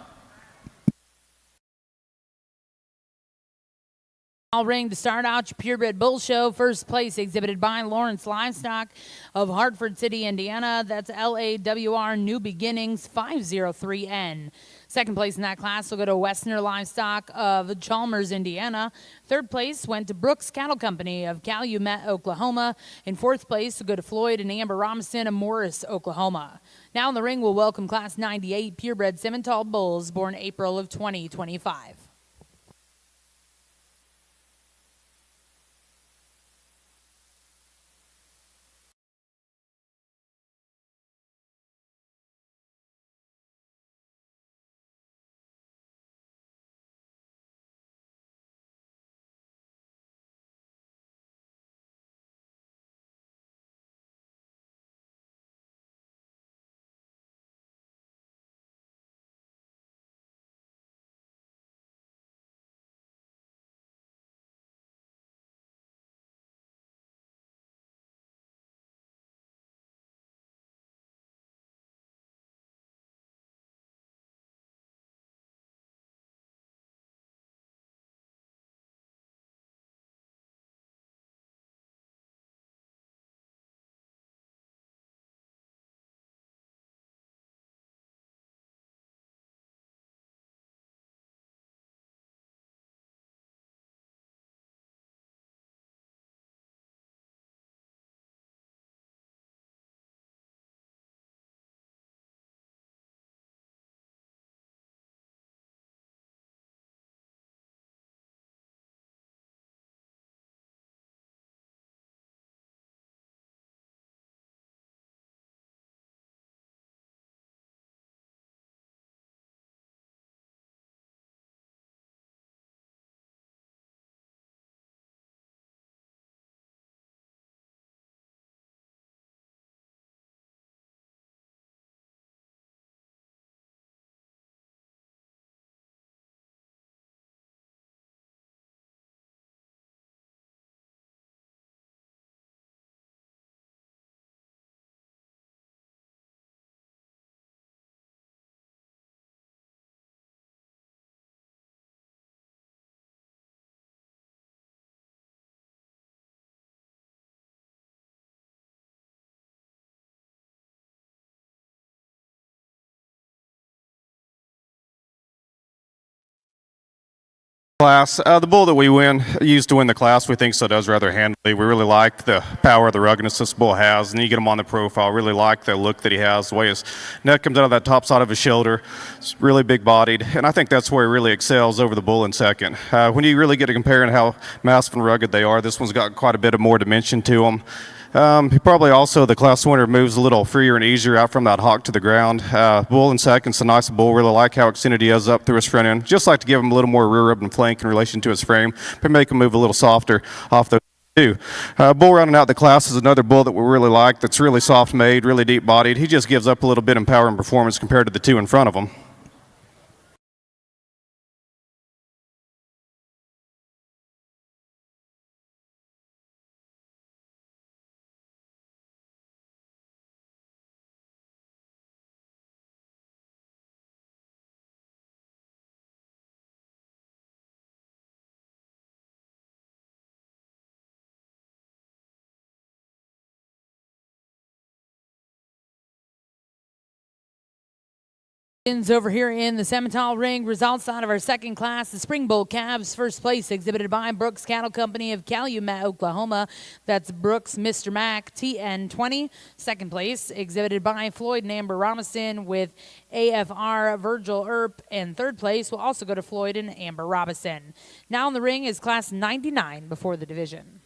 All ring to start out your Purebred Bull Show. First place exhibited by Lawrence Livestock of Hartford City, Indiana. That's LAWR New Beginnings 503N. Second place in that class will go to Westner Livestock of Chalmers, Indiana. Third place went to Brooks Cattle Company of Calumet, Oklahoma. In fourth place will go to Floyd and Amber Robinson of Morris, Oklahoma. Now in the ring, we'll welcome Class 98 Purebred Simmental bulls born April of 2025. Class. The bull that we used to win the class, we think so does rather handily. We really like the power, the ruggedness this bull has, and you get him on the profile. Really like the look that he has, the way his neck comes out of that top side of his shoulder. It's really big-bodied, and I think that's where he really excels over the bull in second. When you really get to comparing how massive and rugged they are, this one's got quite a bit of more dimension to him. He probably also, the class winner, moves a little freer and easier out from that hock to the ground. Bull in second's a nice bull. Really like how extended he is up through his front end. Just like to give him a little more rear rib and flank in relation to his frame, but make him move a little softer off those two. Bull rounding out the class is another bull that we really like, that's really soft made, really deep bodied. He just gives up a little bit in power and performance compared to the two in front of him. Over here in the Simmental ring, results out of our second class, the Spring Bowl Calves. First place exhibited by Brooks Cattle Company of Calumet, Oklahoma. That's Brooks Mr. Mac TN20. Second place exhibited by Floyd and Amber Robinson with AFR Virgil Earp. And third place will also go to Floyd and Amber Robinson. Now in the ring is class 99 before the division.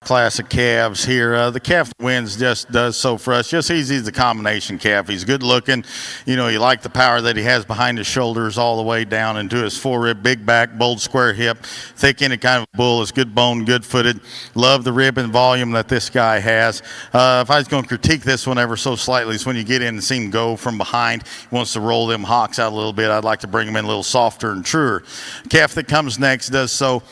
Class of calves here. The calf wins just does so for us. Just easy as a combination calf. He's good looking. You know, you like the power that he has behind his shoulders all the way down into his forerib, big back, bold square hip, thick ended kind of bull. Is good bone, good footed. Love the rib and volume that this guy has. If I was going to critique this one ever so slightly, it's when you get in and see him go from behind. He wants to roll them hocks out a little bit. I'd like to bring him in a little softer and truer. Calf that comes next does so.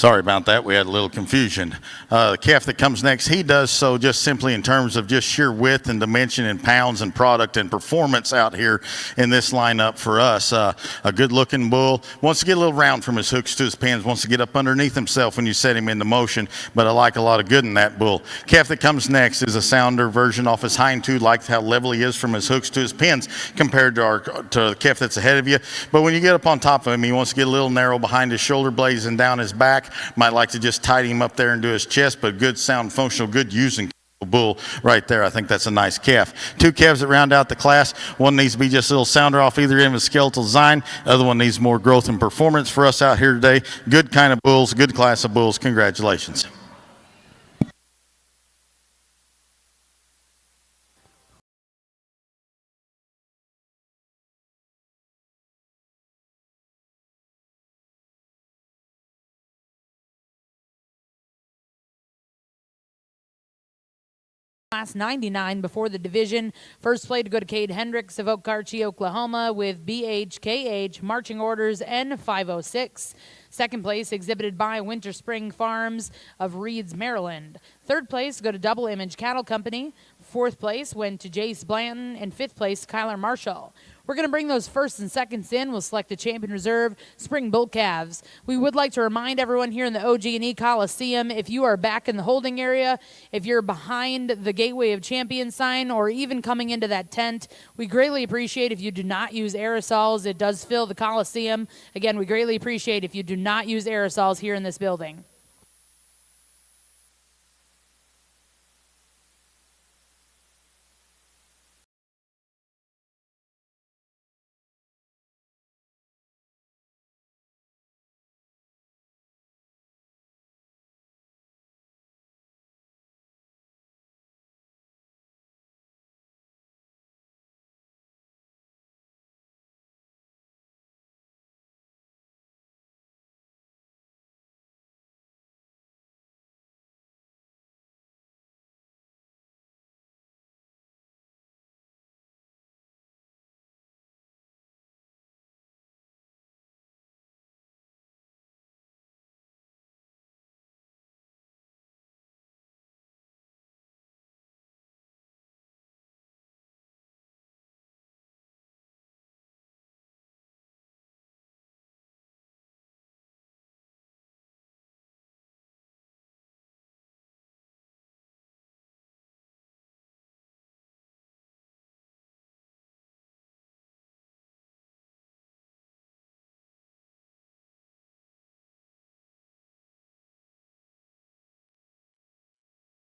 Sorry about that. We had a little confusion. The calf that comes next, he does so just simply in terms of just sheer width and dimension and pounds and product and performance out here in this lineup for us. A good-looking bull. Wants to get a little round from his hooks to his pins. Wants to get up underneath himself when you set him into motion. But I like a lot of good in that bull. Calf that comes next is a sounder version off his hind tooth. Like how level he is from his hooks to his pins compared to the calf that's ahead of you. But when you get up on top of him, he wants to get a little narrow behind his shoulder blades and down his back. Might like to just tidy him up there and do his chest, but good sound, functional, good using bull right there. I think that's a nice calf. Two calves that round out the class. One needs to be just a little sounder off either end of a skeletal design. The other one needs more growth and performance for us out here today. Good kind of bulls, good class of bulls. Congratulations. Class 99 before the division. First play to go to Cade Hendricks of Okarche, Oklahoma with BHKH marching orders N506. Second place exhibited by Winter Spring Farms of Reeds, Maryland. Third place go to Double Image Cattle Company. Fourth place went to Jace Blanton, and fifth place Kyler Marshall. We're going to bring those firsts and seconds in. We'll select the champion reserve spring bull calves. We would like to remind everyone here in the OG&E Coliseum, if you are back in the holding area, if you're behind the Gateway of Champions sign, or even coming into that tent, we greatly appreciate if you do not use aerosols. It does fill the Coliseum. Again, we greatly appreciate if you do not use aerosols here in this building.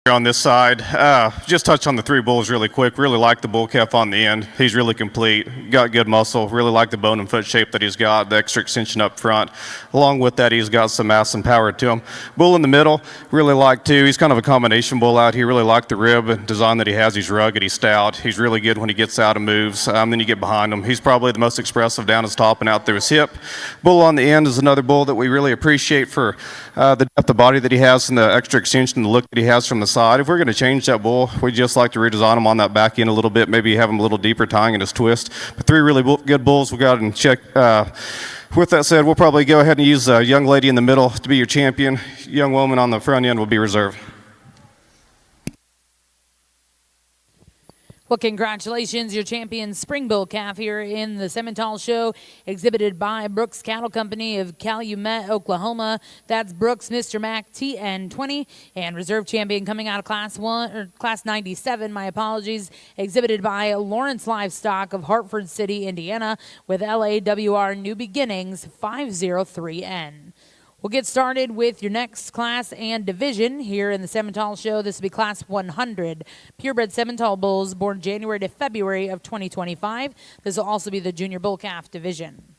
On this side, just touch on the three bulls really quick. Really like the bull calf on the end. He's really complete, got good muscle. Really like the bone and foot shape that he's got, the extra extension up front. Along with that, he's got some mass and power to him. Bull in the middle, really like too. He's kind of a combination bull out here. Really like the rib design that he has. He's rugged, he's stout. He's really good when he gets out and moves. Then you get behind him. He's probably the most expressive down his top and out through his hip. Bull on the end is another bull that we really appreciate for the depth of body that he has and the extra extension, the look that he has from the side. If we're going to change that bull, we'd just like to redesign him on that back end a little bit, maybe have him a little deeper tying in his twist. But three really good bulls. We'll go out and check. With that said, we'll probably go ahead and use a young lady in the middle to be your champion. Young woman on the front end will be reserved. Well, congratulations, your champion spring bull calf here in the Simmental show, exhibited by Brooks Cattle Company of Calumet, Oklahoma. That's Brooks Mr. Mac TN20, and reserve champion coming out of class 97, my apologies, exhibited by Lawrence Livestock of Hartford City, Indiana, with LAWR New Beginnings 503N. We'll get started with your next class and division here in the Simmental show. This will be class 100. Purebred Simmental bulls born January to February of 2025. This will also be the junior bull calf division.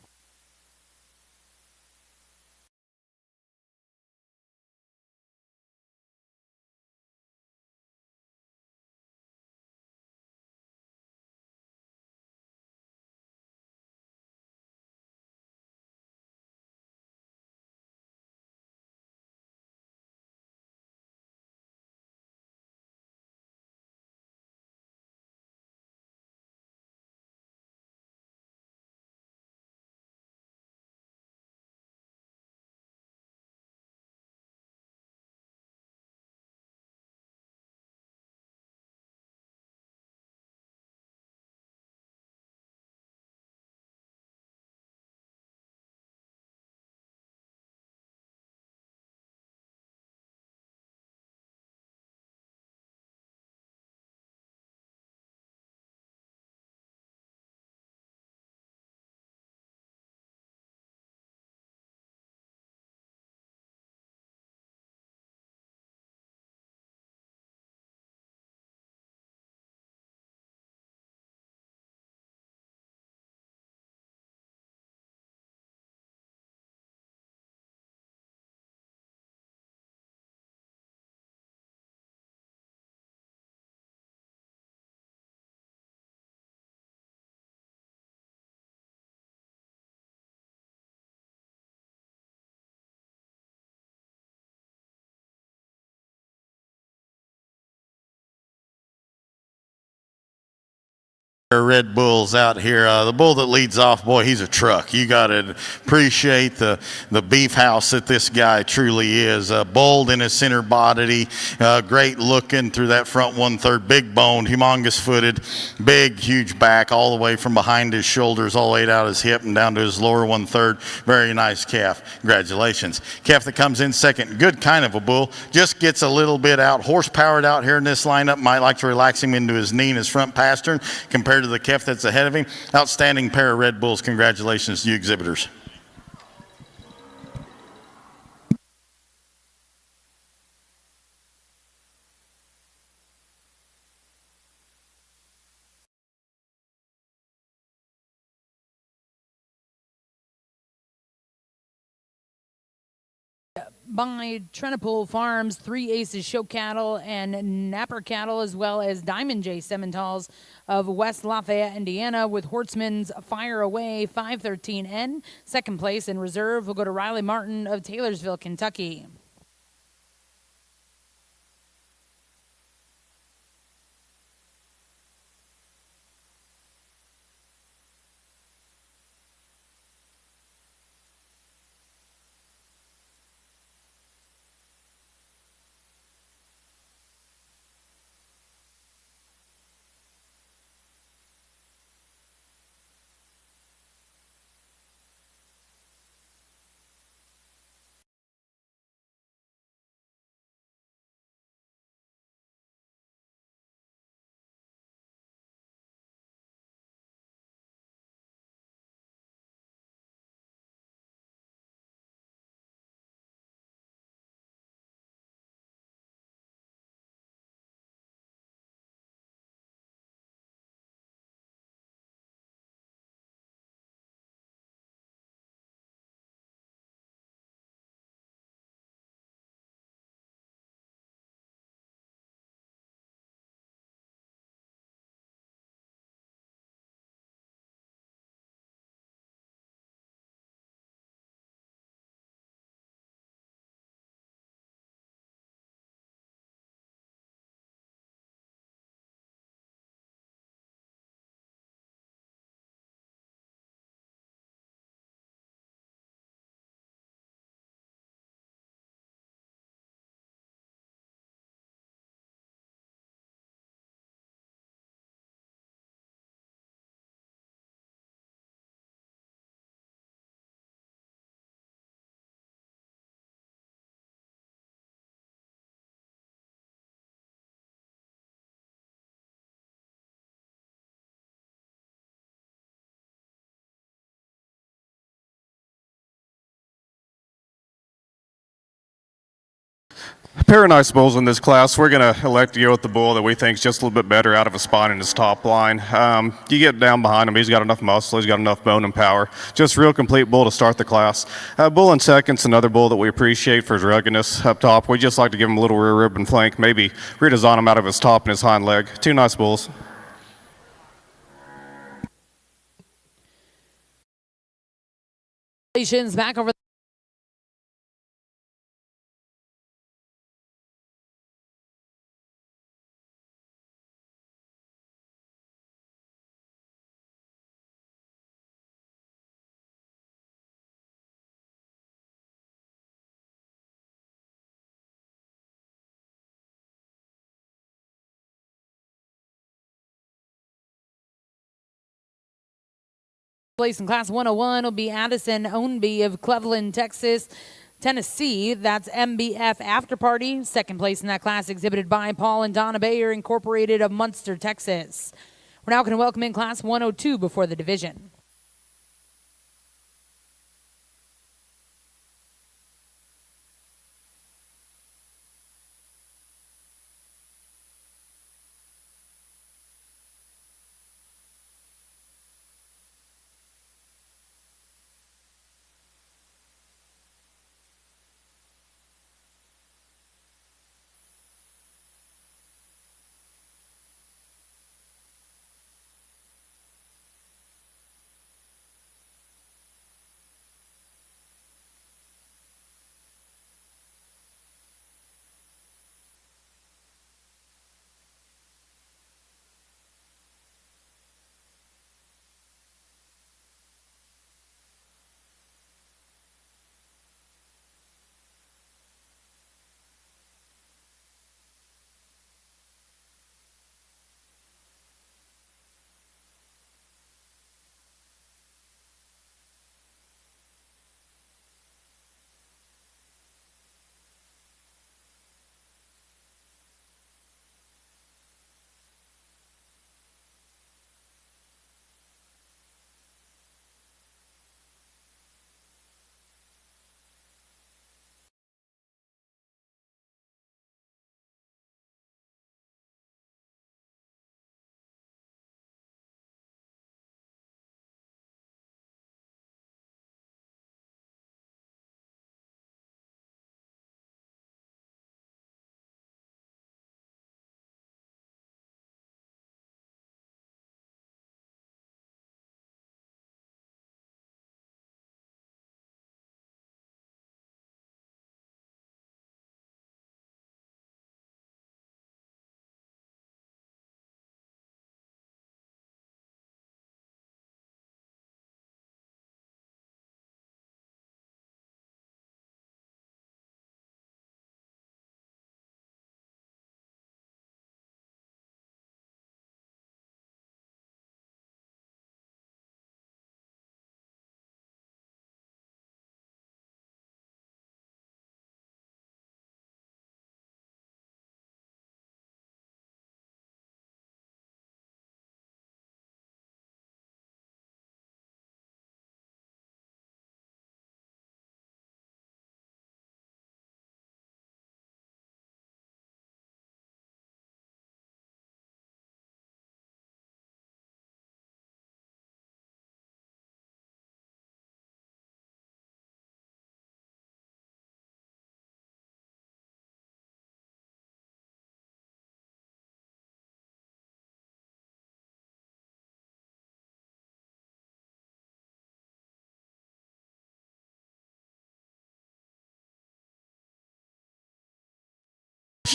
Red Bulls out here. The bull that leads off, boy, he's a truck. You got to appreciate the beef house that this guy truly is. Bold in his center body, great looking through that front 1/3, big boned, humongous footed, big, huge back, all the way from behind his shoulders, all the way out his hip and down to his lower 1/3. Very nice calf. Congratulations. Calf that comes in second, good kind of a bull, just gets a little bit out, horsepowered out here in this lineup. Might like to relax him into his knee and his front pastern compared to the calf that's ahead of him. Outstanding pair of Red Bulls. Congratulations to you exhibitors. By Trenipole Farms, 3 Aces Show Cattle and Napper Cattle, as well as Diamond J Simmentals of West Lafayette, Indiana, with Hortzman's Fire Away 513N. Second place in reserve will go to Riley Martin of Taylorsville, Kentucky. A pair of nice bulls in this class. We're going to elect to go with the bull that we think is just a little bit better out of a spine in his top line. You get down behind him, he's got enough muscle, he's got enough bone and power. Just a real complete bull to start the class. Bull in second's another bull that we appreciate for his ruggedness up top. We just like to give him a little rear rib and flank, maybe redesign him out of his top and his hind leg. 2 nice bulls. Back over place in Class 101 will be Addison Ownby of Cleveland, Tennessee. That's MBF After Party. Second place in that class exhibited by Paul and Donna Bayer, Incorporated of Munster, Texas. We're now going to welcome in Class 102 before the division.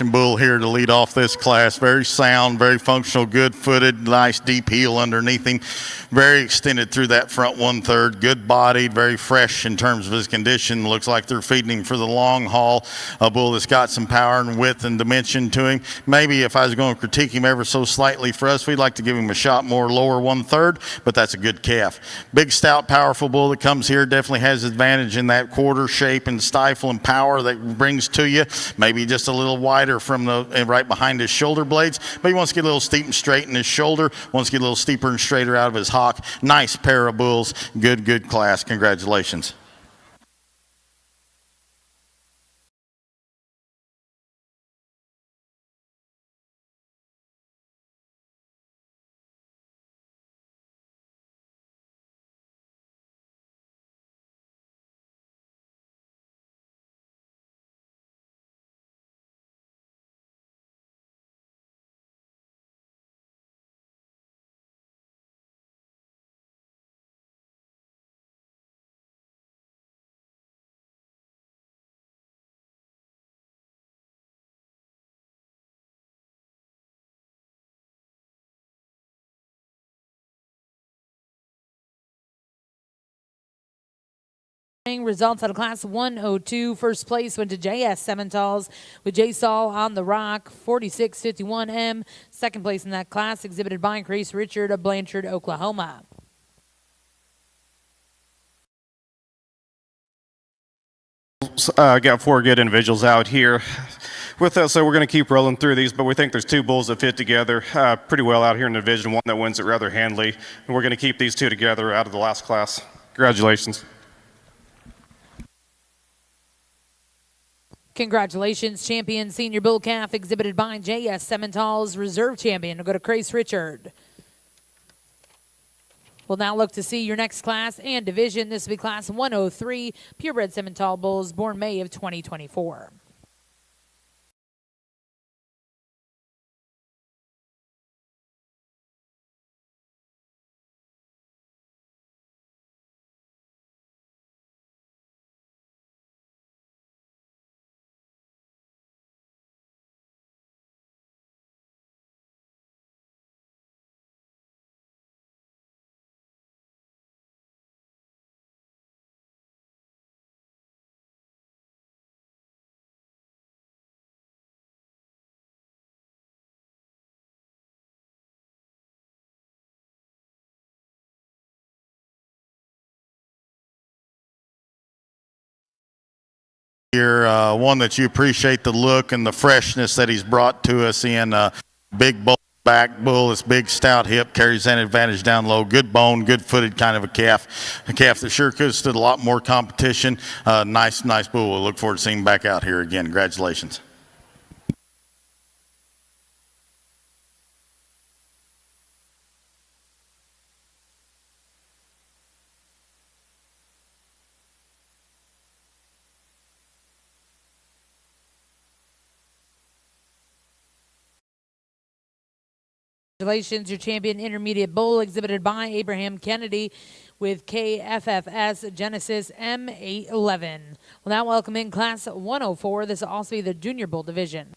Bull here to lead off this class. Very sound, very functional, good-footed, nice deep heel underneath him. Very extended through that front 1/3. Good bodied, very fresh in terms of his condition. Looks like they're feeding him for the long haul. A bull that's got some power and width and dimension to him. Maybe if I was going to critique him ever so slightly for us, we'd like to give him a shot more lower 1/3, but that's a good calf. Big, stout, powerful bull that comes here definitely has advantage in that quarter shape and stifle and power that brings to you. Maybe just a little wider from the right behind his shoulder blades, but he wants to get a little steep and straight in his shoulder, wants to get a little steeper and straighter out of his hock. Nice pair of bulls, good class. Congratulations. Results out of Class 102. First place went to JS Simmentals with J Saul on the Rock, 4651M. Second place in that class exhibited by Grace Richard of Blanchard, Oklahoma. Got 4 good individuals out here with us, so we're going to keep rolling through these, but we think there's 2 bulls that fit together pretty well out here in Division 1 that wins it rather handily, and we're going to keep these 2 together out of the last class. Congratulations. Congratulations, champion senior bull calf exhibited by JS Simmentals. Reserve champion will go to Grace Richard. We'll now look to see your next class and division. This will be Class 103, Purebred Simmental bulls, born May of 2024. Here, one that you appreciate the look and the freshness that he's brought to us in. Big bull, back bull, this big stout hip carries that advantage down low. Good bone, good footed kind of a calf that sure could have stood a lot more competition. Nice bull. We'll look forward to seeing him back out here again. Congratulations. Congratulations, your champion intermediate bull exhibited by Abraham Kennedy with KFFS Genesis M811. We'll now welcome in Class 104. This will also be the junior bull division.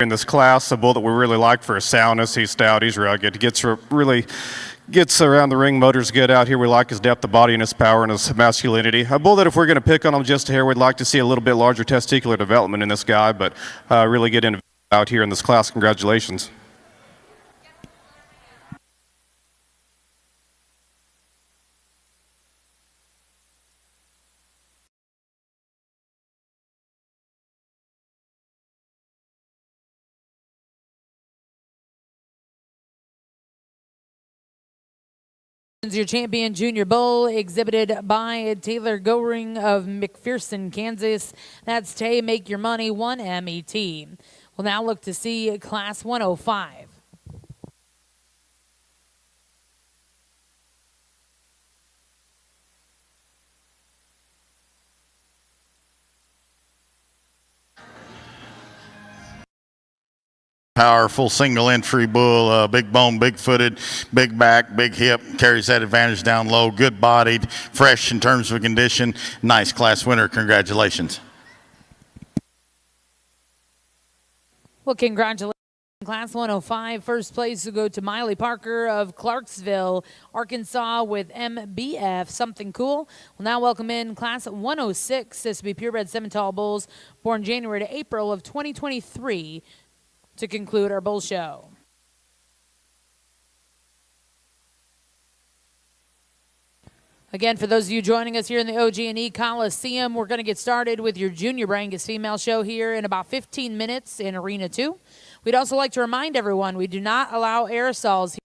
In this class, a bull that we really like for his soundness. He's stout, he's rugged, really gets around the ring, motor's good out here. We like his depth of body and his power and his masculinity. A bull that if we're going to pick on him just a hair, we'd like to see a little bit larger testicular development in this guy, but really good out here in this class. Congratulations. Your champion junior bull exhibited by Taylor Goring of McPherson, Kansas. That's Tay Make Your Money 1 MET. We'll now look to see Class 105. Powerful single entry bull, big bone, big footed, big back, big hip, carries that advantage down low, good bodied, fresh in terms of condition. Nice class winner. Congratulations. Well, congratulations. Class 105, first place will go to Miley Parker of Clarksville, Arkansas with MBF, Something Cool. We'll now welcome in Class 106. This will be Purebred Simmental bulls born January to April of 2023 to conclude our bull show. Again, for those of you joining us here in the OG&E Coliseum, we're going to get started with your Junior Brangus female show here in about 15 minutes in Arena 2. We'd also like to remind everyone we do not allow aerosols here.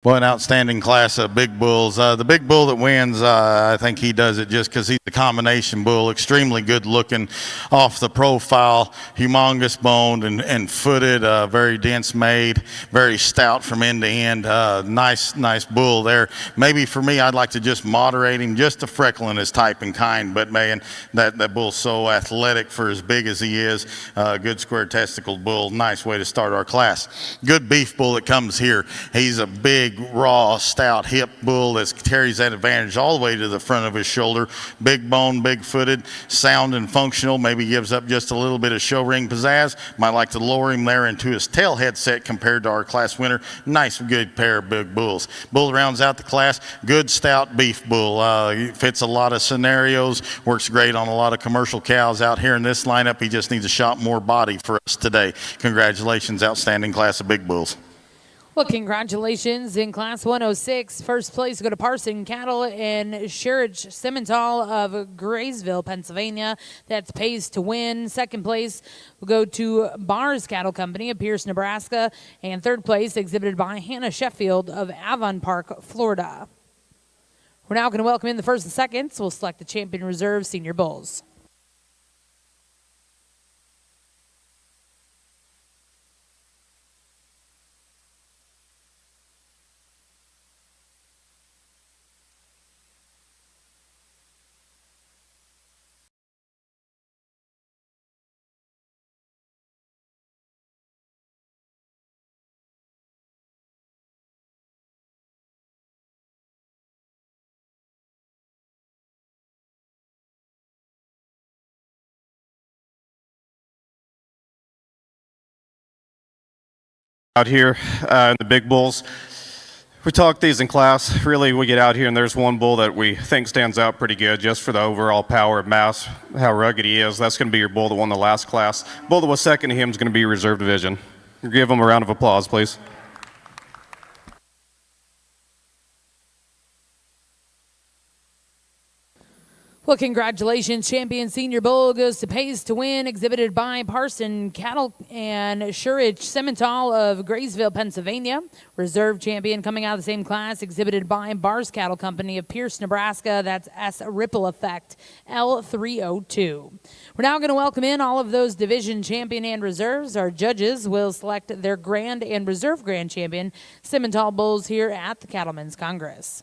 Well, an outstanding class of big bulls. The big bull that wins, I think he does it just because he's a combination bull, extremely good looking off the profile, humongous boned and footed, very dense made, very stout from end to end. Nice bull there. Maybe for me, I'd like to just moderate him just a freckle in his type and kind, but man, that bull's so athletic for as big as he is. Good square testicled bull. Nice way to start our class. Good beef bull that comes here. He's a big big, raw, stout hip bull that carries that advantage all the way to the front of his shoulder. Big bone, big footed, sound and functional, maybe gives up just a little bit of show ring pizzazz. Might like to lower him there into his tail headset compared to our class winner. Nice, good pair of big bulls. Bull rounds out the class. Good, stout beef bull. Fits a lot of scenarios. Works great on a lot of commercial cows out here in this lineup. He just needs a shot more body for us today. Congratulations, outstanding class of big bulls. Well, congratulations in Class 106. First place go to Parson Cattle and Sherridge Simmental of Graysville, Pennsylvania. That's Pays to Win. Second place will go to Bars Cattle Company of Pierce, Nebraska. And third place exhibited by Hannah Sheffield of Avon Park, Florida. We're now going to welcome in the first and seconds. We'll select the Champion Reserve Senior Bulls. Out here in the big bulls, we talk these in class. Really, we get out here and there's one bull that we think stands out pretty good just for the overall power of mass, how rugged he is. That's going to be your bull that won the last class. Bull that was second to him is going to be reserve division. Give him a round of applause, please. Well, congratulations. Champion Senior Bull goes to Pays to Win, exhibited by Parson Cattle and Sherridge Simmental of Graysville, Pennsylvania. Reserve champion coming out of the same class, exhibited by Bars Cattle Company of Pierce, Nebraska. That's S Ripple Effect, L302. We're now going to welcome in all of those division champion and reserves. Our judges will select their grand and reserve grand champion, Simmental Bulls, here at the Cattlemen's Congress.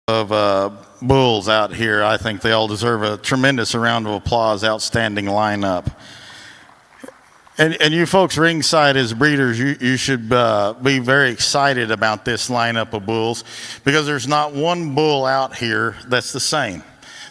of bulls out here. I think they all deserve a tremendous round of applause. Outstanding lineup. And you folks ringside as breeders, you should be very excited about this lineup of bulls, because there's not one bull out here that's the same.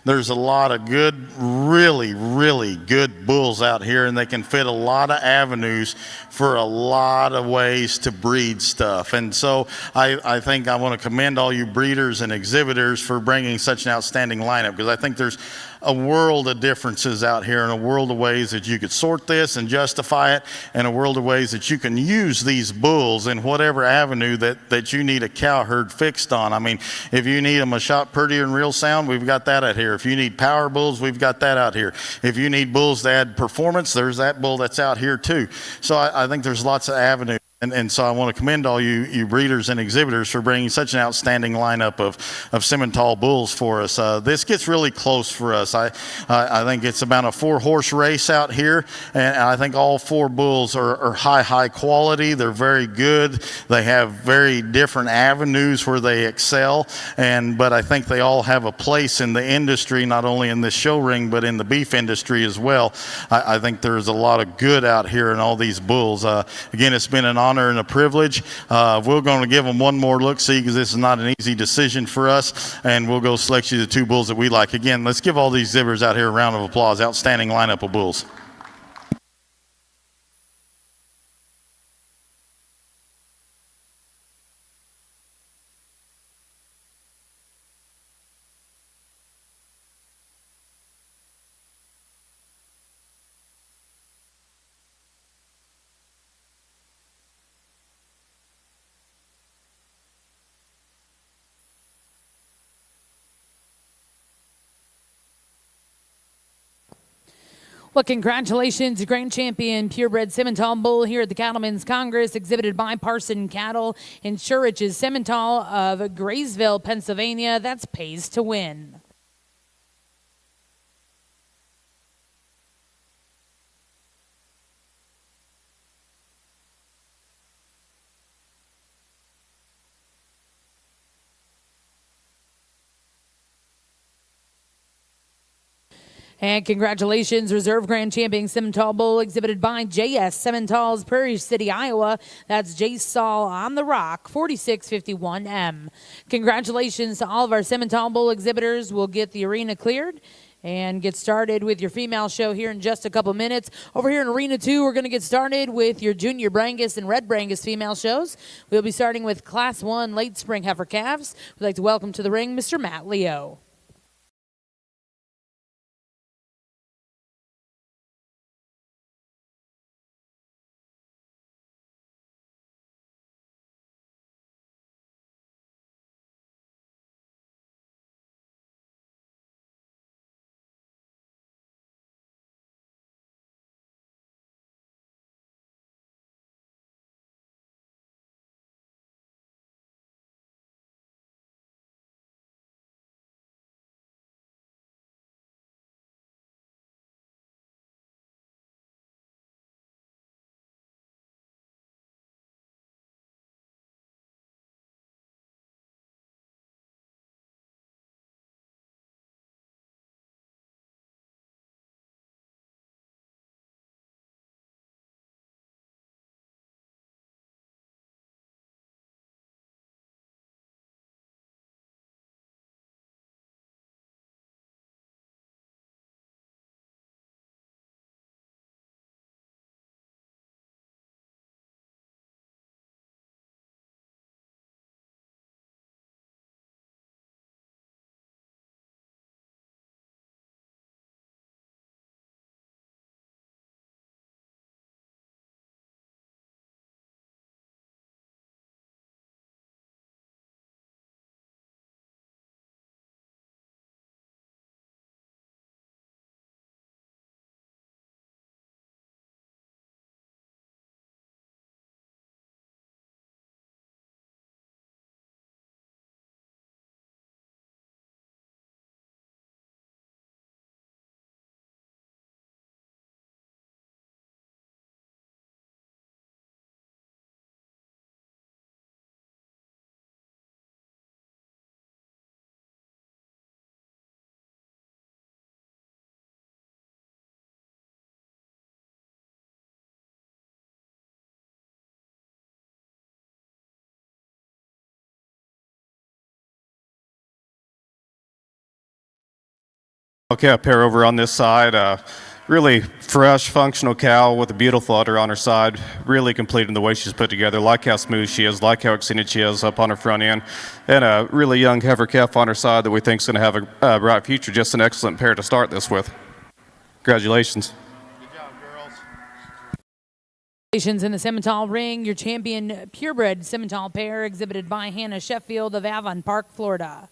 There's a lot of good, really, really good bulls out here, and they can fit a lot of avenues for a lot of ways to breed stuff. And so I think I want to commend all you breeders and exhibitors for bringing such an outstanding lineup, because I think there's a world of differences out here, and a world of ways that you could sort this and justify it, and a world of ways that you can use these bulls in whatever avenue that you need a cow herd fixed on. I mean, if you need them a shot prettier and real sound, we've got that out here. If you need power bulls, we've got that out here. If you need bulls to add performance, there's that bull that's out here too. So I think there's lots of avenues. And so I want to commend all you breeders and exhibitors for bringing such an outstanding lineup of Simmental bulls for us. This gets really close for us. I think it's about a 4-horse race out here, and I think all 4 bulls are high quality. They're very good. They have very different avenues where they excel, but I think they all have a place in the industry, not only in this show ring, but in the beef industry as well. I think there's a lot of good out here in all these bulls. Again, it's been an honor and a privilege. We're going to give them one more look-see, because this is not an easy decision for us, and we'll go select you the 2 bulls that we like. Again, let's give all these exhibitors out here a round of applause. Outstanding lineup of bulls. Well, congratulations, Grand Champion Purebred Simmental Bull here at the Cattlemen's Congress, exhibited by Parson Cattle in Shurich's Simmental of Graysville, Pennsylvania. That's pays to win. And congratulations, Reserve Grand Champion Simmental Bull, exhibited by J.S. Simmental's Prairie City, Iowa. That's J. Saul on the Rock, 4651M. Congratulations to all of our Simmental Bull exhibitors. We'll get the arena cleared and get started with your female show here in just a couple minutes. Over here in Arena 2, we're going to get started with your Junior Brangus and Red Brangus female shows. We'll be starting with Class 1 Late Spring Heifer Calves. We'd like to welcome to the ring Mr. Matt Leo. Okay, a pair over on this side. Really fresh, functional cow with a beautiful udder on her side. Really complete in the way she's put together. Like how smooth she is, like how extended she is up on her front end. And a really young heifer calf on her side that we think is going to have a bright future. Just an excellent pair to start this with. Congratulations. Congratulations in the Simmental ring, your champion purebred Simmental pair exhibited by Hannah Sheffield of Avon Park, Florida.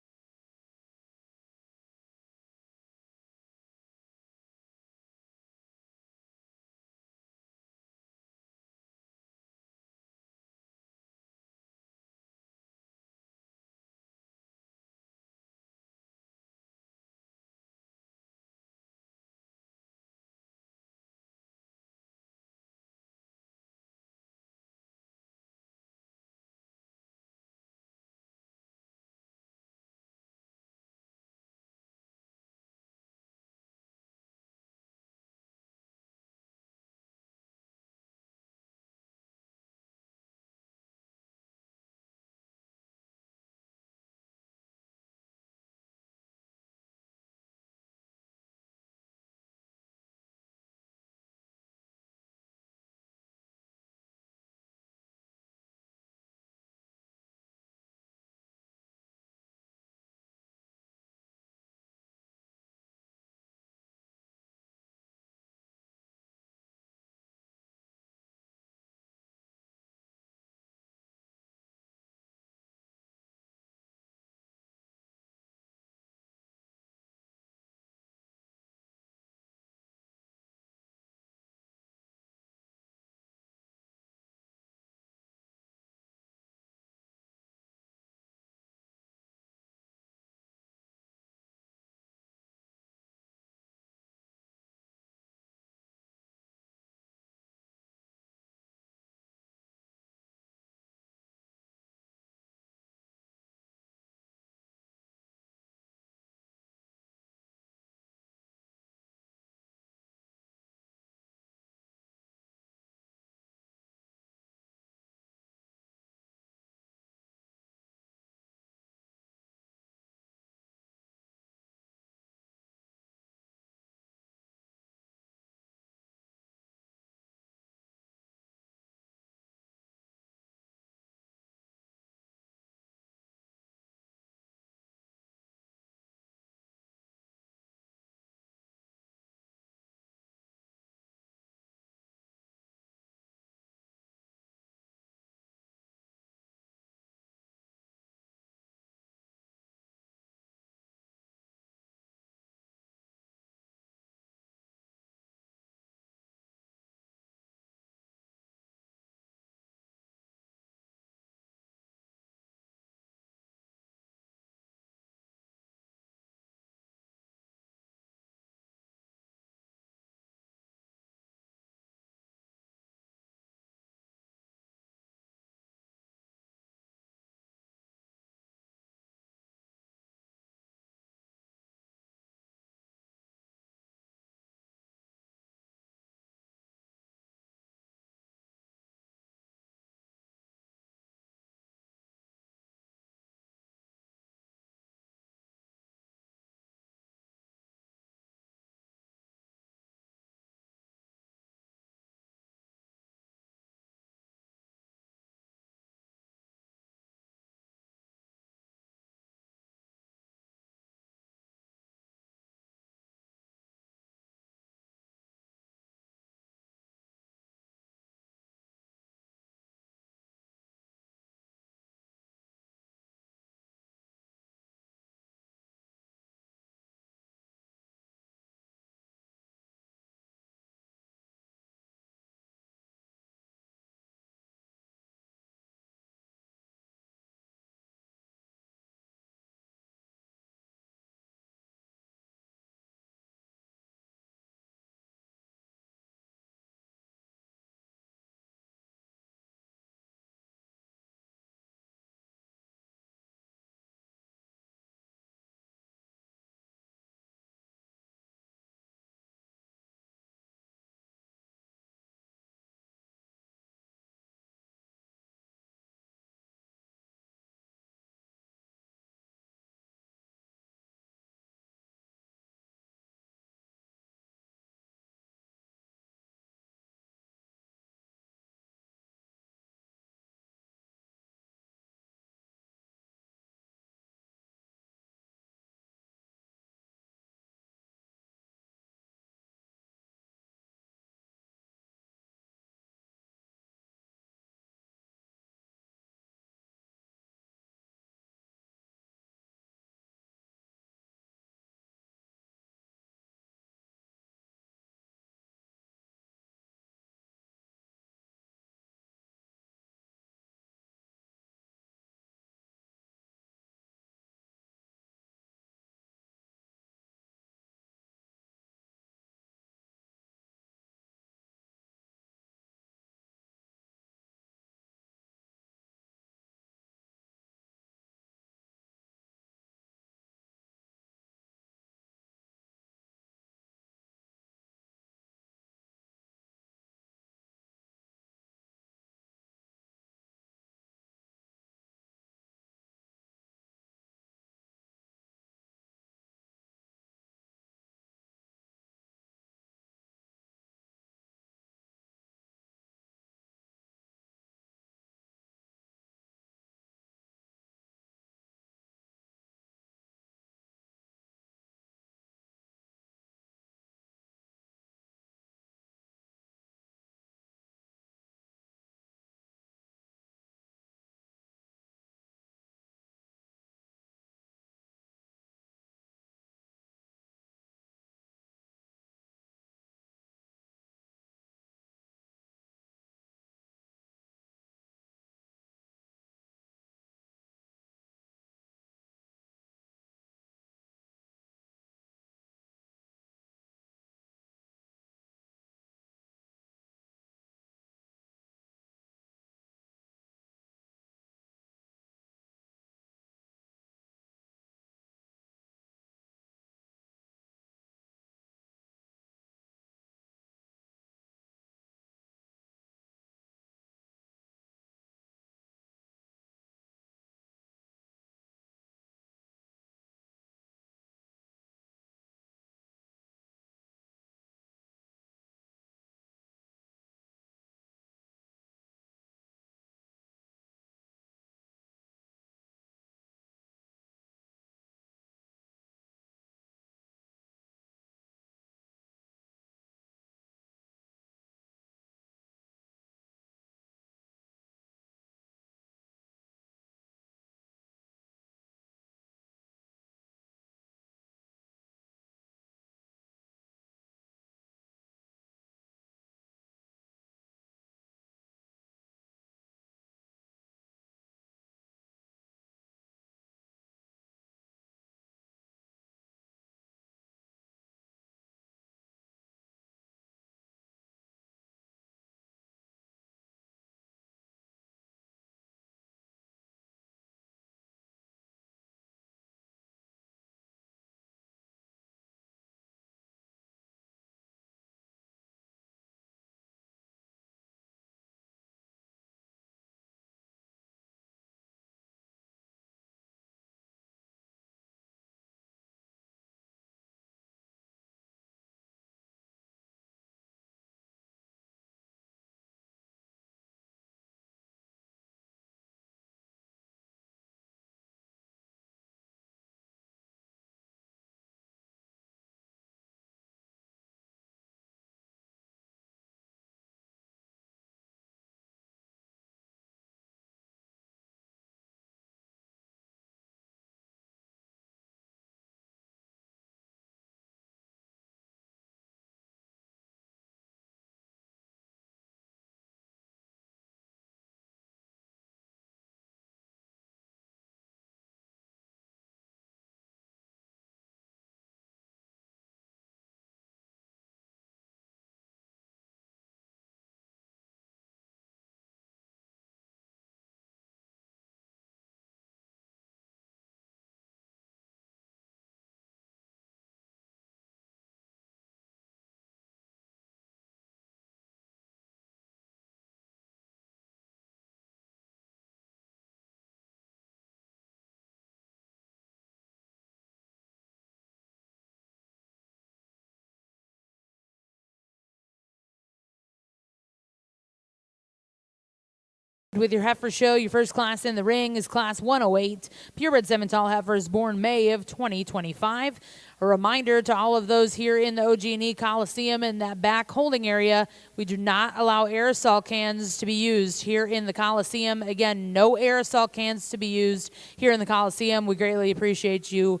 With your heifer show, your first class in the ring is Class 108. Purebred Simmental heifers born May of 2025. A reminder to all of those here in the OG&E Coliseum in that back holding area, we do not allow aerosol cans to be used here in the Coliseum. Again, no aerosol cans to be used here in the Coliseum. We greatly appreciate you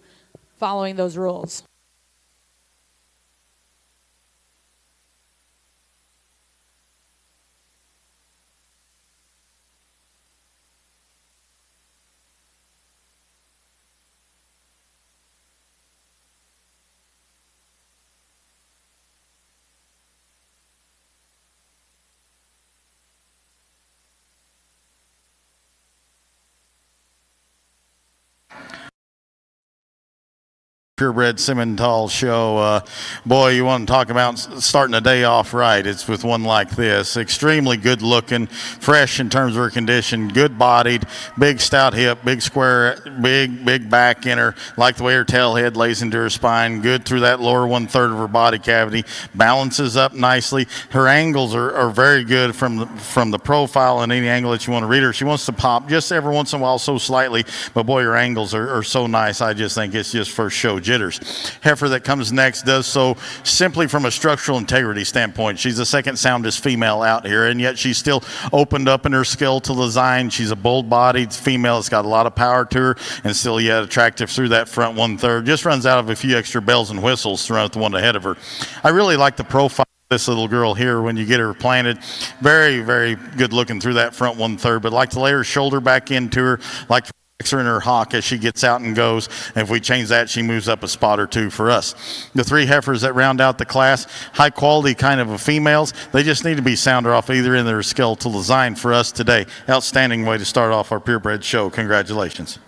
following those rules. Purebred Simmental show. Boy, you want to talk about starting the day off right. It's with one like this. Extremely good looking, fresh in terms of her condition, good bodied, big stout hip, big square, big back in her. Like the way her tail head lays into her spine, good through that lower 1/3 of her body cavity, balances up nicely. Her angles are very good from the profile and any angle that you want to read her. She wants to pop just every once in a while so slightly, but boy, her angles are so nice. I just think it's just first show jitters. Heifer that comes next does so simply from a structural integrity standpoint. She's the second soundest female out here, and yet she's still opened up in her skeletal design. She's a bold-bodied female. It's got a lot of power to her, and still yet attractive through that front 1/3. Just runs out of a few extra bells and whistles throughout the one ahead of her. I really like the profile of this little girl here when you get her planted. Very, very good looking through that front 1/3, but like to lay her shoulder back into her, like her in her hock as she gets out and goes. And if we change that, she moves up a spot or two for us. The three heifers that round out the class, high quality kind of females, they just need to be sounder off either in their skeletal design for us today. Outstanding way to start off our purebred show. Congratulations.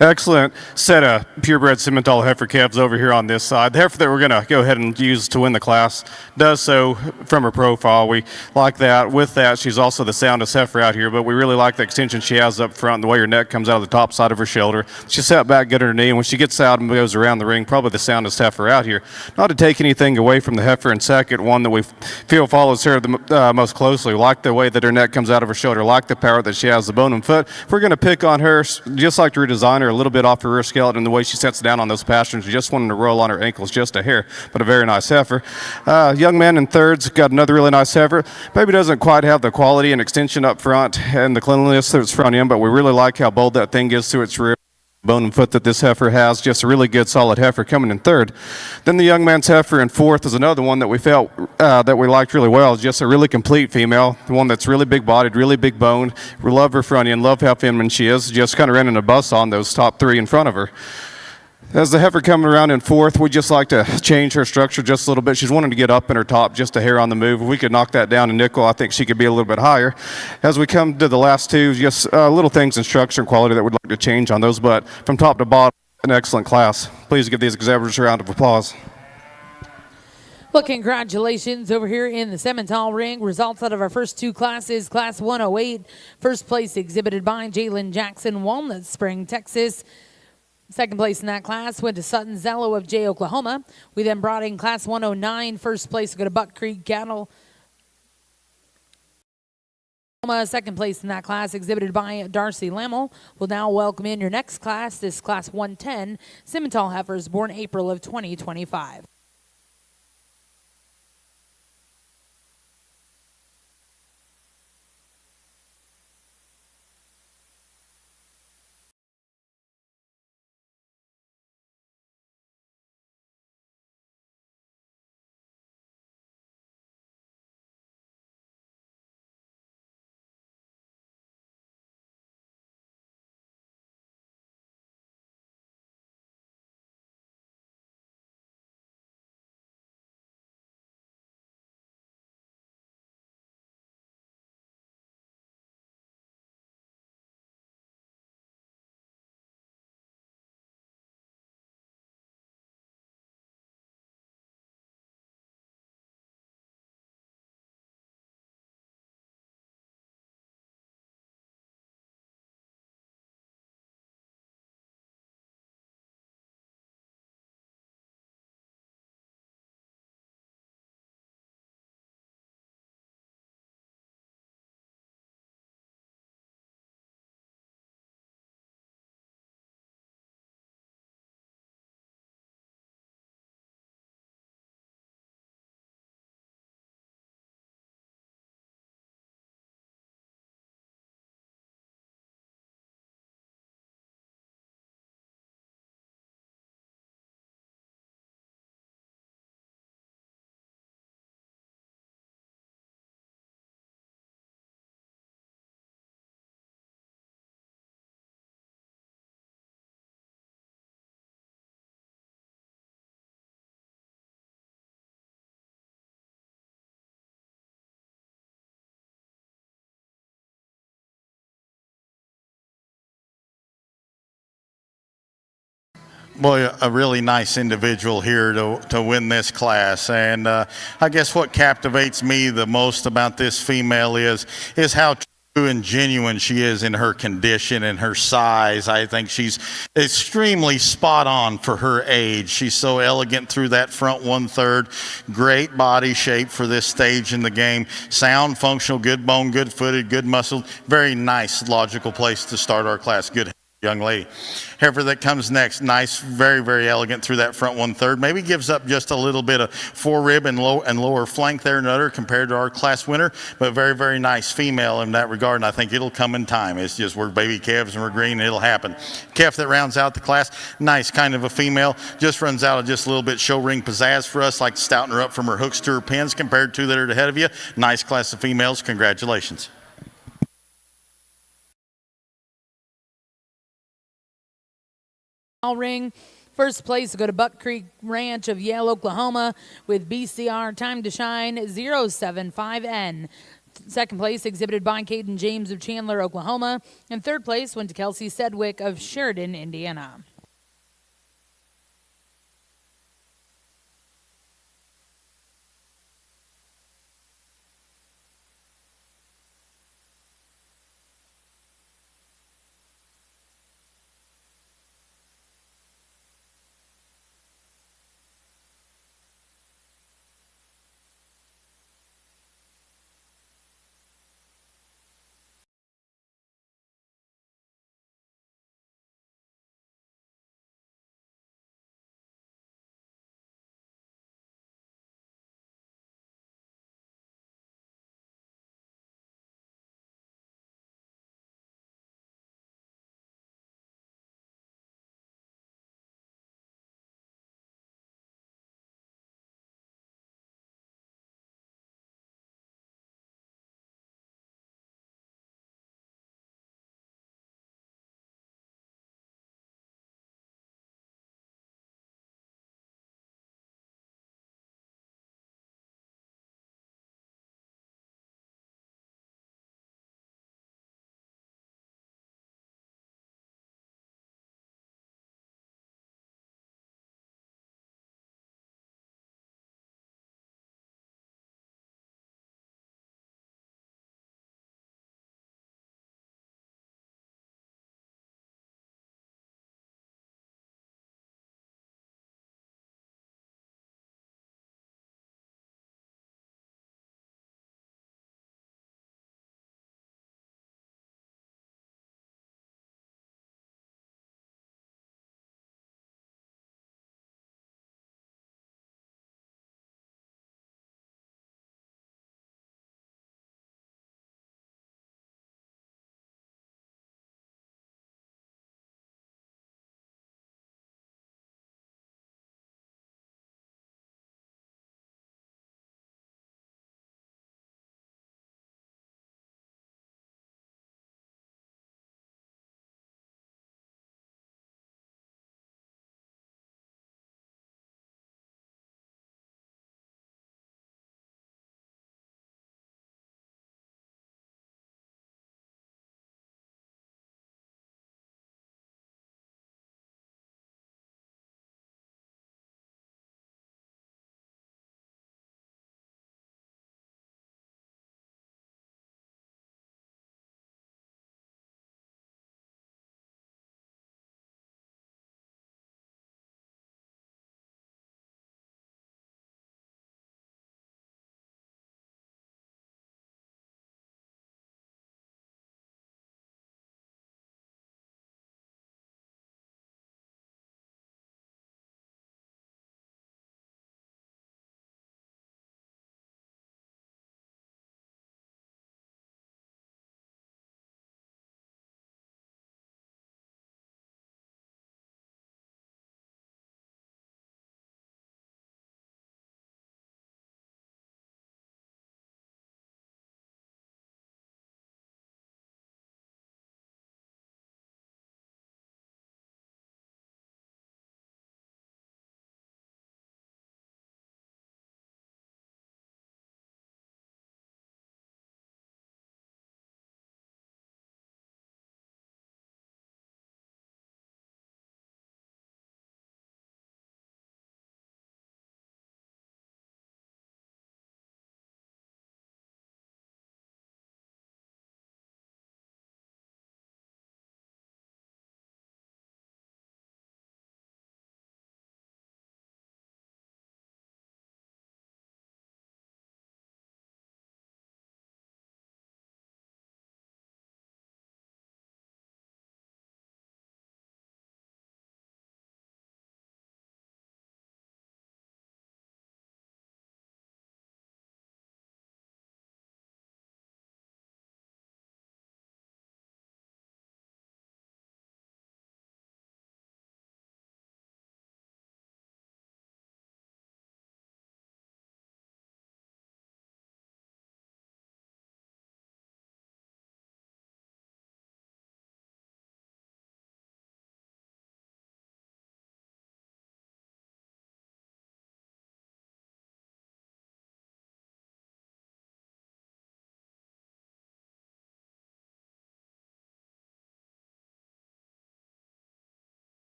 Excellent set of purebred Simmental heifer calves over here on this side. The heifer that we're going to go ahead and use to win the class does so from her profile. We like that. With that, she's also the soundest heifer out here, but we really like the extension she has up front and the way her neck comes out of the top side of her shoulder. She sat back, good at her knee, and when she gets out and goes around the ring, probably the soundest heifer out here. Not to take anything away from the heifer in second, one that we feel follows her the most closely. Like the way that her neck comes out of her shoulder, like the power that she has, the bone and foot. If we're going to pick on her, just like to redesign her a little bit off her rear skeleton, the way she sits down on those pastures, just wanting to roll on her ankles just a hair, but a very nice heifer. Young man in third's got another really nice heifer. Maybe doesn't quite have the quality and extension up front and the cleanliness that's front end, but we really like how bold that thing is to its rear. Bone and foot that this heifer has, just a really good solid heifer coming in third. Then the young man's heifer in fourth is another one that we felt that we liked really well. It's just a really complete female, the one that's really big bodied, really big boned. We love her front end, love how feminine she is, just kind of running a bus on those top three in front of her. As the heifer coming around in fourth, we just like to change her structure just a little bit. She's wanting to get up in her top, just a hair on the move. If we could knock that down a nickel, I think she could be a little bit higher. As we come to the last two, just little things in structure and quality that we'd like to change on those, but from top to bottom, an excellent class. Please give these exhibitors a round of applause. Well, congratulations over here in the Simmental ring. Results out of our first two classes. Class 108, first place exhibited by Jalen Jackson, Walnut Spring, Texas. Second place in that class went to Sutton Zello of Jay, Oklahoma. We then brought in Class 109. First place to go to Buck Creek Cattle. Second place in that class exhibited by Darcy Lammel. We'll now welcome in your next class. This Class 110 Simmental heifers born April of 2025. Boy, a really nice individual here to win this class. And I guess what captivates me the most about this female is how true and genuine she is in her condition and her size. I think she's extremely spot on for her age. She's so elegant through that front 1/3. Great body shape for this stage in the game. Sound, functional, good bone, good footed, good muscle. Very nice, logical place to start our class. Good young lady. Heifer that comes next, nice, very, very elegant through that front 1/3. Maybe gives up just a little bit of forerib and lower flank there, nutter, compared to our class winner, but very, very nice female in that regard, and I think it'll come in time. It's just we're baby calves and we're green, and it'll happen. Calf that rounds out the class, nice kind of a female, just runs out of just a little bit show ring pizzazz for us, like stouting her up from her hooks to her pins compared to that are ahead of you. Nice class of females. Congratulations. Ring. First place to go to Buck Creek Ranch of Yale, Oklahoma with BCR Time to Shine 075N. Second place exhibited by Caden James of Chandler, Oklahoma. And third place went to Kelsey Sedgwick of Sheridan, Indiana.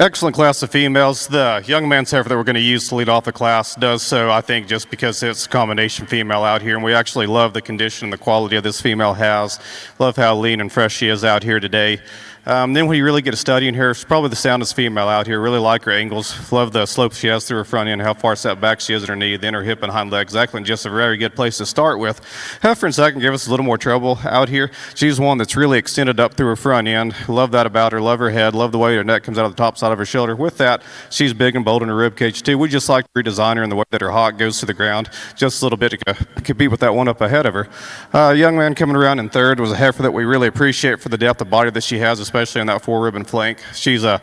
Excellent class of females. The young man's heifer that we're going to use to lead off the class does so, I think, just because it's a combination female out here, and we actually love the condition and the quality of this female has. Love how lean and fresh she is out here today. Then when you really get to studying her, she's probably the soundest female out here. Really like her angles. Love the slope she has through her front end, how far set back she is at her knee, then her hip and hind legs. Actually, just a very good place to start with. Heifer and second give us a little more trouble out here. She's one that's really extended up through her front end. Love that about her. Love her head. Love the way her neck comes out of the top side of her shoulder. With that, she's big and bold in her rib cage too. We just like to redesign her in the way that her hock goes to the ground, just a little bit to compete with that one up ahead of her. Young man coming around in third was a heifer that we really appreciate for the depth of body that she has, especially in that four-ribbon flank. She's a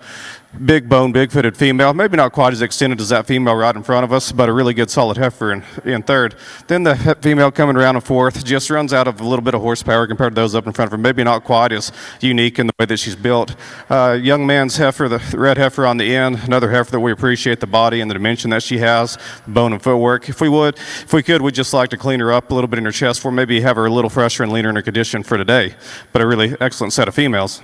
big bone, big footed female, maybe not quite as extended as that female right in front of us, but a really good solid heifer in third. Then the female coming around in fourth just runs out of a little bit of horsepower compared to those up in front of her, maybe not quite as unique in the way that she's built. Young man's heifer, the red heifer on the end, another heifer that we appreciate the body and the dimension that she has, bone and footwork. If we could, we'd just like to clean her up a little bit in her chest for maybe have her a little fresher and leaner in her condition for today, but a really excellent set of females.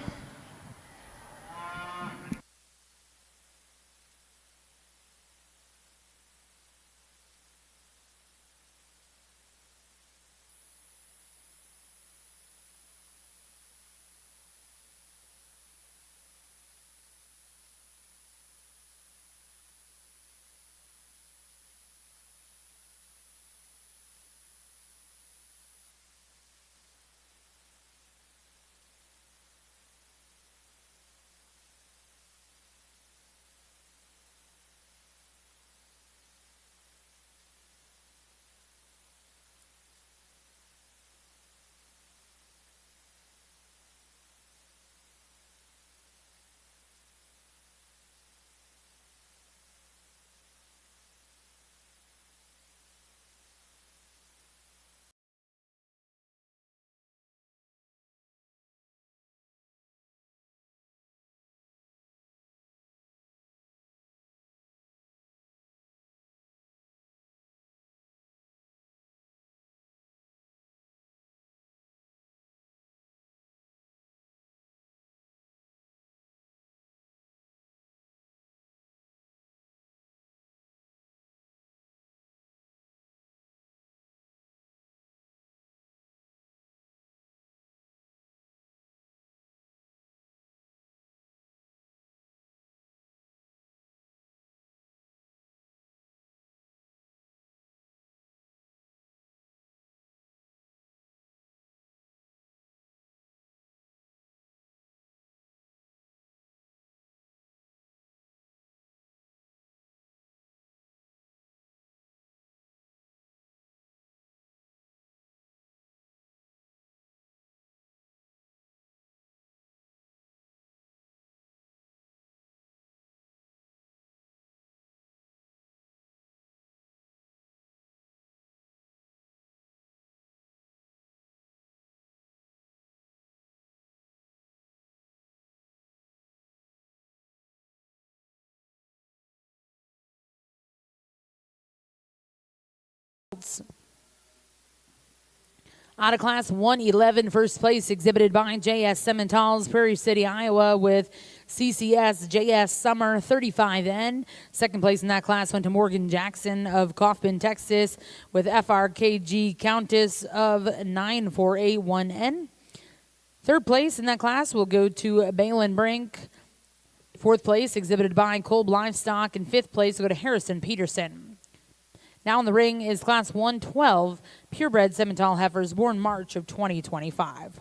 Out of class 111, first place exhibited by JS Simmental's Prairie City, Iowa, with CCS JS Summer 35N. Second place in that class went to Morgan Jackson of Kaufman, Texas, with FRKG Countess of 9481N. Third place in that class will go to Balin Brink. Fourth place exhibited by Kolb Livestock, and fifth place will go to Harrison Peterson. Now in the ring is class 112, purebred Simmental heifers born March of 2025.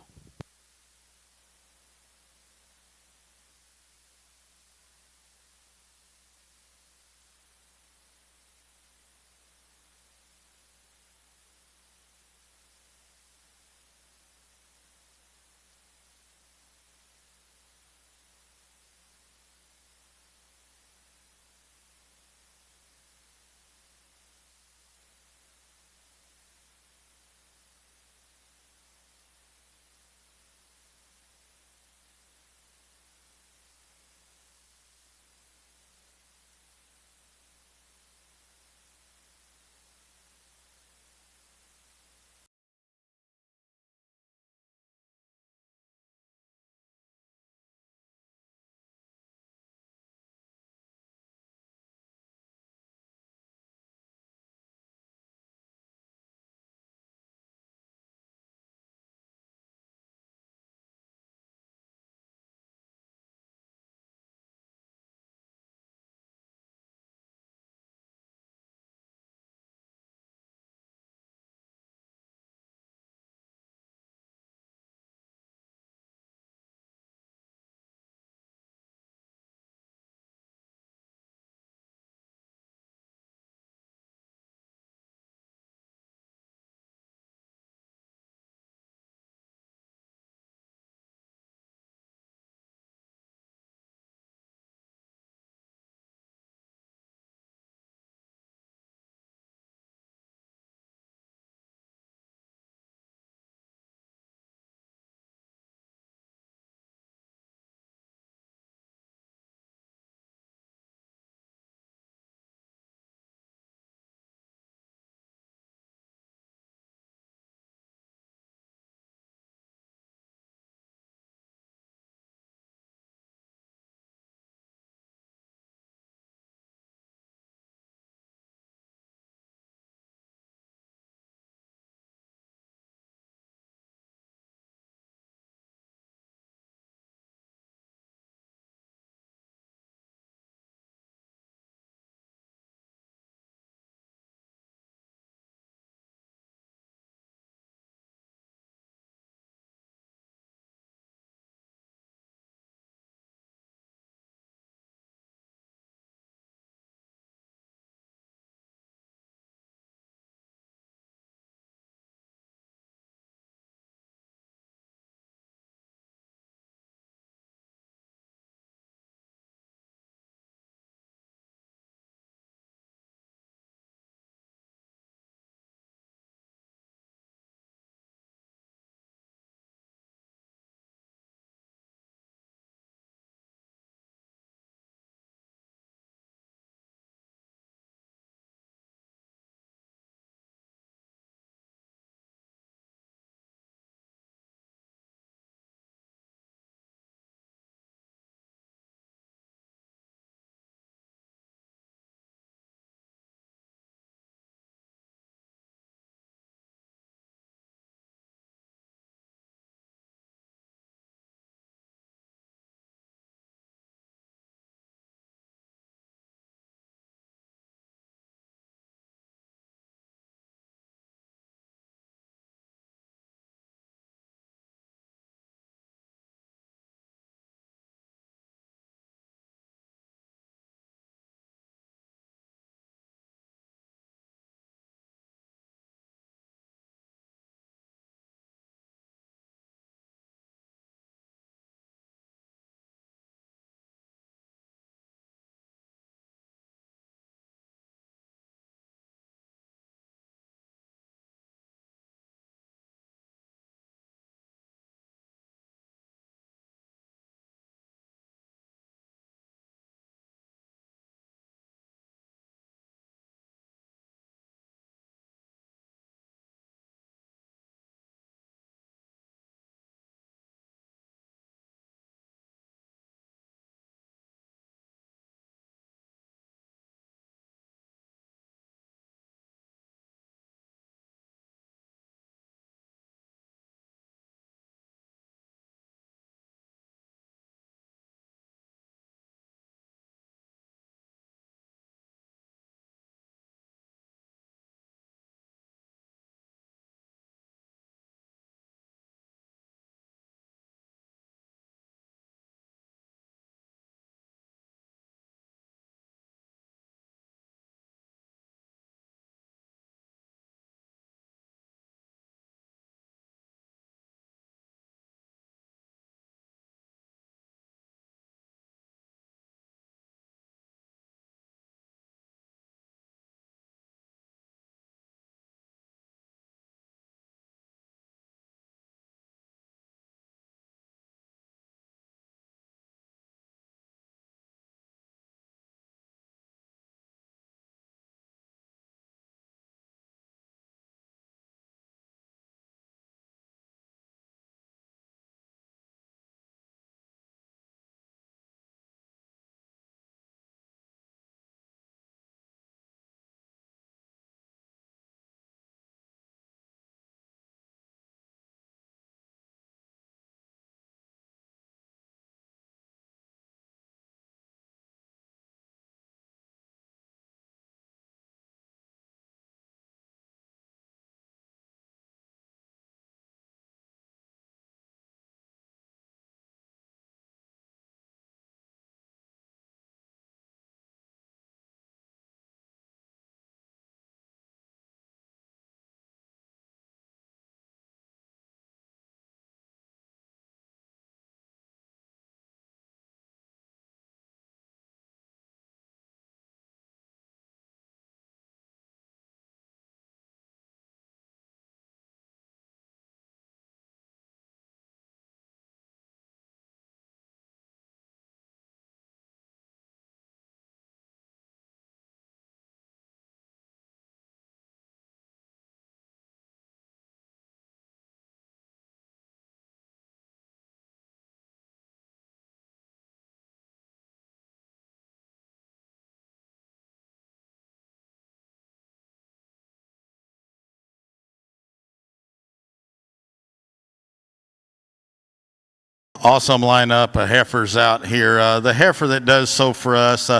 Awesome lineup of heifers out here. The heifer that does so for us,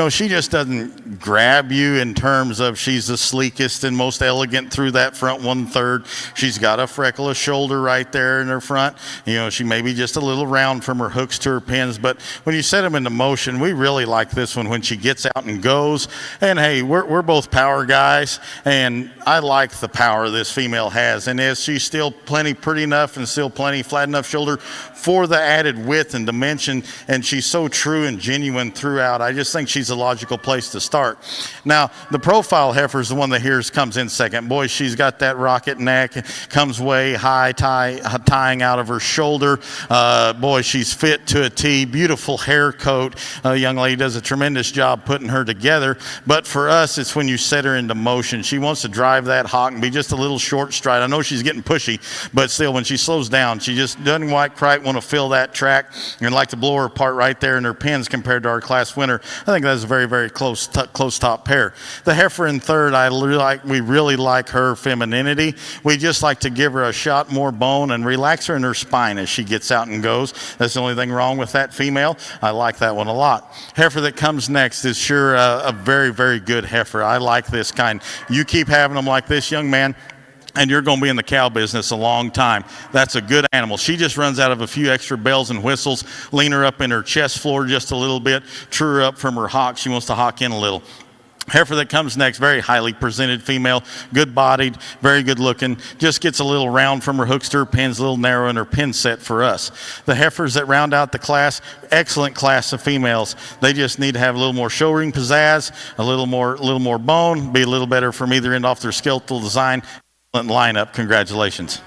she just doesn't grab you in terms of she's the sleekest and most elegant through that front 1/3. She's got a freckle of shoulder right there in her front. She may be just a little round from her hooks to her pins, but when you set them into motion, we really like this one when she gets out and goes. And hey, we're both power guys, and I like the power this female has. And as she's still plenty pretty enough and still plenty flat enough shoulder for the added width and dimension, and she's so true and genuine throughout, I just think she's a logical place to start. Now, the profile heifer is the one that here comes in second. Boy, she's got that rocket neck, comes way high, tying out of her shoulder. Boy, she's fit to a T. Beautiful hair coat. Young lady does a tremendous job putting her together. But for us, it's when you set her into motion. She wants to drive that hawk and be just a little short stride. I know she's getting pushy, but still, when she slows down, she just doesn't quite want to fill that track and like to blow her apart right there in her pins compared to our class winner. I think that's a very, very close top pair. The heifer in third, we really like her femininity. We just like to give her a shot more bone and relax her in her spine as she gets out and goes. That's the only thing wrong with that female. I like that one a lot. Heifer that comes next is sure a very, very good heifer. I like this kind. You keep having them like this, young man, and you're going to be in the cow business a long time. That's a good animal. She just runs out of a few extra bells and whistles. Lean her up in her chest floor just a little bit. True her up from her hock. She wants to hock in a little. Heifer that comes next, very highly presented female, good bodied, very good looking, just gets a little round from her hooks to her pins, a little narrow in her pin set for us. The heifers that round out the class, excellent class of females. They just need to have a little more show ring pizzazz, a little more bone, be a little better from either end off their skeletal design. Lineup. Congratulations.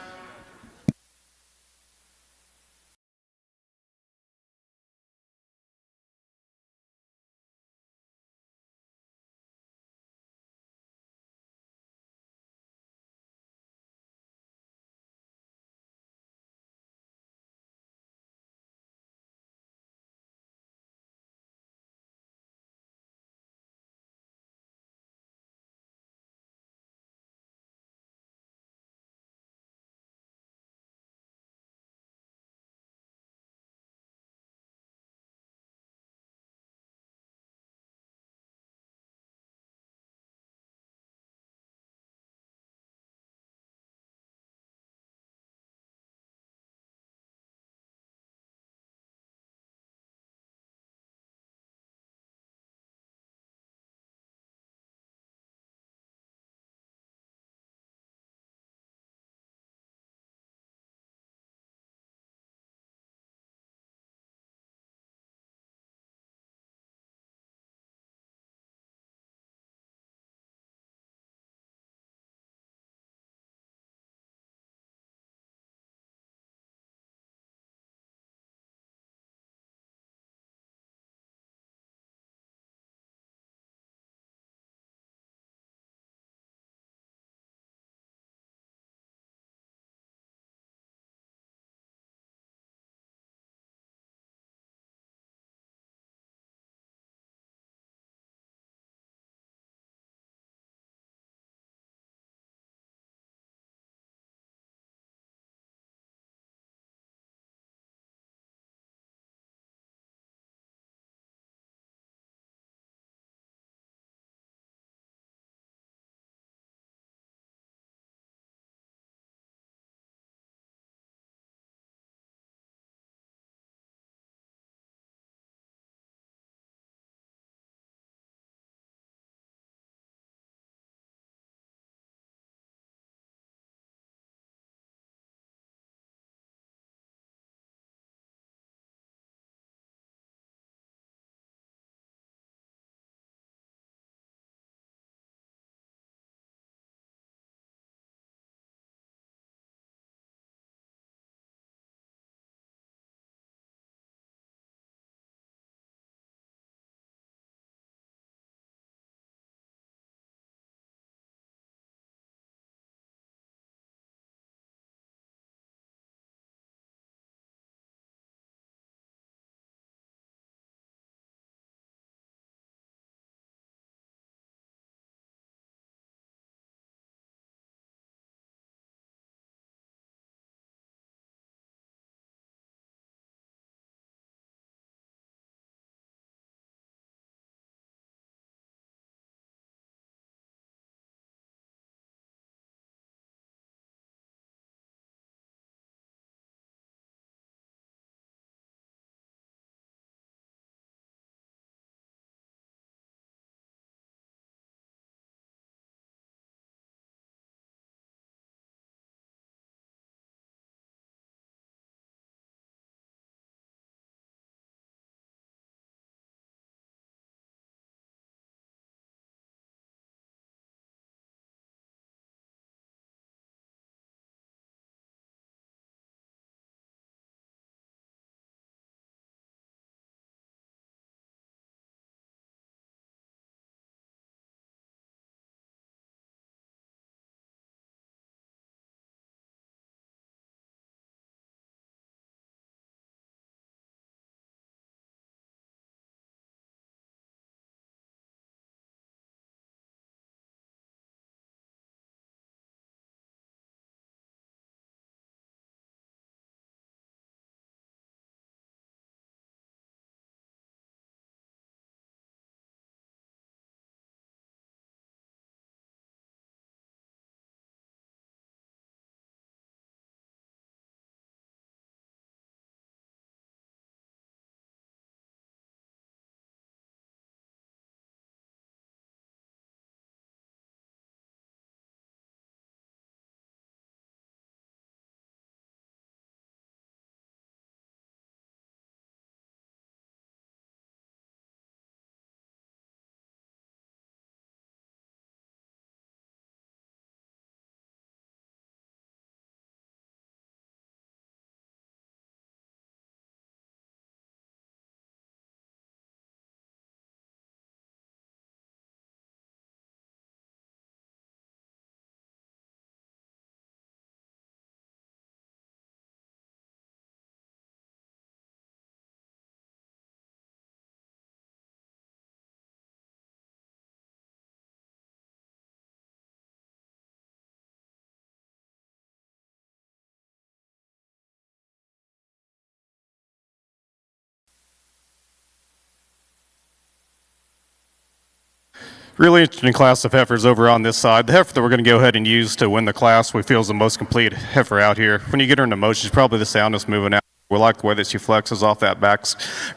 Really interesting class of heifers over on this side. The heifer that we're going to go ahead and use to win the class we feel is the most complete heifer out here. When you get her into motion, she's probably the soundest moving out. We like the way that she flexes off that back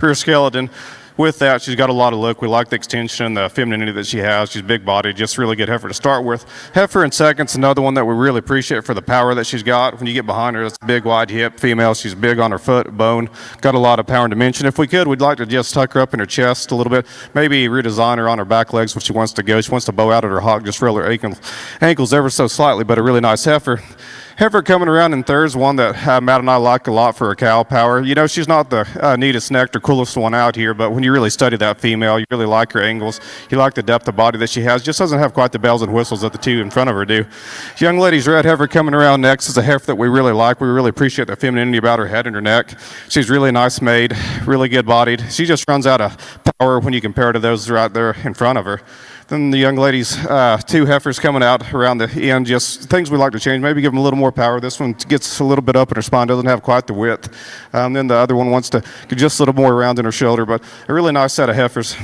rear skeleton. With that, she's got a lot of look. We like the extension and the femininity that she has. She's big bodied, just really good heifer to start with. Heifer in second's another one that we really appreciate for the power that she's got. When you get behind her, it's a big wide hip female. She's big on her foot, bone, got a lot of power and dimension. If we could, we'd like to just tuck her up in her chest a little bit, maybe redesign her on her back legs when she wants to go. She wants to bow out at her hock, just roll her ankles ever so slightly, but a really nice heifer. Heifer coming around in third is one that Matt and I like a lot for her cow power. You know, she's not the neatest necked or coolest one out here, but when you really study that female, you really like her angles. You like the depth of body that she has. Just doesn't have quite the bells and whistles that the two in front of her do. Young lady's red heifer coming around next is a heifer that we really like. We really appreciate the femininity about her head and her neck. She's really nice made, really good bodied. She just runs out of power when you compare her to those right there in front of her. Then the young lady's two heifers coming out around the end, just things we like to change, maybe give them a little more power. This one gets a little bit up in her spine, doesn't have quite the width. Then the other one wants to get just a little more around in her shoulder, but a really nice set of heifers.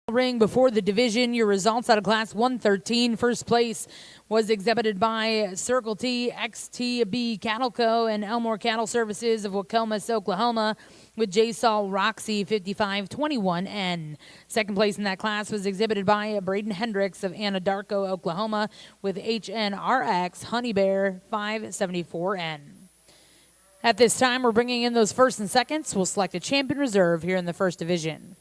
Ring before the division. Your results out of class 113. First place was exhibited by Circle T, XTB Cattle Co. and Elmore Cattle Services of Wacomas, Oklahoma, with J. Saul Roxy 5521N. Second place in that class was exhibited by Braden Hendricks of Anadarko, Oklahoma, with HNRX Honey Bear 574N. At this time, we're bringing in those first and seconds. We'll select a champion reserve here in the first division.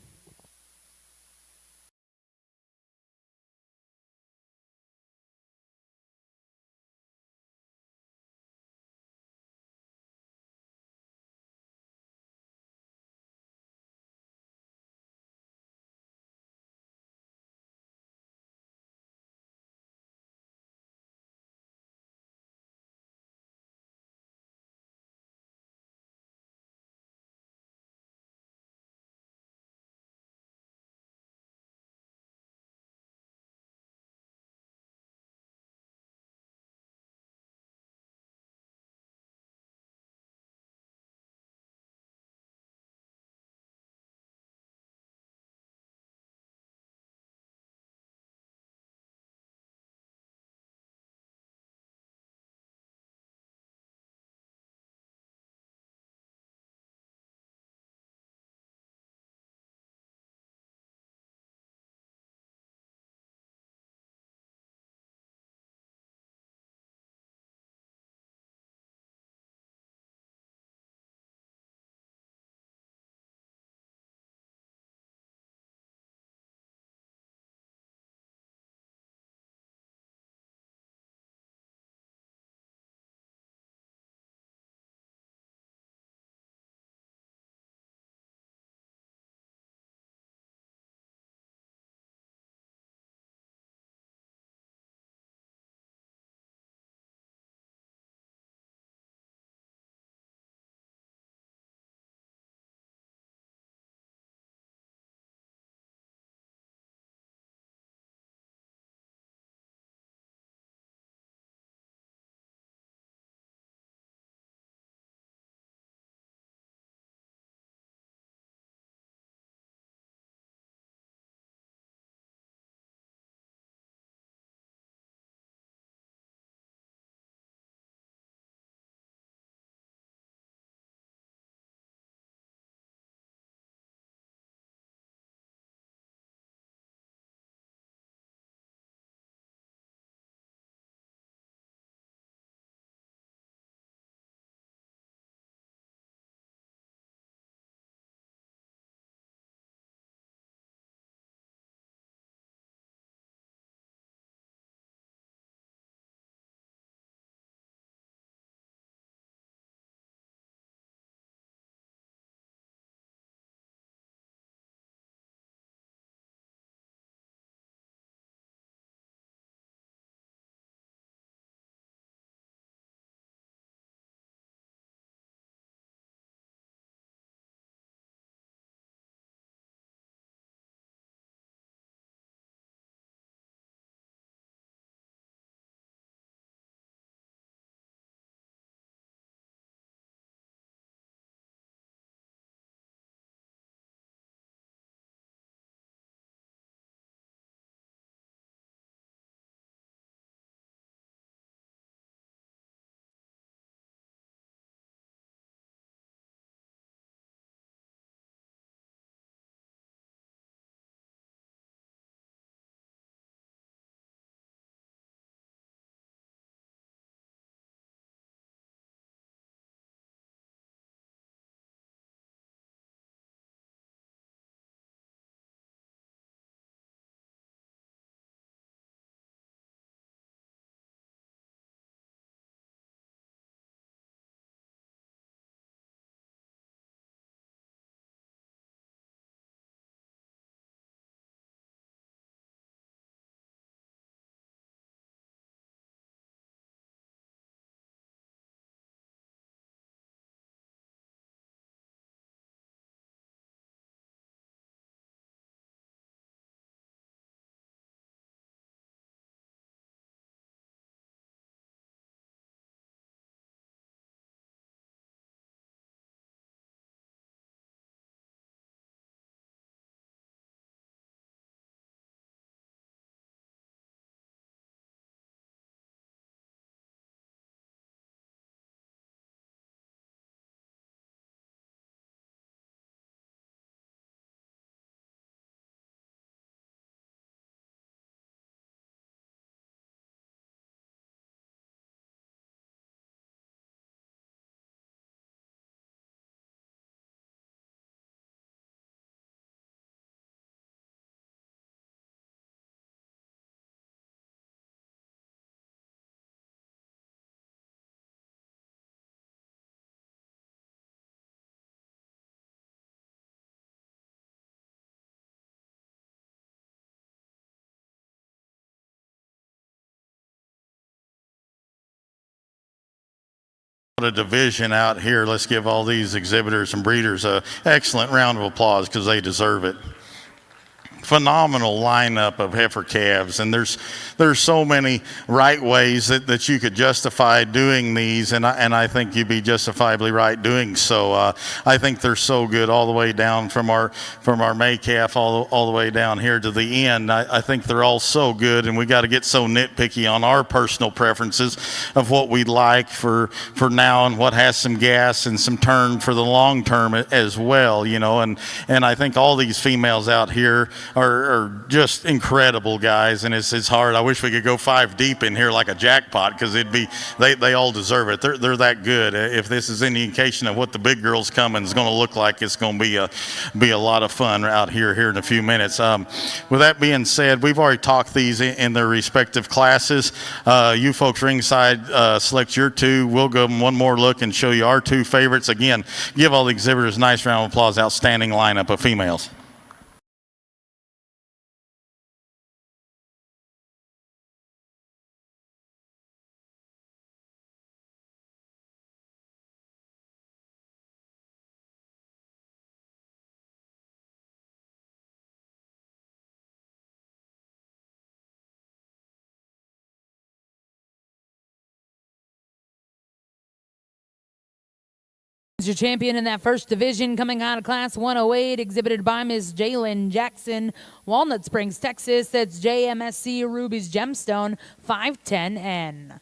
A division out here. Let's give all these exhibitors and breeders an excellent round of applause because they deserve it. Phenomenal lineup of heifer calves, and there's so many right ways that you could justify doing these, and I think you'd be justifiably right doing so. I think they're so good all the way down from our May calf all the way down here to the end. I think they're all so good, and we got to get so nitpicky on our personal preferences of what we'd like for now and what has some gas and some turn for the long term as well, you know. And I think all these females out here are just incredible, guys, and it's hard. I wish we could go 5 deep in here like a jackpot because they all deserve it. They're that good. If this is any indication of what the big girls coming is going to look like, it's going to be a lot of fun out here in a few minutes. With that being said, we've already talked these in their respective classes. You folks ringside, select your 2. We'll give them one more look and show you our 2 favorites. Again, give all the exhibitors a nice round of applause. Outstanding lineup of females. Your champion in that first division, coming out of class 108, exhibited by Ms. Jalen Jackson, Walnut Springs, Texas. That's JMSC Ruby's Gemstone 510N.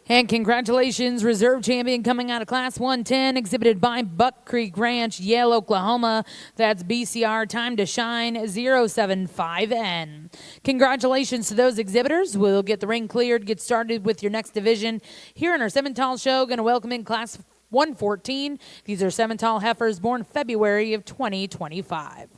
And congratulations, reserve champion coming out of class 110, exhibited by Buck Creek Ranch, Yale, Oklahoma. That's BCR Time to Shine 075N. Congratulations to those exhibitors. We'll get the ring cleared, get started with your next division here in our Simmental show. Going to welcome in class 114. These are Simmental heifers born February of 2025.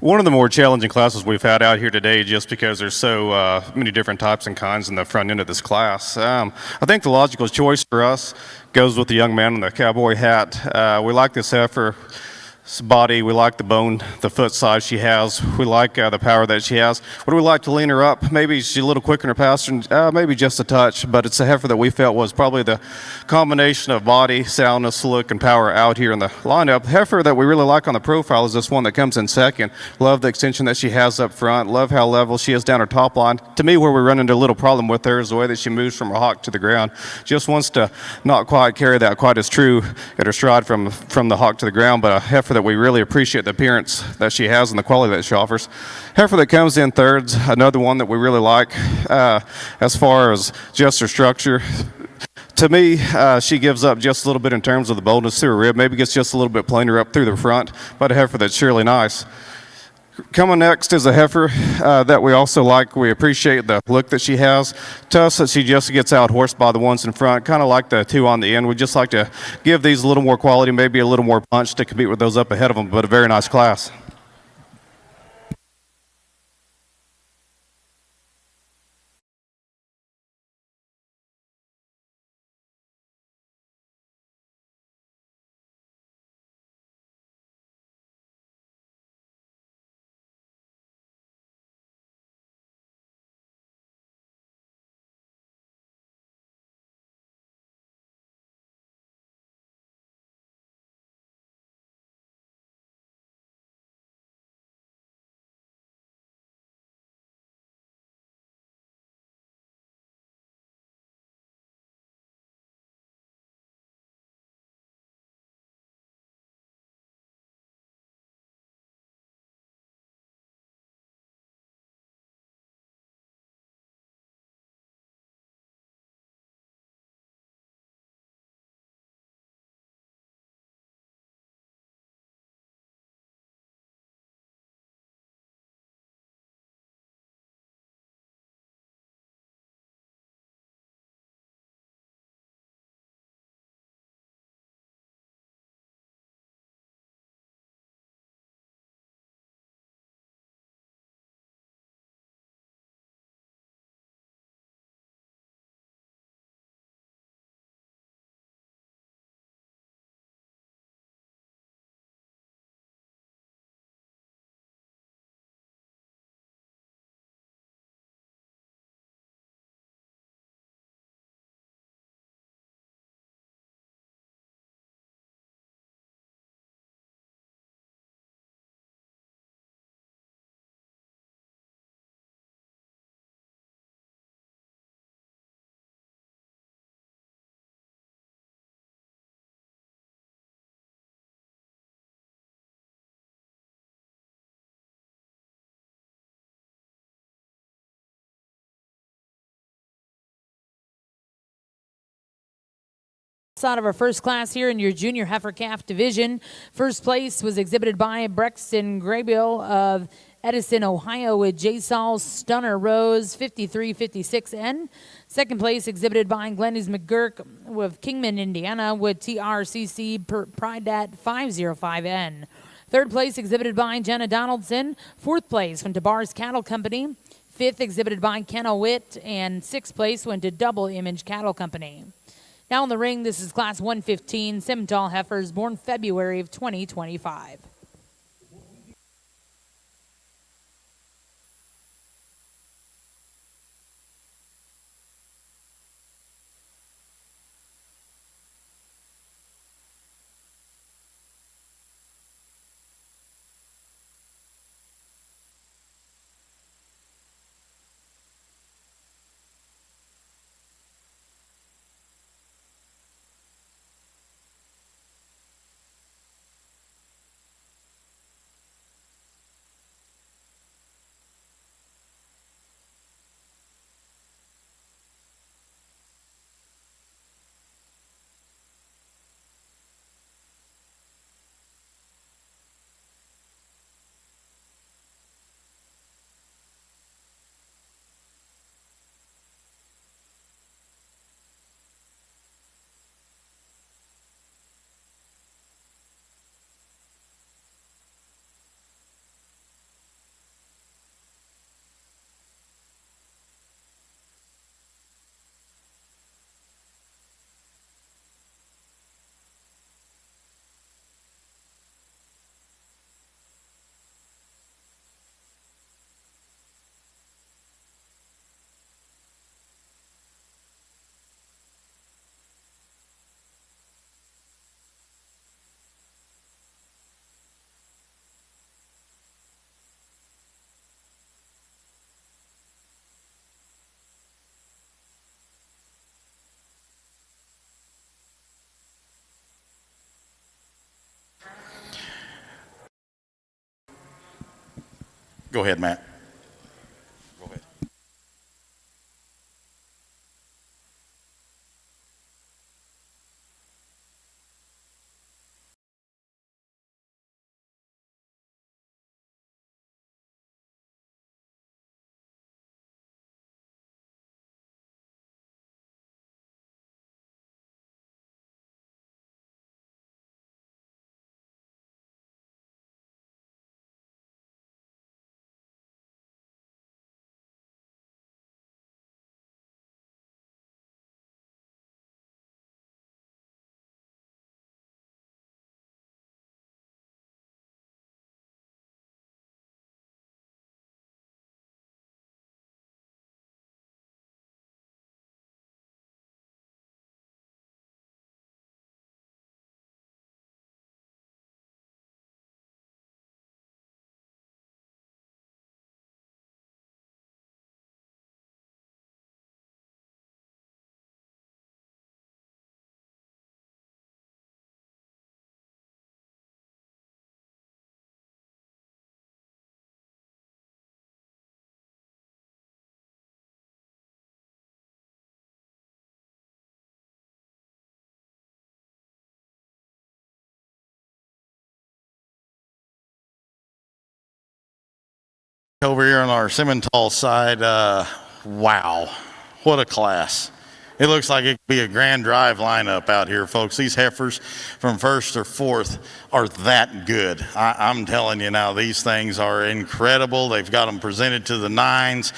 One of the more challenging classes we've had out here today, just because there's so many different types and kinds in the front end of this class. I think the logical choice for us goes with the young man in the cowboy hat. We like this heifer body, we like the bone, the foot size she has, we like the power that she has. Would we like to lean her up? Maybe she's a little quicker in her pasture, maybe just a touch, but it's a heifer that we felt was probably the combination of body, soundness, look, and power out here in the lineup. The heifer that we really like on the profile is this one that comes in second. Love the extension that she has up front, love how level she is down her top line. To me, where we run into a little problem with her is the way that she moves from her hock to the ground. Just wants to not quite carry that quite as true at her stride from the hock to the ground, but a heifer that we really appreciate the appearance that she has and the quality that she offers. Heifer that comes in thirds, another one that we really like as far as just her structure. To me, she gives up just a little bit in terms of the boldness through her rib, maybe gets just a little bit plainer up through the front, but a heifer that's surely nice. Coming next is a heifer that we also like. We appreciate the look that she has. To us, that she just gets out horsed by the ones in front, kind of like the two on the end. We just like to give these a little more quality, maybe a little more punch to compete with those up ahead of them, but a very nice class. Out of our first class here in your junior heifer calf division. First place was exhibited by Brexton Graybill of Edison, Ohio, with J-Sol Stunner Rose 5356N. Second place exhibited by Glennis McGurk of Kingman, Indiana, with TRCC Pridat 505N. Third place exhibited by Jenna Donaldson. Fourth place went to Barr's Cattle Company. Fifth exhibited by Ken Witt, and sixth place went to Double Image Cattle Company. Now in the ring, this is Class 115 Simmental heifers born February of 2025. Go ahead, Matt. Go ahead. Over here on our Simmental side, wow, what a class. It looks like it could be a grand drive lineup out here, folks. These heifers from first or fourth are that good. I'm telling you now, these things are incredible. They've got them presented to the nines,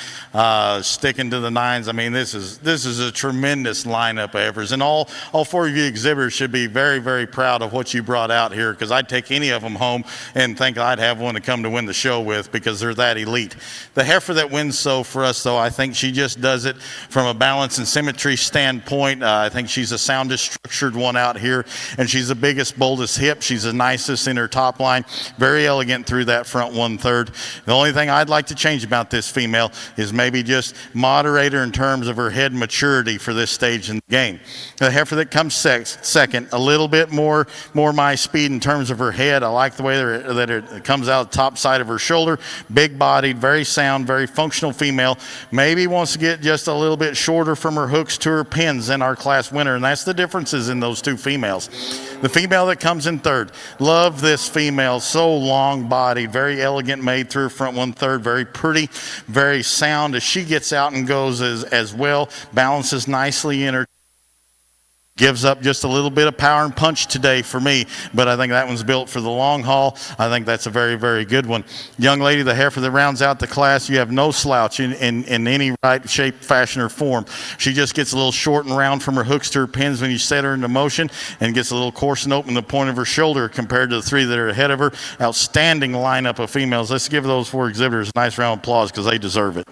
sticking to the nines. I mean, this is a tremendous lineup of heifers. And all four of you exhibitors should be very, very proud of what you brought out here, because I'd take any of them home and think I'd have one to come to win the show with, because they're that elite. The heifer that wins so for us, though, I think she just does it from a balance and symmetry standpoint. I think she's the soundest structured one out here, and she's the biggest, boldest hip. She's the nicest in her top line, very elegant through that front 1/3. The only thing I'd like to change about this female is maybe just moderate her in terms of her head maturity for this stage in the game. The heifer that comes second, a little bit more my speed in terms of her head. I like the way that it comes out the top side of her shoulder. Big bodied, very sound, very functional female. Maybe wants to get just a little bit shorter from her hooks to her pins than our class winner, and that's the differences in those two females. The female that comes in third, love this female, so long bodied, very elegant made through her front 1/3, very pretty, very sound as she gets out and goes as well, balances nicely in her. Gives up just a little bit of power and punch today for me, but I think that one's built for the long haul. I think that's a very, very good one. Young lady, the heifer that rounds out the class, you have no slouch in any right shape, fashion, or form. She just gets a little short and round from her hooks to her pins when you set her into motion, and gets a little coarse and open the point of her shoulder compared to the three that are ahead of her. Outstanding lineup of females. Let's give those four exhibitors a nice round of applause, because they deserve it.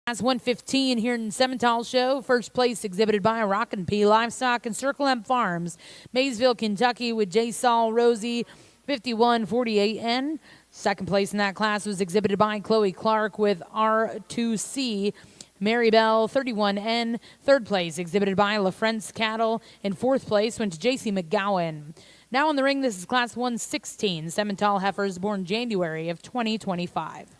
Class 115 here in Simmental show. First place exhibited by Rockin' P Livestock and Circle M Farms, Maysville, Kentucky, with J. Saul Rosie 5148N. Second place in that class was exhibited by Chloe Clark with R2C Marybelle 31N. Third place exhibited by LaFrance Cattle, and fourth place went to JC McGowan. Now in the ring, this is Class 116 Simmental heifers born January of 2025.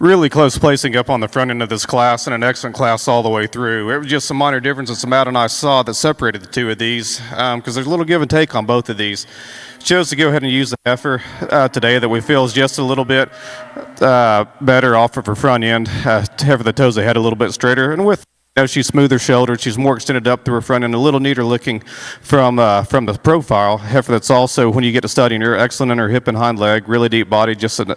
Really close placing up on the front end of this class and an excellent class all the way through. It was just some minor differences that Matt and I saw that separated the two of these because there's a little give and take on both of these. Chose to go ahead and use the heifer today that we feel is just a little bit better off of her front end. Heifer that toes ahead a little bit straighter, and with she's smoother shouldered, she's more extended up through her front end, a little neater looking from the profile. Heifer that's also, when you get to studying her, excellent in her hip and hind leg, really deep body, just a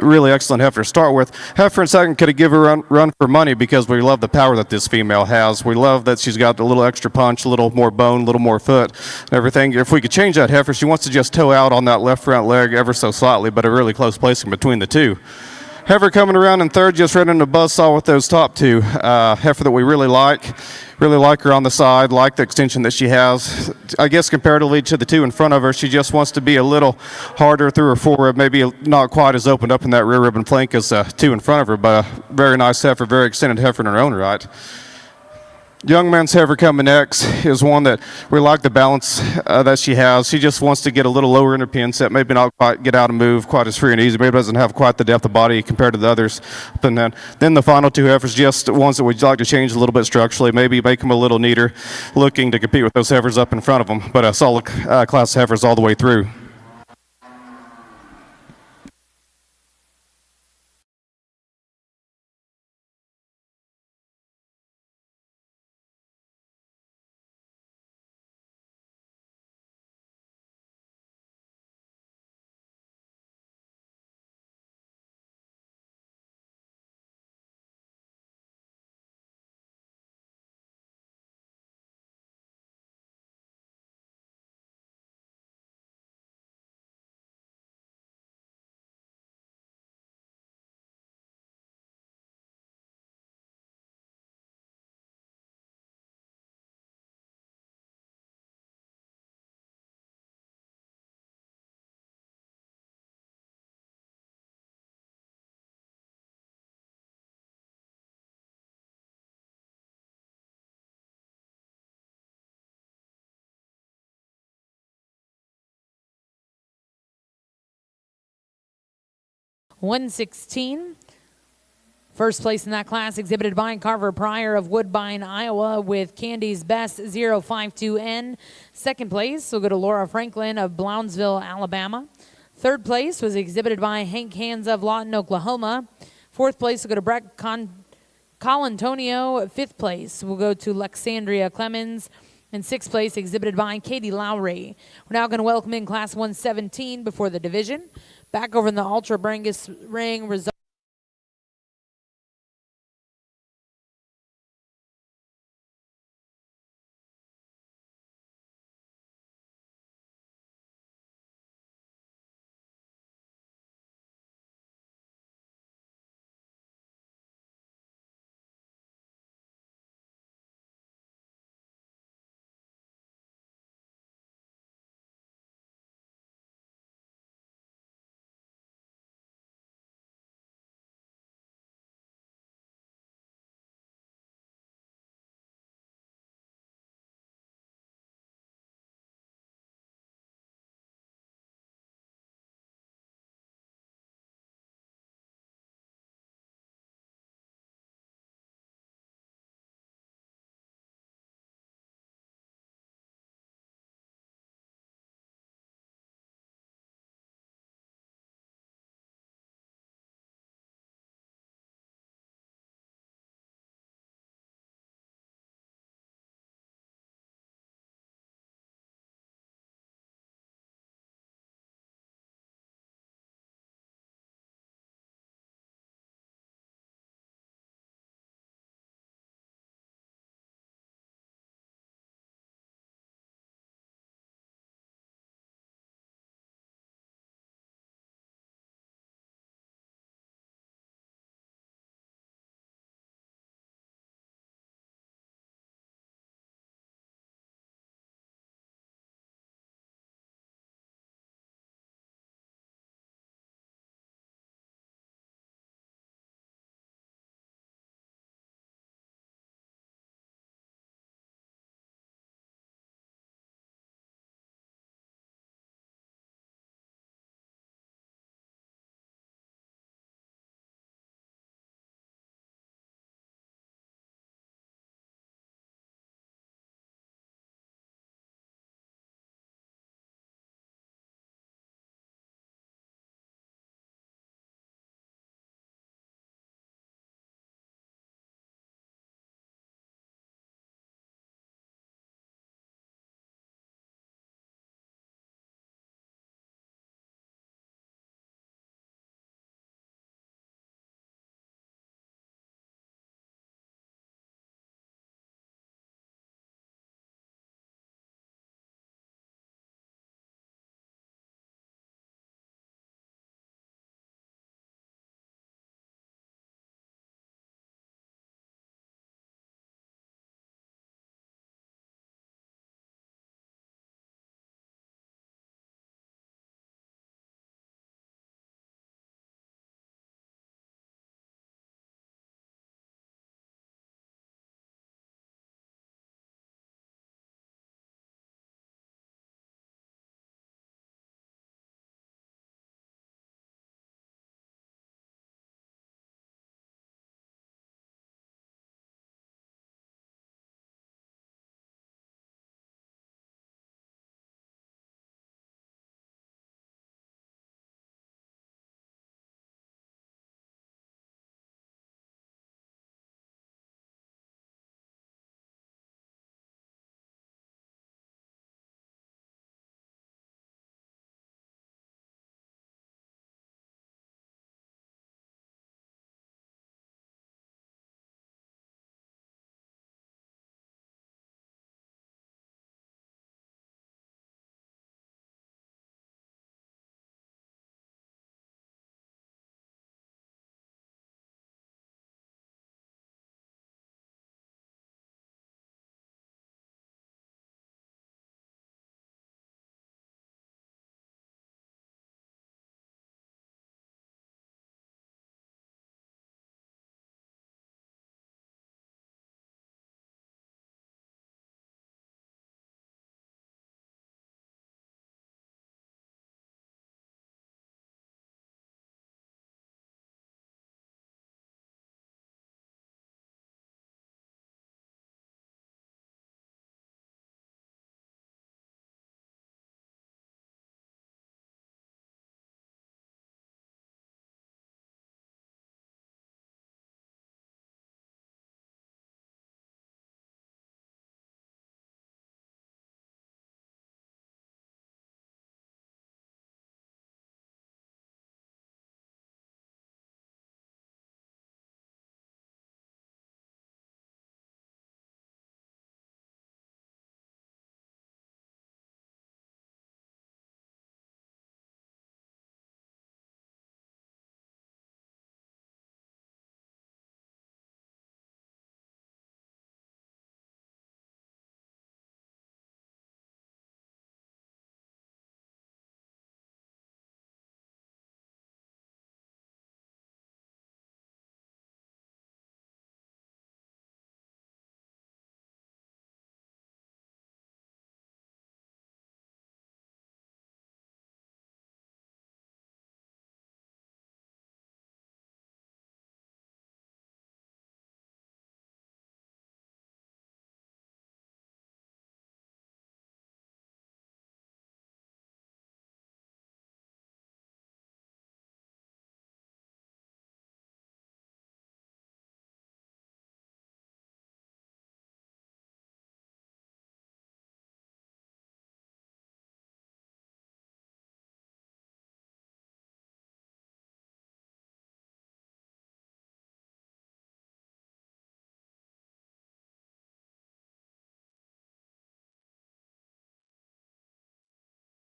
really excellent heifer to start with. Heifer in second could give her a run for money because we love the power that this female has. We love that she's got a little extra punch, a little more bone, a little more foot, and everything. If we could change that heifer, she wants to just toe out on that left front leg ever so slightly, but a really close placing between the two. Heifer coming around in third, just right into buzzsaw with those top two. Heifer that we really like her on the side, like the extension that she has. I guess comparatively to the two in front of her, she just wants to be a little harder through her forerib, maybe not quite as opened up in that rear rib and flank as two in front of her, but a very nice heifer, very extended heifer in her own right. Young man's heifer coming next is one that we like the balance that she has. She just wants to get a little lower in her pin set, maybe not quite get out and move quite as free and easy, maybe doesn't have quite the depth of body compared to the others. And then the final two heifers, just ones that we'd like to change a little bit structurally, maybe make them a little neater, looking to compete with those heifers up in front of them, but a solid class of heifers all the way through. $116. First place in that class exhibited by Carver Pryor of Woodbine, Iowa, with Candy's Best 052N. Second place will go to Laura Franklin of Brownsville, Alabama. Third place was exhibited by Hank Hands of Lawton, Oklahoma. Fourth place will go to Brett Colantonio. Fifth place will go to Lexandria Clemens. And sixth place exhibited by Katie Lowry. We're now going to welcome in class 117 before the division. Back over in the Ultra Brangus ring, result.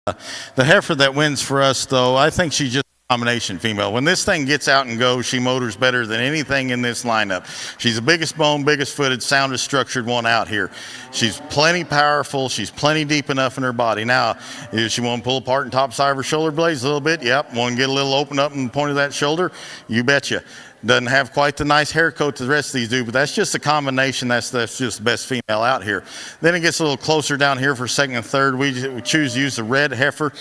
The heifer that wins for us, though, I think she's just a combination female. When this thing gets out and goes, she motors better than anything in this lineup. She's the biggest bone, biggest footed, soundest structured one out here. She's plenty powerful. She's plenty deep enough in her body. Now, if she want to pull apart and top side of her shoulder blades a little bit, yep. Want to get a little open up in the point of that shoulder? You betcha. Doesn't have quite the nice hair coat that the rest of these do, but that's just a combination. That's just the best female out here. Then it gets a little closer down here for second and third. We choose to use the red heifer.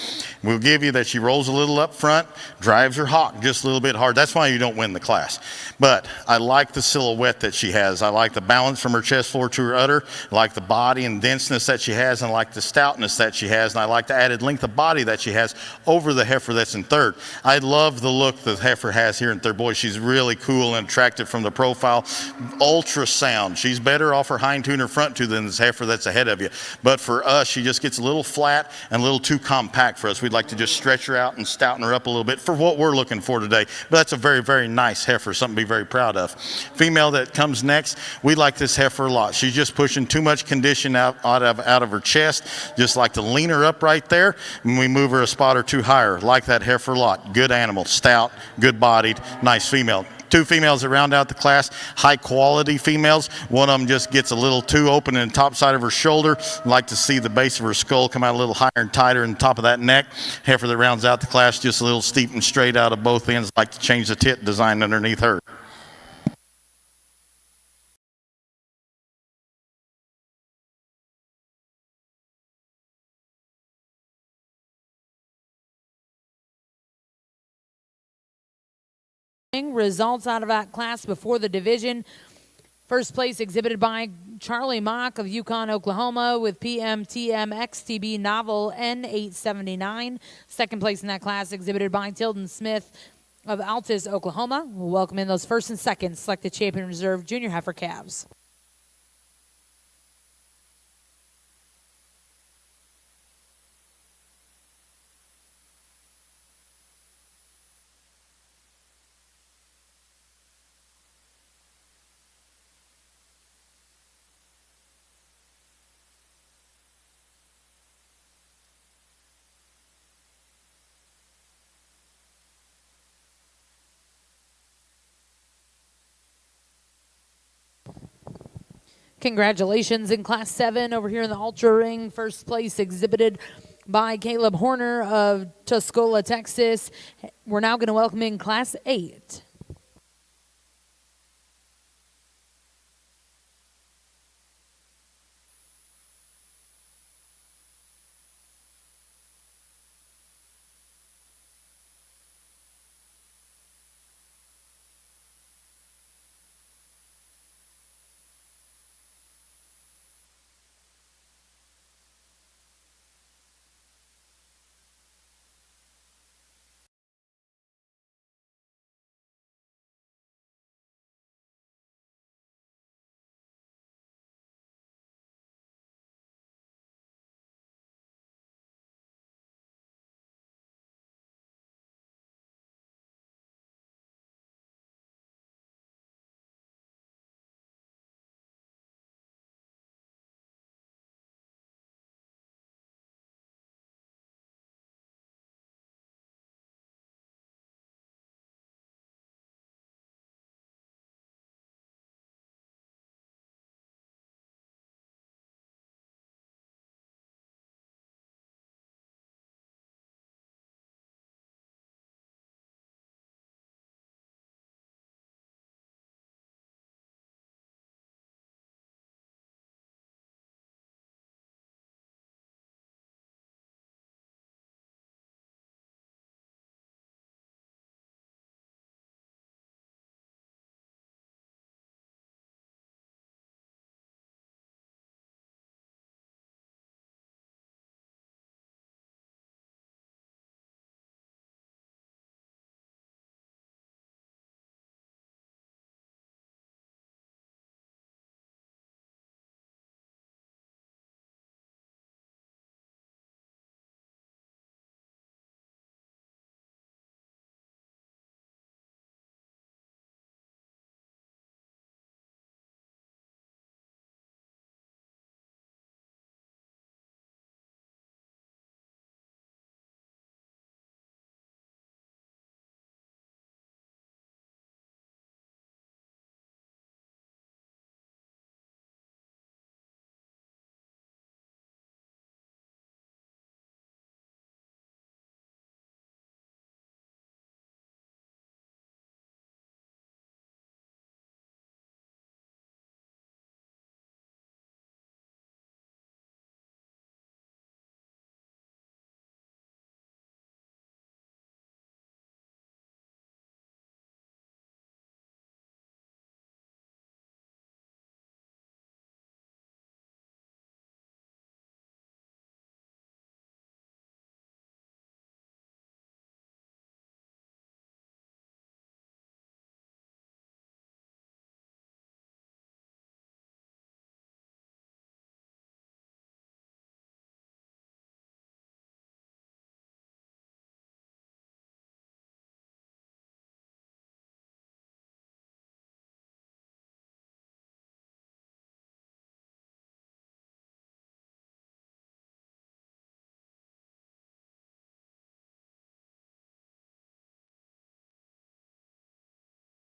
We'll give you that she rolls a little up front, drives her hock just a little bit hard. That's why you don't win the class. But I like the silhouette that she has. I like the balance from her chest floor to her udder. I like the body and denseness that she has, and I like the stoutness that she has, and I like the added length of body that she has over the heifer that's in third. I love the look the heifer has here in third. Boy, she's really cool and attractive from the profile. Ultrasound. She's better off her hind two and her front two than this heifer that's ahead of you. But for us, she just gets a little flat and a little too compact for us. We'd like to just stretch her out and stouten her up a little bit for what we're looking for today. But that's a very, very nice heifer, something to be very proud of. Female that comes next, we like this heifer a lot. She's just pushing too much condition out of her chest. Just like to lean her up right there, and we move her a spot or two higher. Like that heifer a lot. Good animal, stout, good bodied, nice female. Two females that round out the class, high quality females. One of them just gets a little too open in the top side of her shoulder. Like to see the base of her skull come out a little higher and tighter in the top of that neck. Heifer that rounds out the class, just a little steep and straight out of both ends. Like to change the tit design underneath her. Results out of that class before the division. First place exhibited by Charlie Mock of Yukon, Oklahoma with PMTM XTB Novel N879. Second place in that class exhibited by Tilden Smith of Altus, Oklahoma. We'll welcome in those first and second selected champion reserve junior heifer calves. Congratulations in Class 7 over here in the Ultra Ring. First place exhibited by Caleb Horner of Tuscola, Texas. We're now going to welcome in Class 8.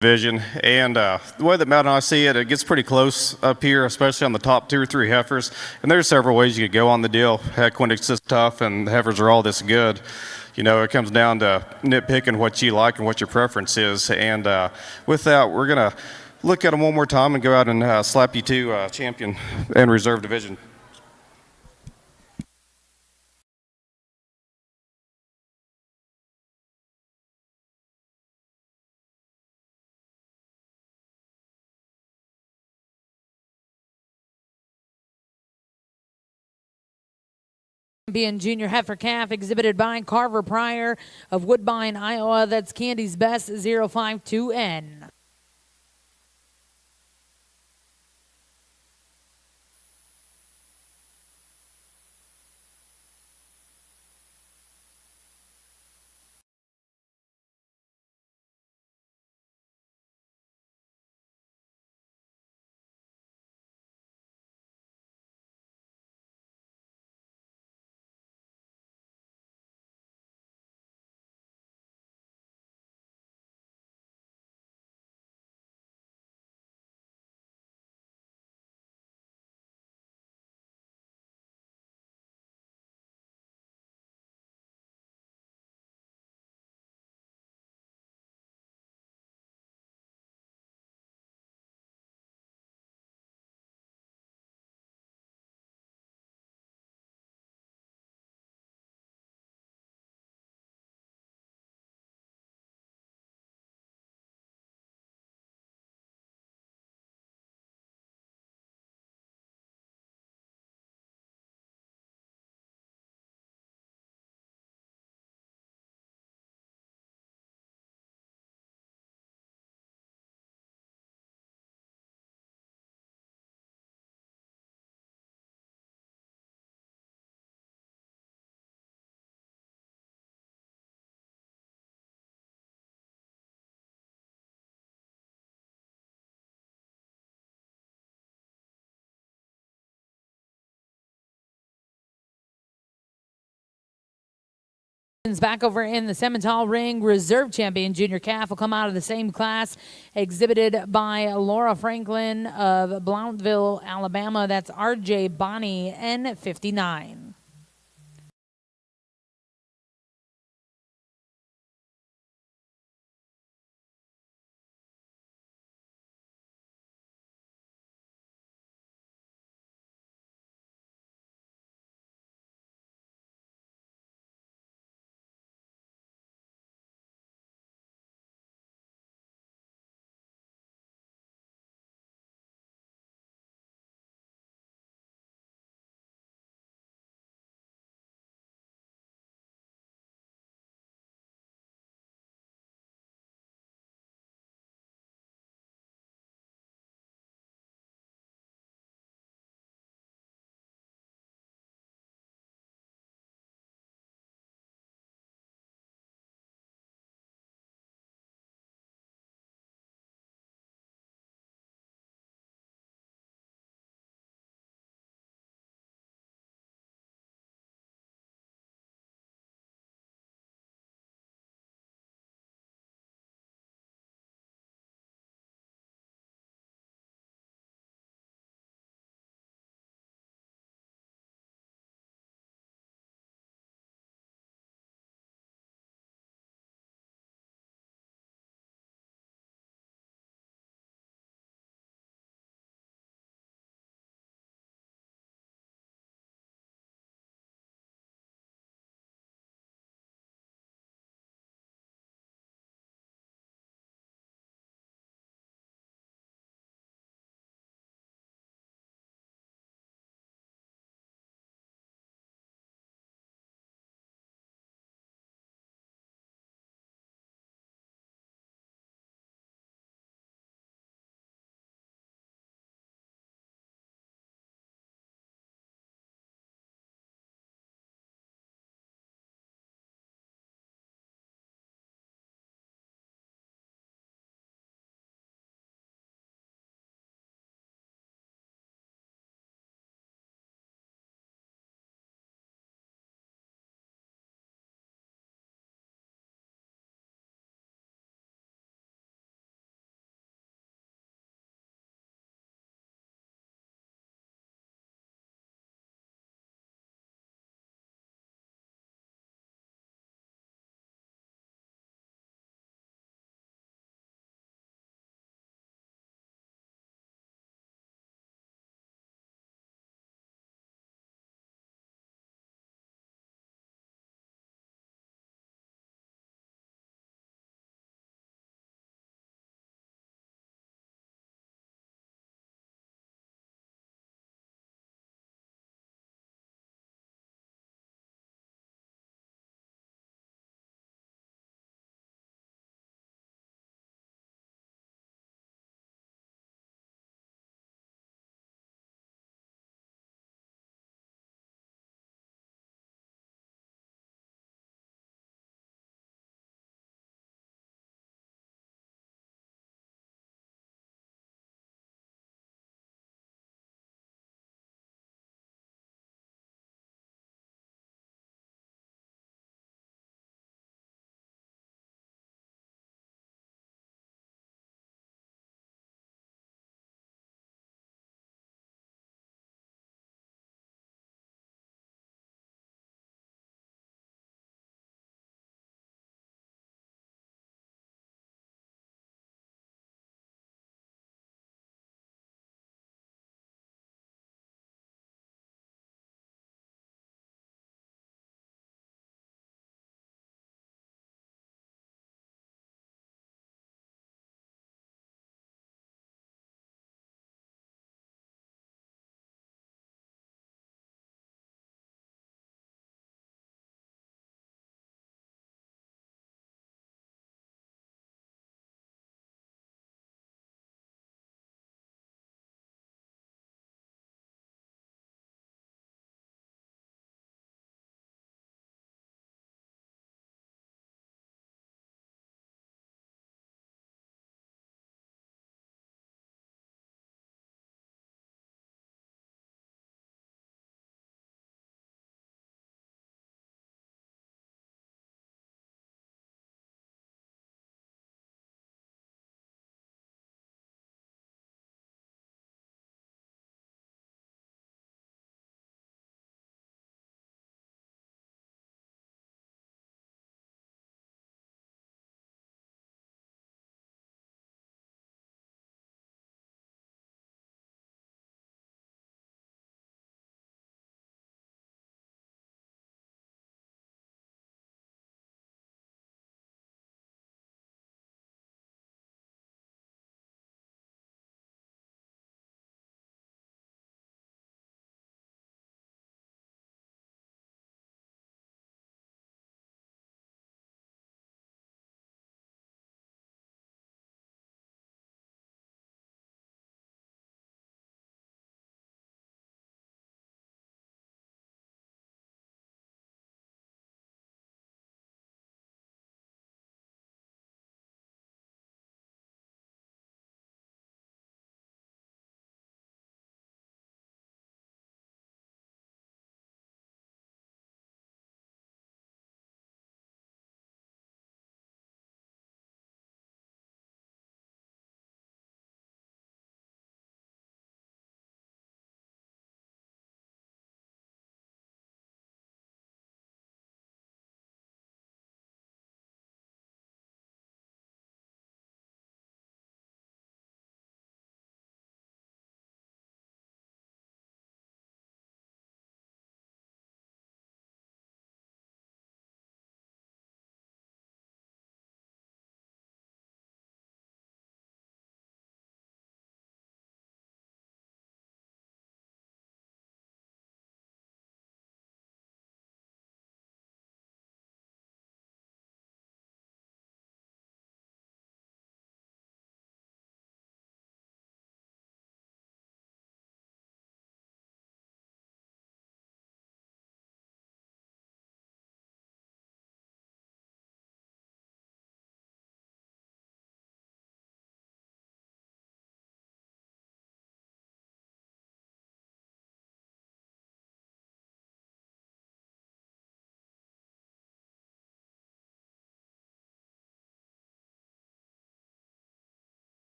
division. And the way that Matt and I see it, it gets pretty close up here, especially on the top 2 or 3 heifers. And there's several ways you could go on the deal. Heck, when it's this tough and the heifers are all this good, you know, it comes down to nitpicking what you like and what your preference is. And with that, we're going to look at them one more time and go out and slap you to champion and reserve division. Champion Junior Heifer Calf exhibited by Carver Pryor of Woodbine, Iowa. That's Candy's Best 052N. Back over in the Simmental ring, reserve champion Junior Calf will come out of the same class, exhibited by Laura Franklin of Blountville, Alabama. That's RJ Bonney, N59.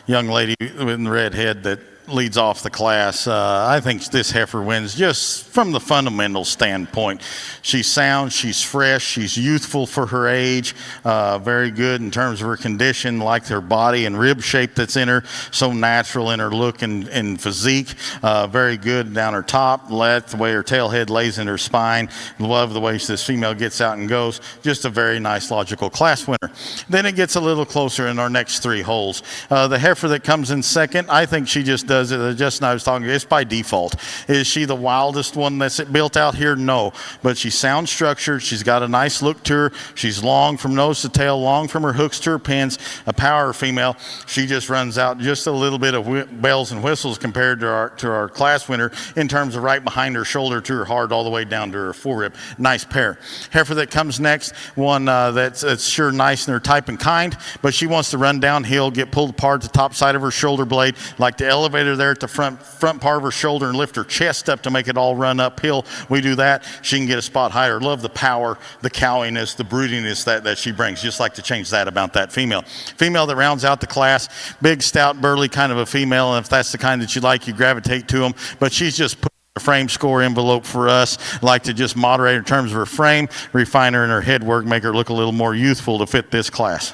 young lady with the red head that leads off the class. I think this heifer wins just from the fundamental standpoint. She's sound, she's fresh, she's youthful for her age, very good in terms of her condition, like her body and rib shape that's in her, so natural in her look and physique, very good down her top, the way her tail head lays in her spine, love the way this female gets out and goes, just a very nice logical class winner. Then it gets a little closer in our next 3 holes. The heifer that comes in second, I think she just does it. Justin and I was talking, it's by default. Is she the wildest one that's built out here? No, but she's sound structured. She's got a nice look to her. She's long from nose to tail, long from her hooks to her pins, a power female. She just runs out just a little bit of bells and whistles compared to our class winner in terms of right behind her shoulder to her heart all the way down to her forerib. Nice pair. Heifer that comes next, one that's sure nice in her type and kind, but she wants to run downhill, get pulled apart at the top side of her shoulder blade, like the elevator there at the front part of her shoulder, and lift her chest up to make it all run uphill. We do that. She can get a spot higher. Love the power, the cowiness, the broodiness that she brings. Just like to change that about that female. Female that rounds out the class, big, stout, burly kind of a female, and if that's the kind that you like, you gravitate to them. But she's just put a frame score envelope for us. Like to just moderate in terms of her frame, refine her in her head work, make her look a little more youthful to fit this class.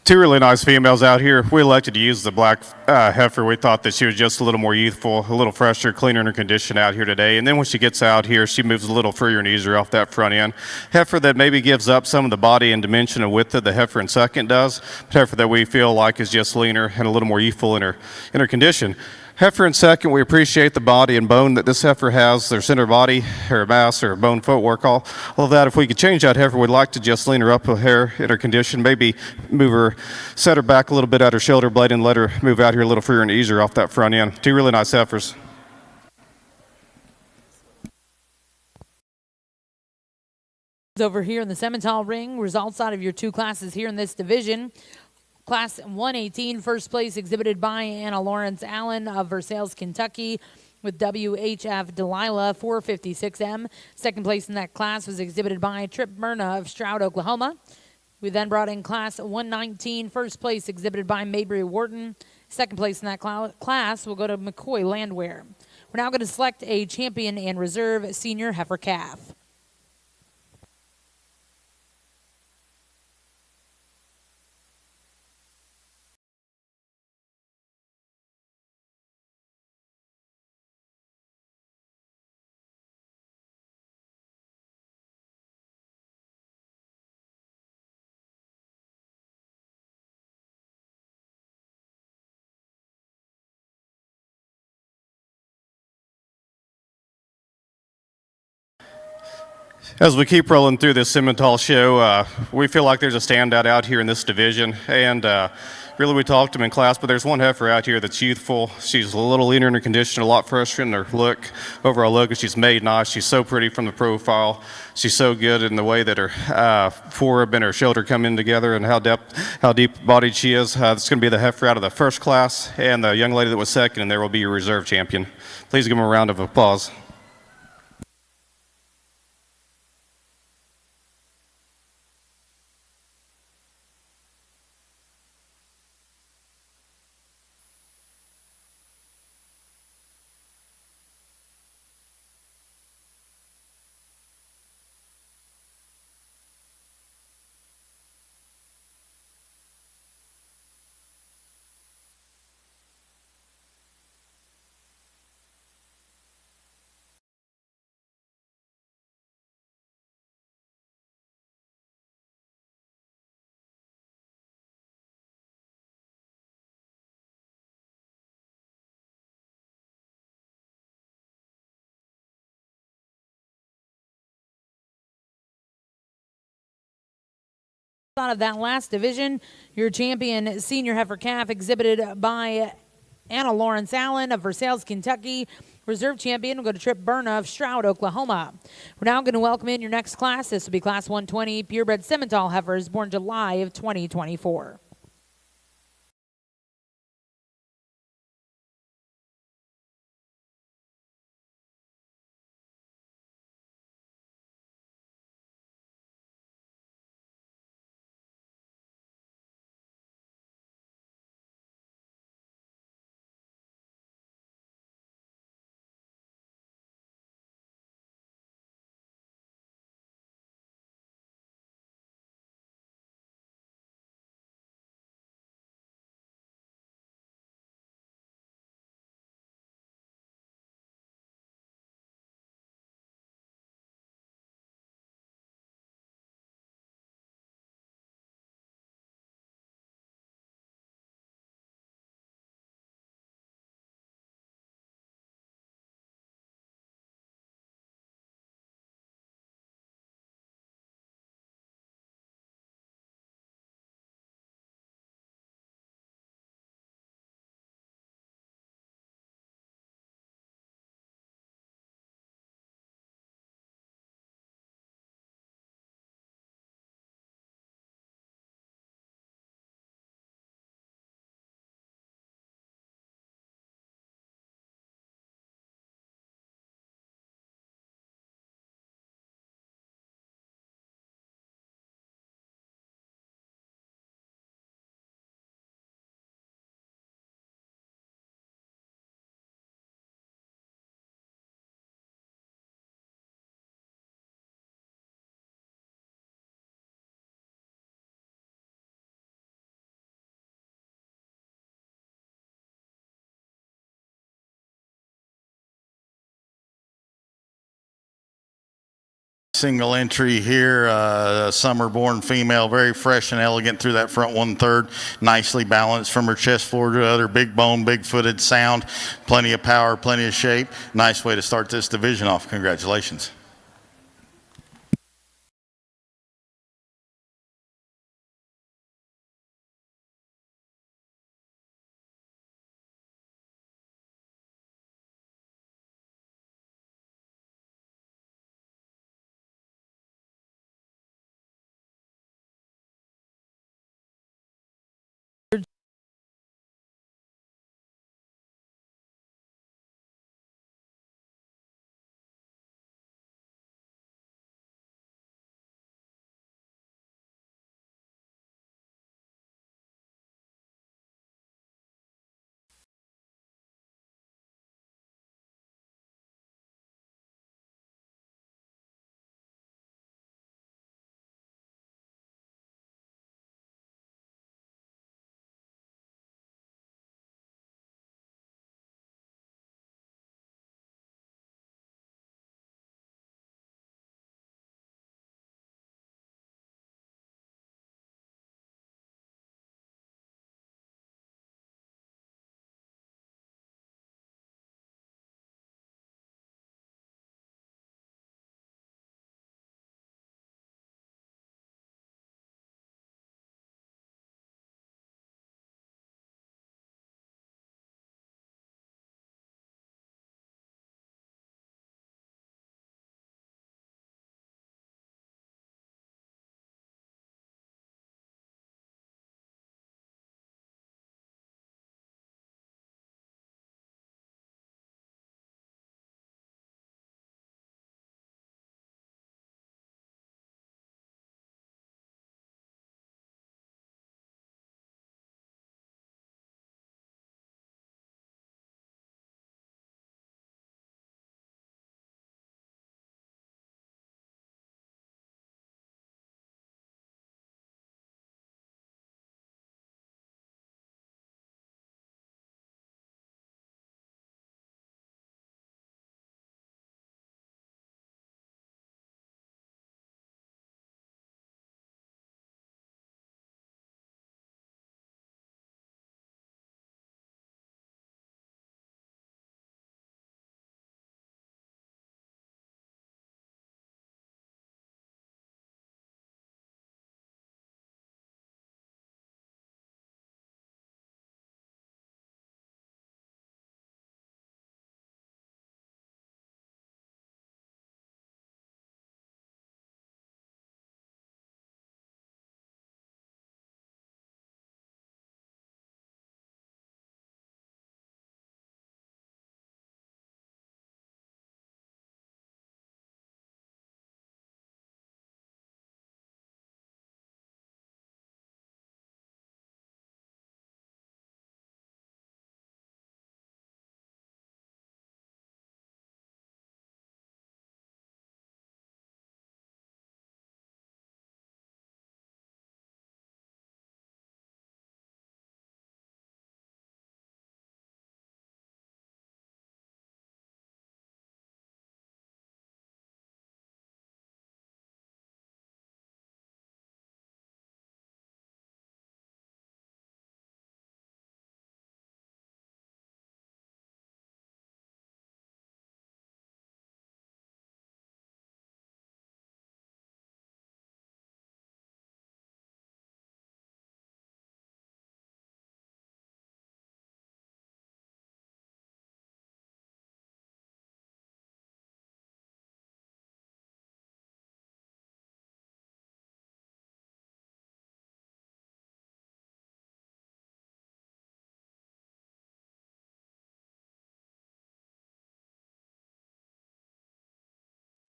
Two really nice females out here. We elected to use the black heifer. We thought that she was just a little more youthful, a little fresher, cleaner in her condition out here today. And then when she gets out here, she moves a little freer and easier off that front end. Heifer that maybe gives up some of the body and dimension and width that the heifer in second does, but heifer that we feel like is just leaner and a little more youthful in her condition. Heifer in second, we appreciate the body and bone that this heifer has, their center body, her mass, her bone footwork, all of that. If we could change that heifer, we'd like to just lean her up a hair in her condition, maybe move her, set her back a little bit at her shoulder blade and let her move out here a little freer and easier off that front end. Two really nice heifers. Over here in the Simmental ring, results out of your 2 classes here in this division. Class 118, first place exhibited by Anna Lawrence Allen of Versailles, Kentucky, with WHF Delilah 456M. Second place in that class was exhibited by Trip Myrna of Stroud, Oklahoma. We then brought in class 119, first place exhibited by Mabry Wharton. Second place in that class will go to McCoy Landwehr. We're now going to select a champion and reserve senior heifer calf. As we keep rolling through this Simmental show, we feel like there's a standout out here in this division, and really we talked to them in class, but there's one heifer out here that's youthful. She's a little leaner in her condition, a lot fresher in her look, overall look, and she's made nice. She's so pretty from the profile. She's so good in the way that her forerib and her shoulder come in together and how deep-bodied she is. It's going to be the heifer out of the first class, and the young lady that was second, and there will be your reserve champion. Please give them a round of applause. Out of that last division, your champion senior heifer calf exhibited by Anna Lawrence Allen of Versailles, Kentucky. Reserve champion will go to Trip Berna of Stroud, Oklahoma. We're now going to welcome in your next class. This will be Class 120 Purebred Simmental heifers born July of 2024. Single entry here, summer-born female, very fresh and elegant through that front 1/3, nicely balanced from her chest forward to other, big bone, big-footed, sound, plenty of power, plenty of shape. Nice way to start this division off. Congratulations.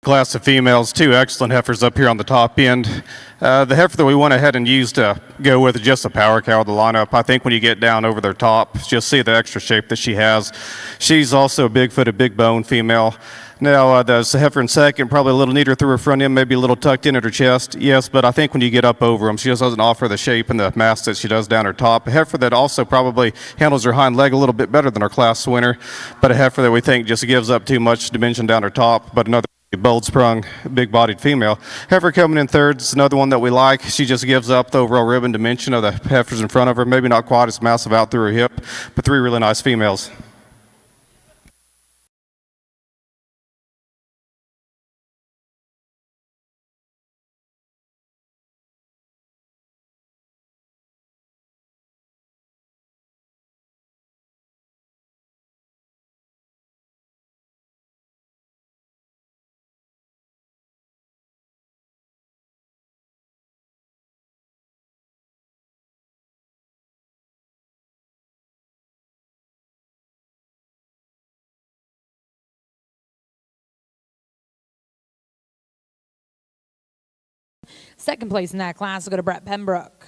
class of females, two excellent heifers up here on the top end. The heifer that we went ahead and used to go with is just a power cow of the lineup. I think when you get down over their top, just see the extra shape that she has. She's also a big-footed, big-bone female. Now, the heifer in second, probably a little neater through her front end, maybe a little tucked in at her chest. Yes, but I think when you get up over them, she just doesn't offer the shape and the mass that she does down her top. A heifer that also probably handles her hind leg a little bit better than our class winner, but a heifer that we think just gives up too much dimension down her top, but another bold sprung, big-bodied female. Heifer coming in third is another one that we like. She just gives up the overall ribbon dimension of the heifers in front of her. Maybe not quite as massive out through her hip, but three really nice females. Second place in that class will go to Brett Pembroke.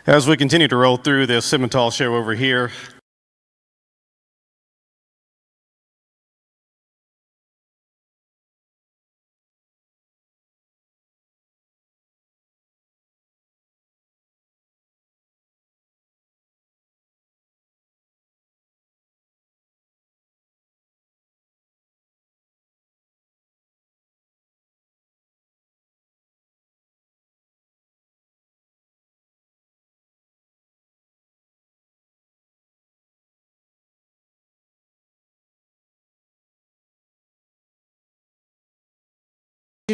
As we continue to roll through this Simmental show over here,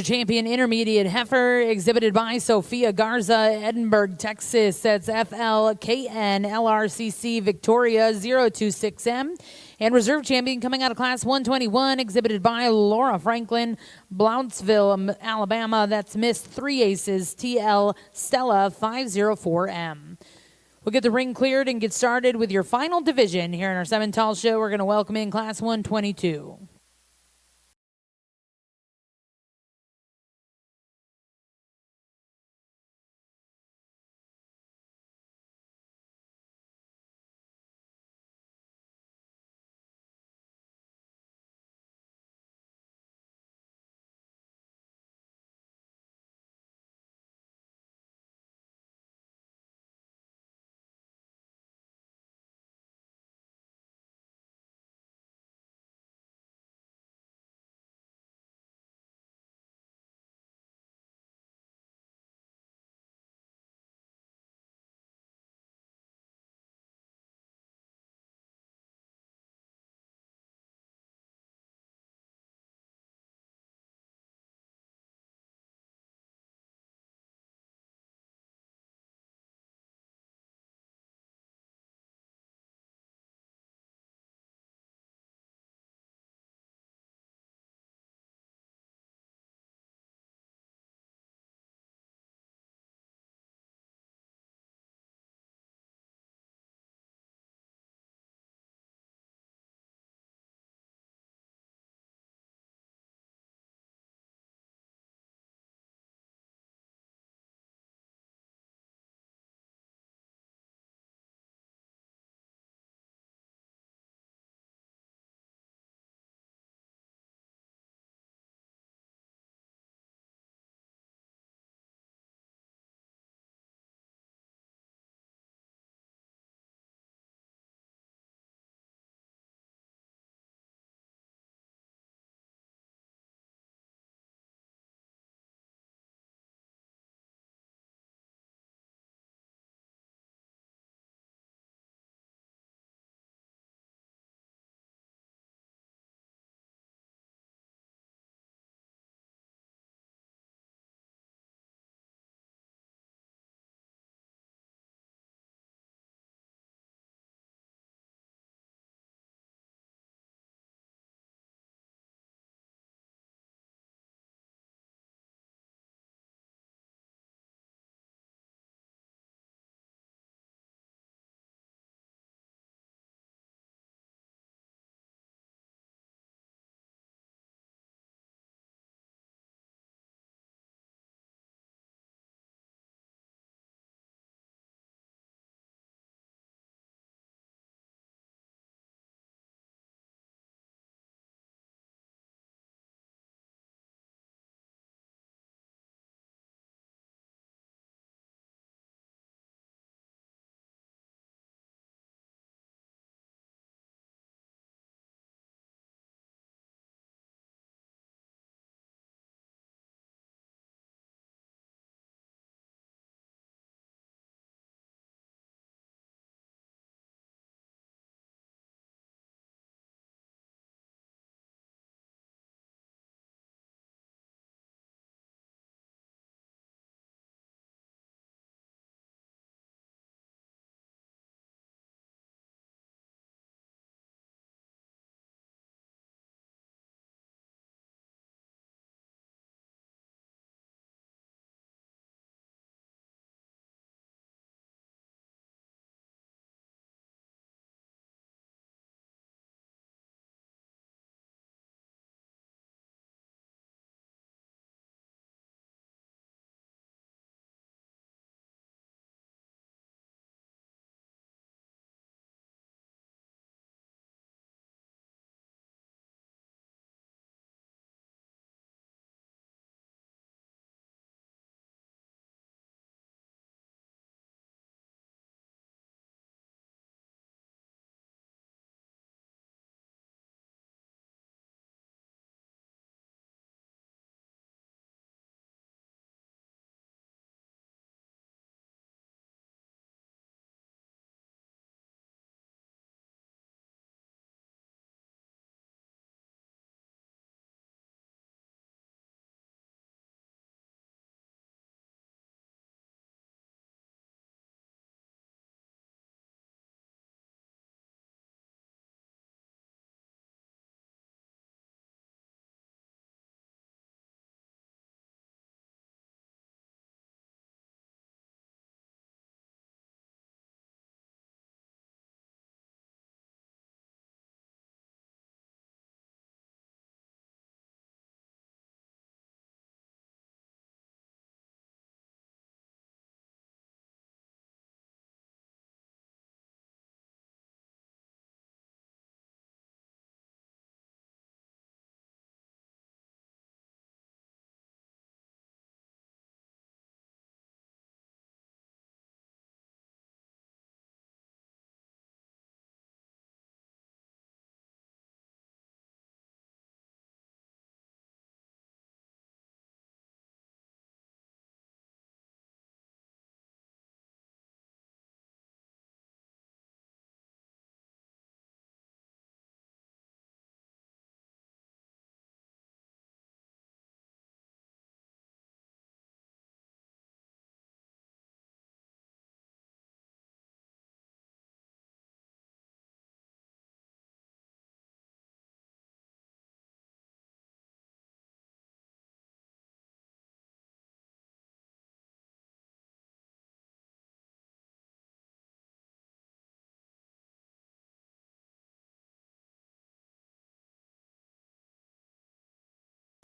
Champion intermediate heifer exhibited by Sophia Garza, Edinburgh, Texas. That's FLKN LRCC Victoria 026M. And reserve champion coming out of class 121 exhibited by Laura Franklin, Blountesville, Alabama. That's Miss 3 Aces TL Stella 504M. We'll get the ring cleared and get started with your final division here in our Simmental show. We're going to welcome in class 122.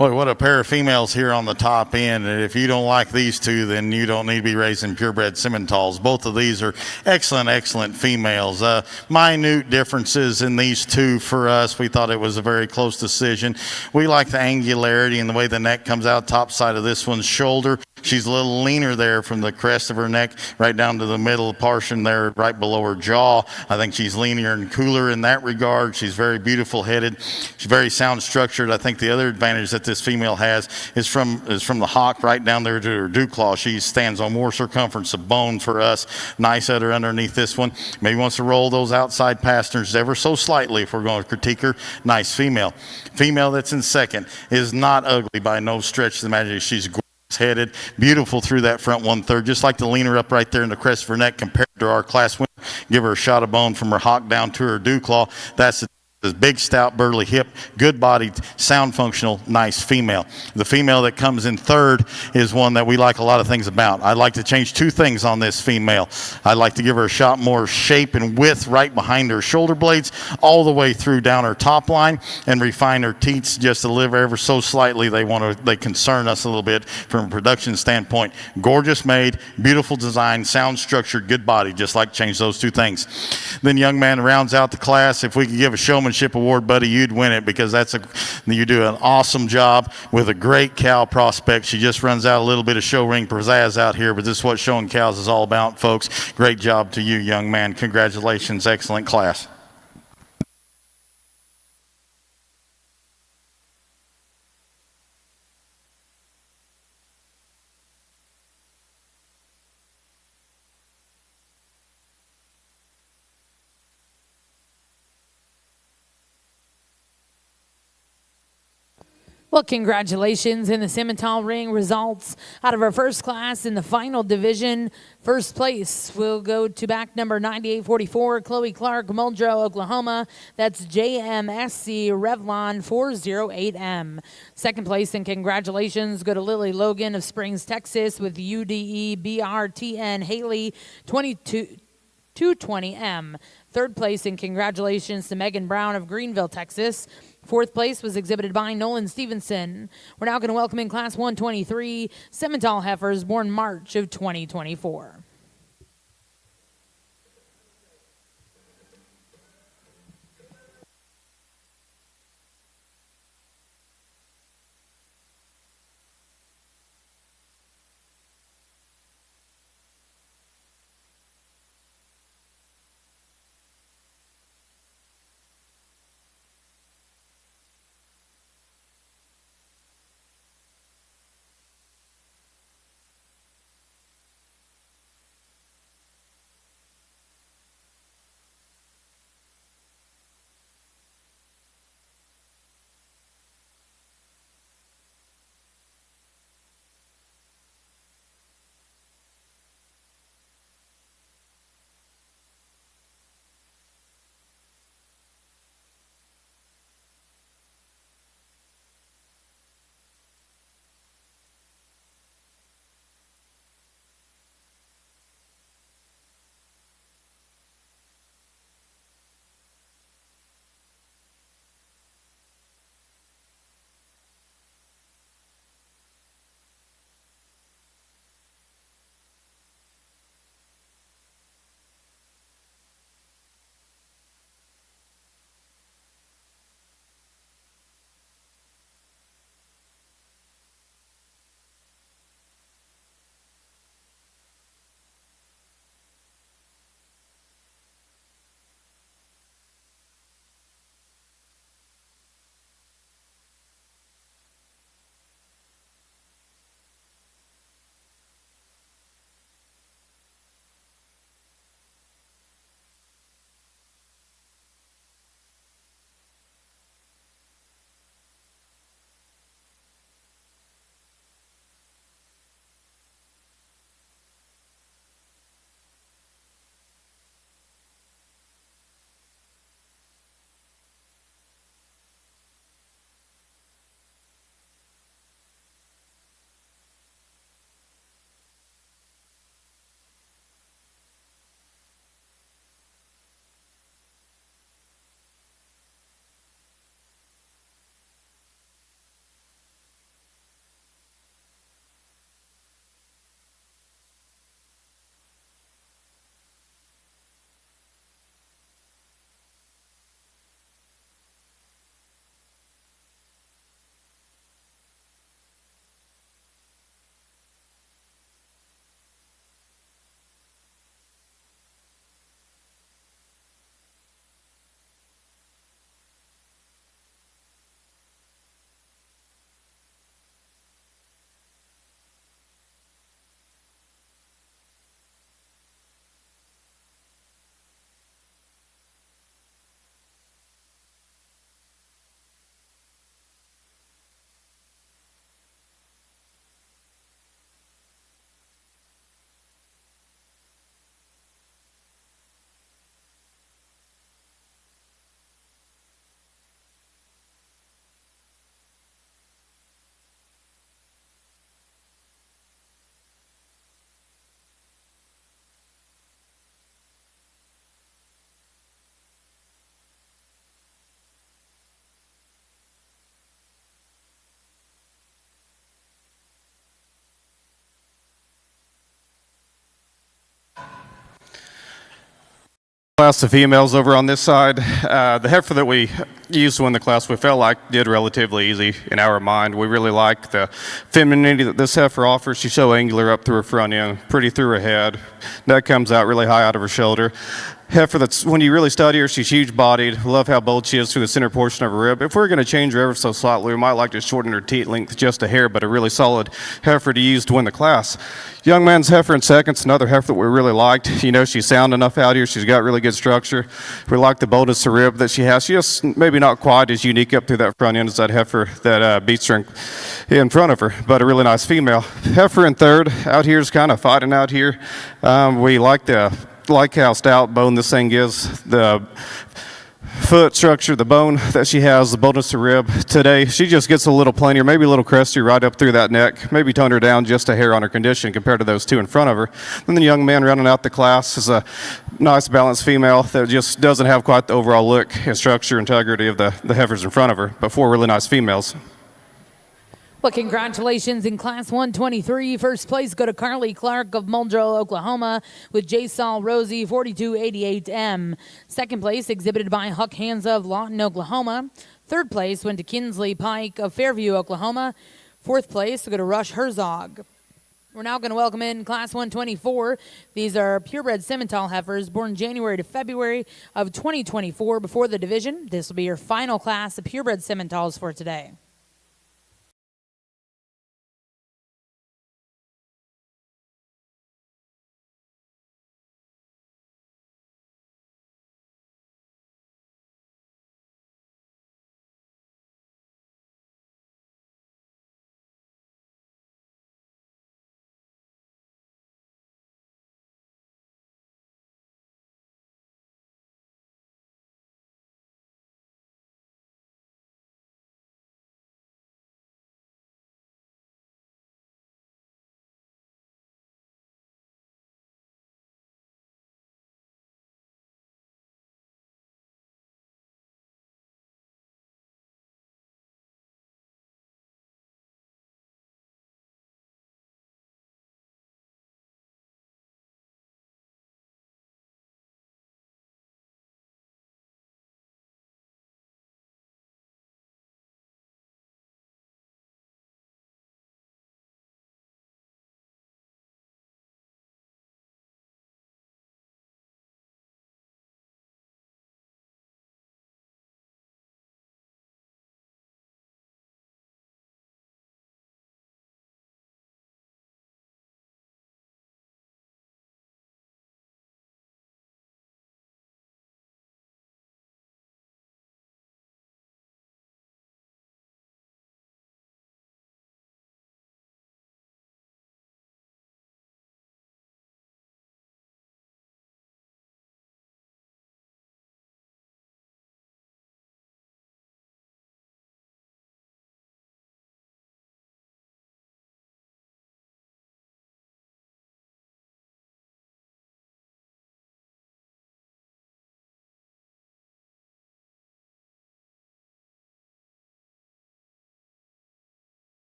Boy, what a pair of females here on the top end. And if you don't like these two, then you don't need to be raising purebred Simmentals. Both of these are excellent, excellent females. Minute differences in these two for us. We thought it was a very close decision. We like the angularity and the way the neck comes out top side of this one's shoulder. She's a little leaner there from the crest of her neck right down to the middle portion there right below her jaw. I think she's leaner and cooler in that regard. She's very beautiful headed. She's very sound structured. I think the other advantage that this female has is from the hock right down there to her dew claw. She stands on more circumference of bone for us. Nice udder underneath this one. Maybe wants to roll those outside pastures ever so slightly if we're going to critique her. Nice female. Female that's in second is not ugly by no stretch of the imagination. She's headed, beautiful through that front 1/3, just like the leaner up right there in the crest of her neck compared to our class winner. Give her a shot of bone from her hock down to her dew claw. That's this big, stout, burly hip, good-bodied, sound functional, nice female. The female that comes in third is one that we like a lot of things about. I'd like to change two things on this female. I'd like to give her a shot more shape and width right behind her shoulder blades, all the way through down her top line, and refine her teats just a little ever so slightly. They concern us a little bit from a production standpoint. Gorgeous made, beautiful design, sound structured, good body. Just like change those two things. Then young man rounds out the class. If we could give a showmanship award, buddy, you'd win it, because you do an awesome job with a great cow prospect. She just runs out a little bit of show ring pizzazz out here, but this is what showing cows is all about, folks. Great job to you, young man. Congratulations, excellent class. Well, congratulations in the Simmental ring results out of our first class in the final division. First place will go to back number 9844, Chloe Clark, Muldrow, Oklahoma. That's JMSC Revlon 408M. Second place and congratulations go to Lily Logan of Springs, Texas with UDE BRTN Haley 220M. Third place and congratulations to Megan Brown of Greenville, Texas. Fourth place was exhibited by Nolan Stevenson. We're now going to welcome in Class 123 Simmental heifers born March of 2024. Class of females over on this side. The heifer that we used to win the class we felt like did relatively easy in our mind. We really like the femininity that this heifer offers. She's so angular up through her front end, pretty through her head. Neck comes out really high out of her shoulder. Heifer that's, when you really study her, she's huge bodied. Love how bold she is through the center portion of her rib. If we're going to change her ever so slightly, we might like to shorten her teat length just a hair, but a really solid heifer to use to win the class. Young man's heifer in second's another heifer that we really liked. You know, she's sound enough out here. She's got really good structure. We like the boldness of rib that she has. She's just maybe not quite as unique up through that front end as that heifer that beats her in front of her, but a really nice female. Heifer in third out here is kind of fighting out here. We like how stout bone this thing is, the foot structure, the bone that she has, the boldness of rib. Today, she just gets a little plainer, maybe a little crusty right up through that neck, maybe tone her down just a hair on her condition compared to those two in front of her. Then the young man running out the class is a nice balanced female that just doesn't have quite the overall look and structure, integrity of the heifers in front of her, but four really nice females. Well, congratulations in Class 123. First place go to Carly Clark of Muldrow, Oklahoma, with J. Saul Rosie, 4288M. Second place exhibited by Huck Hansa of Lawton, Oklahoma. Third place went to Kinsley Pike of Fairview, Oklahoma. Fourth place go to Rush Herzog. We're now going to welcome in Class 124. These are purebred Simmental heifers born January to February of 2024 before the division. This will be your final class of purebred Simmentals for today.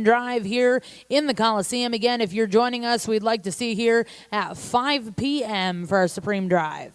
Drive here in the Coliseum. Again, if you're joining us, we'd like to see you here at 5 p.m. for our Supreme Drive.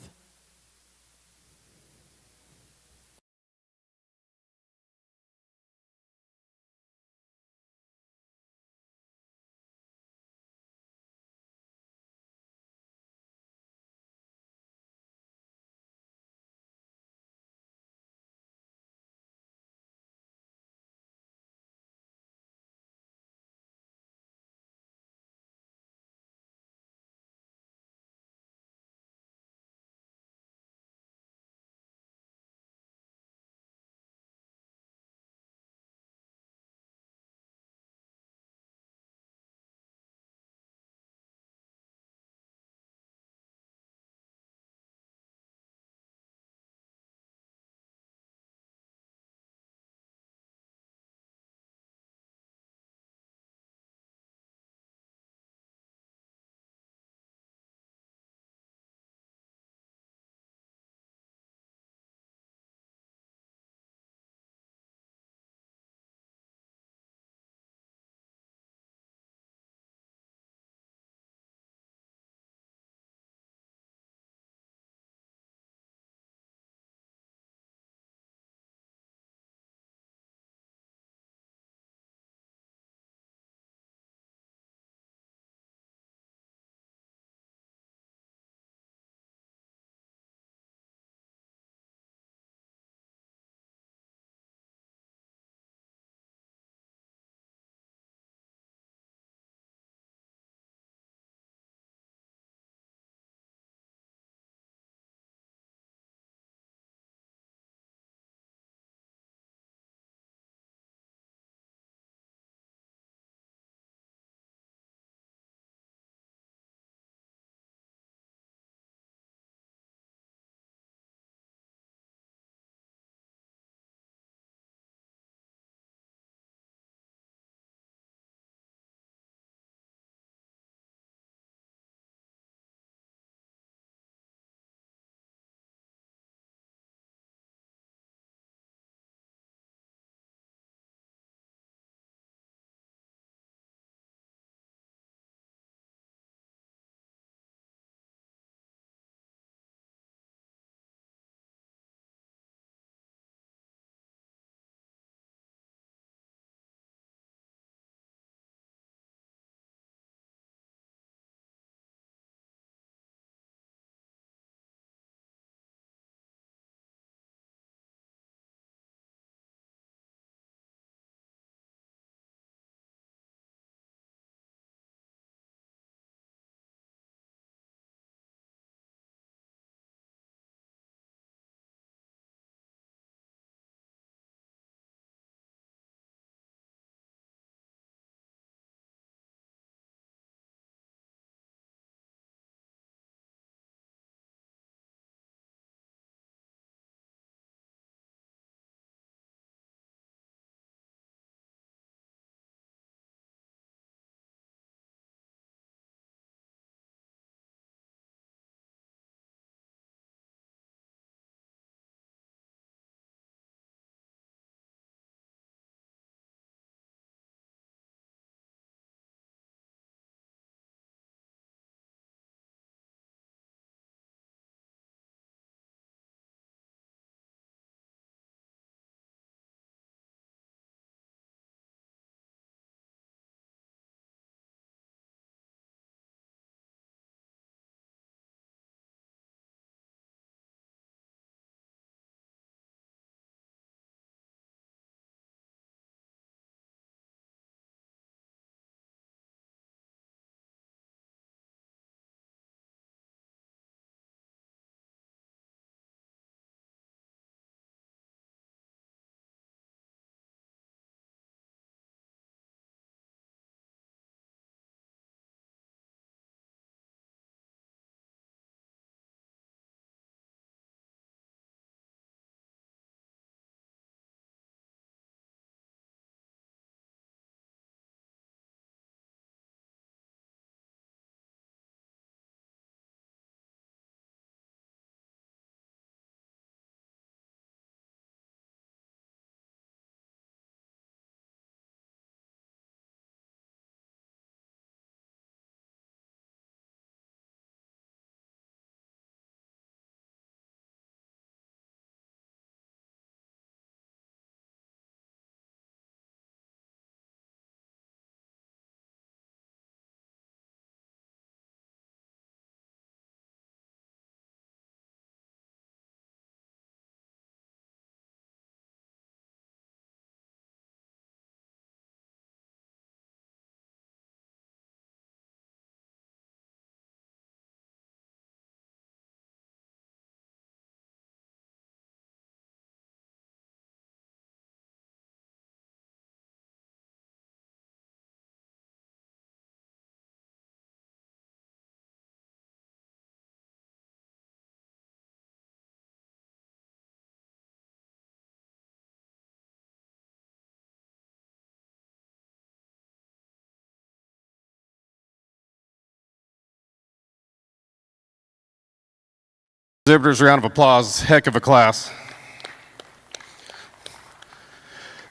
Exhibitors, round of applause. Heck of a class.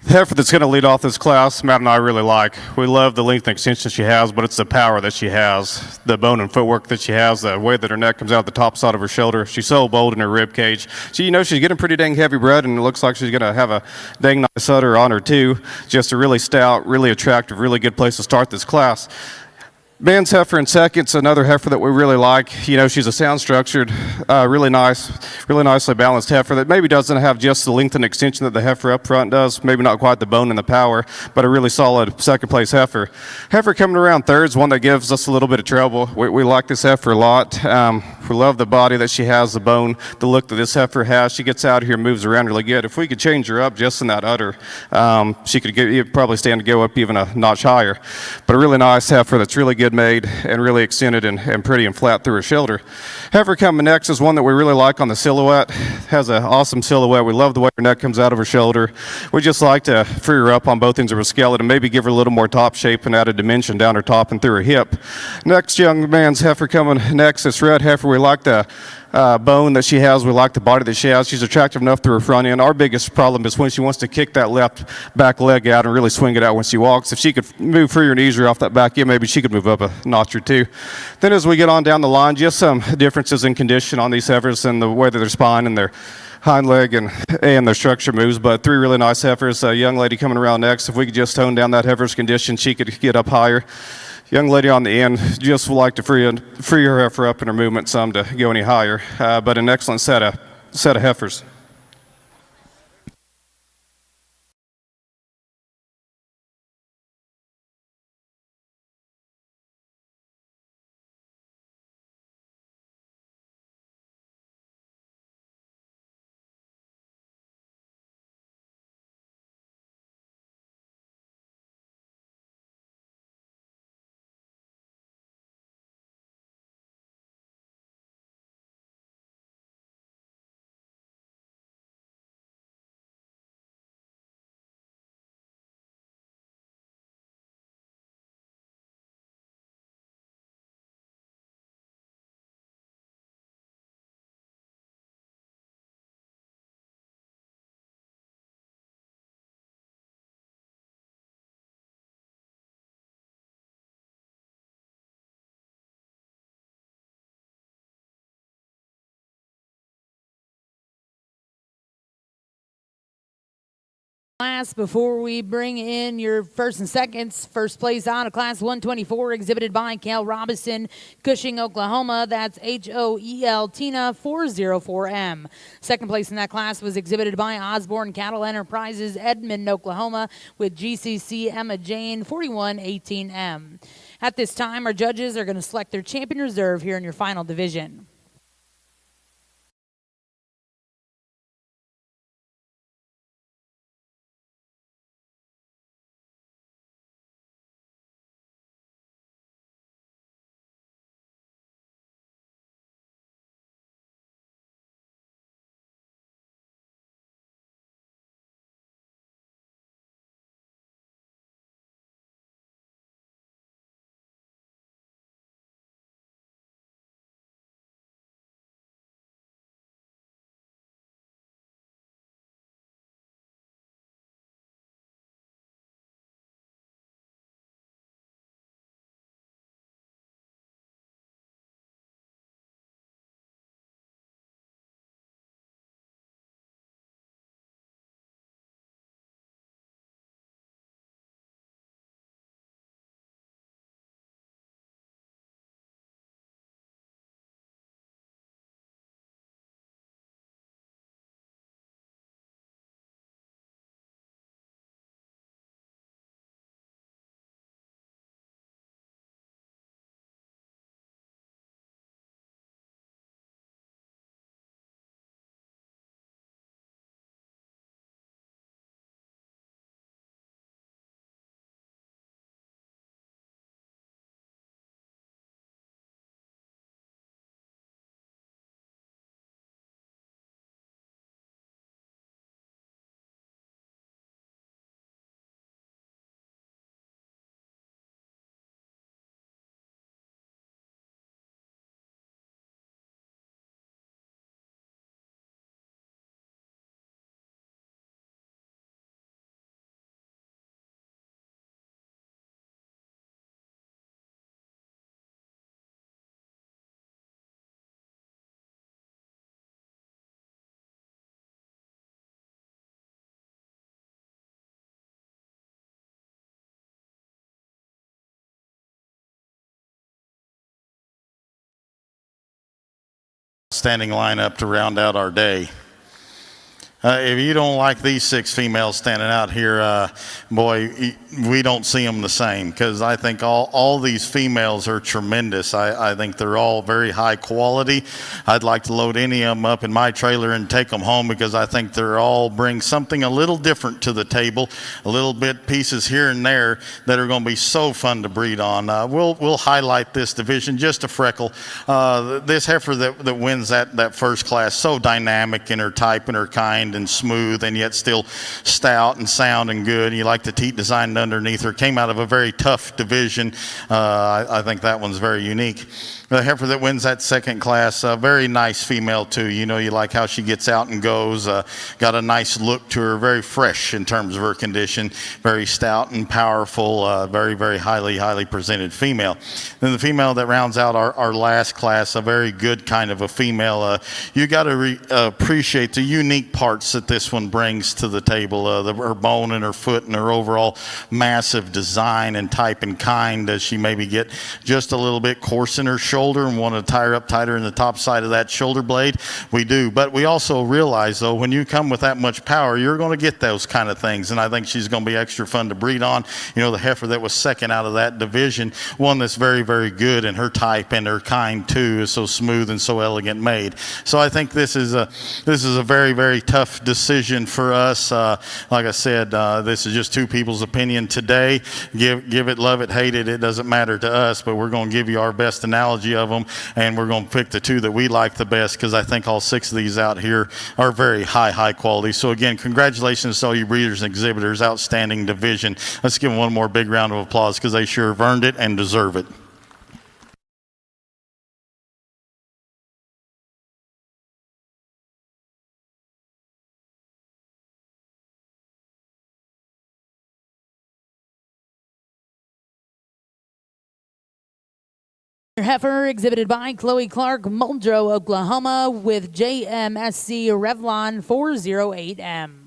The heifer that's going to lead off this class, Matt and I really like. We love the length and extension she has, but it's the power that she has, the bone and footwork that she has, the way that her neck comes out the top side of her shoulder. She's so bold in her rib cage. She's getting pretty dang heavy bred, and it looks like she's going to have a dang nice udder on her too. Just a really stout, really attractive, really good place to start this class. Man's heifer in second's another heifer that we really like. She's a sound structured, really nicely balanced heifer that maybe doesn't have just the length and extension that the heifer up front does, maybe not quite the bone and the power, but a really solid second place heifer. Heifer coming around third is one that gives us a little bit of trouble. We like this heifer a lot. We love the body that she has, the bone, the look that this heifer has. She gets out here and moves around really good. If we could change her up just in that udder, she could probably stand to go up even a notch higher. But a really nice heifer that's really good made and really extended and pretty and flat through her shoulder. Heifer coming next is one that we really like on the silhouette. Has an awesome silhouette. We love the way her neck comes out of her shoulder. We just like to free her up on both ends of her skeleton, maybe give her a little more top shape and add a dimension down her top and through her hip. Next young man's heifer coming next, this red heifer. We like the bone that she has. We like the body that she has. She's attractive enough through her front end. Our biggest problem is when she wants to kick that left back leg out and really swing it out when she walks. If she could move freer and easier off that back end, maybe she could move up a notch or two. Then as we get on down the line, just some differences in condition on these heifers and the way that their spine and their hind leg and their structure moves, but three really nice heifers. A young lady coming around next. If we could just tone down that heifer's condition, she could get up higher. Young lady on the end just would like to free her heifer up in her movement some to go any higher, but an excellent set of heifers. Class, before we bring in your first and seconds, first place on a class 124 exhibited by Cal Robinson, Cushing, Oklahoma. That's HOEL Tina 404M. Second place in that class was exhibited by Osborne Cattle Enterprises, Edmond, Oklahoma, with GCC Emma Jane 4118M. At this time, our judges are going to select their champion reserve here in your final division. outstanding lineup to round out our day. If you don't like these 6 females standing out here, boy, we don't see them the same, because I think all these females are tremendous. I think they're all very high quality. I'd like to load any of them up in my trailer and take them home, because I think they're all bring something a little different to the table, a little bit pieces here and there that are going to be so fun to breed on. We'll highlight this division just a freckle. This heifer that wins that first class, so dynamic in her type and her kind, and smooth and yet still stout and sound and good. You like the teat design underneath her. Came out of a very tough division. I think that one's very unique. The heifer that wins that second class, very nice female too. You know, you like how she gets out and goes. Got a nice look to her, very fresh in terms of her condition. Very stout and powerful, very, very highly presented female. Then the female that rounds out our last class, a very good kind of a female. You got to appreciate the unique parts that this one brings to the table. Her bone and her foot and her overall massive design and type and kind. Does she maybe get just a little bit coarse in her shoulder and want to tie her up tighter in the top side of that shoulder blade? We do. But we also realize, though, when you come with that much power, you're going to get those kind of things. And I think she's going to be extra fun to breed on. You know, the heifer that was second out of that division, one that's very, very good in her type and her kind too, is so smooth and so elegant made. So I think this is a very, very tough decision for us. Like I said, this is just 2 people's opinion today. Give it, love it, hate it. It doesn't matter to us, but we're going to give you our best analogy of them, and we're going to pick the 2 that we like the best, because I think all 6 of these out here are very high quality. So again, congratulations to all you breeders and exhibitors. Outstanding division. Let's give them one more big round of applause, because they sure have earned it and deserve it. Heifer exhibited by Chloe Clark, Muldrow, Oklahoma, with JMSC Revlon 408M.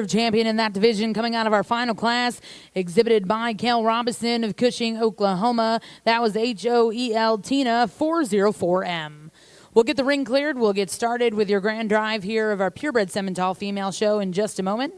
Champion in that division coming out of our final class, exhibited by Kel Robinson of Cushing, Oklahoma. That was HOEL Tina 404M. We'll get the ring cleared. We'll get started with your grand drive here of our Purebred Simmental female show in just a moment.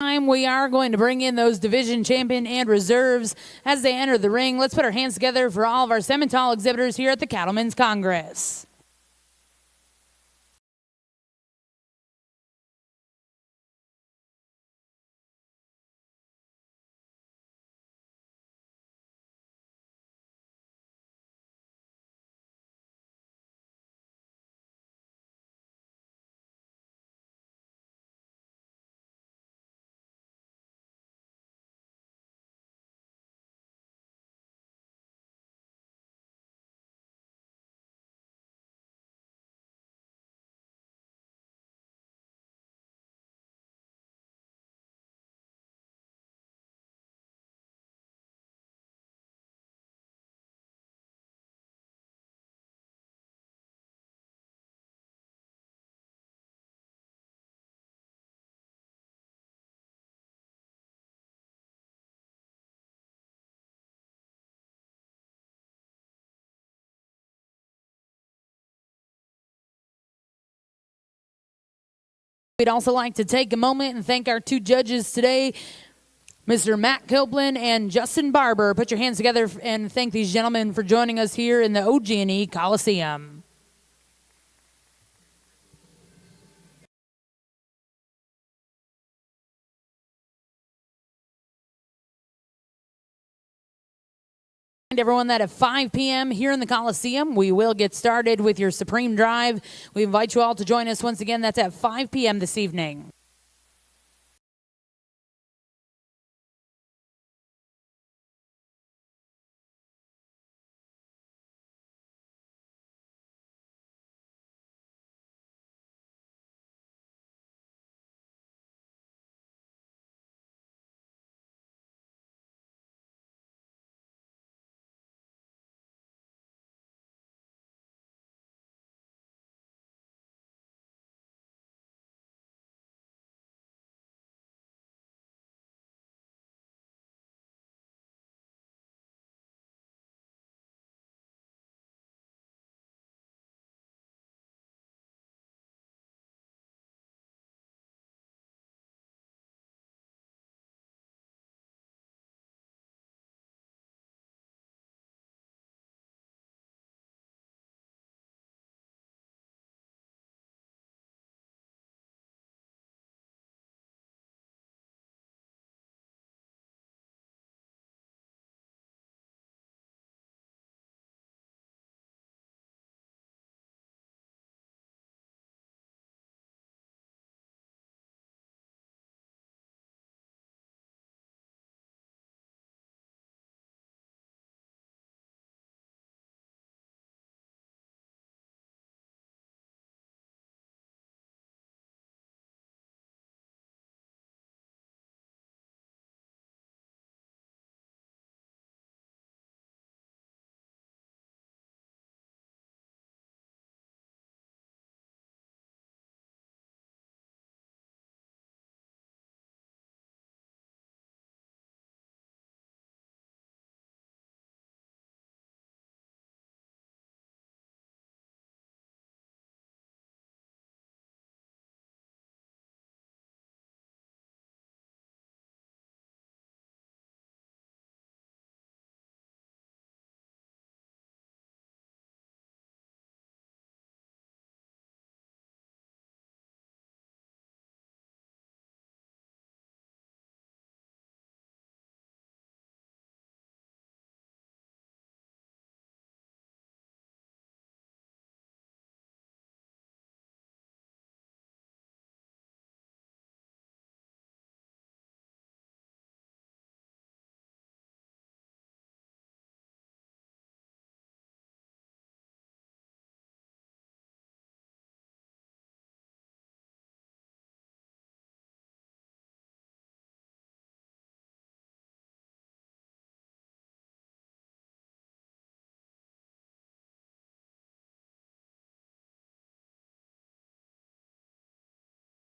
We are going to bring in those division champion and reserves as they enter the ring. Let's put our hands together for all of our Simmental exhibitors here at the Cattlemen's Congress. We'd also like to take a moment and thank our two judges today, Mr. Matt Copeland and Justin Barber. Put your hands together and thank these gentlemen for joining us here in the OG&E Coliseum. Everyone that at 5 p.m. here in the Coliseum, we will get started with your Supreme Drive. We invite you all to join us once again. That's at 5 p.m. this evening.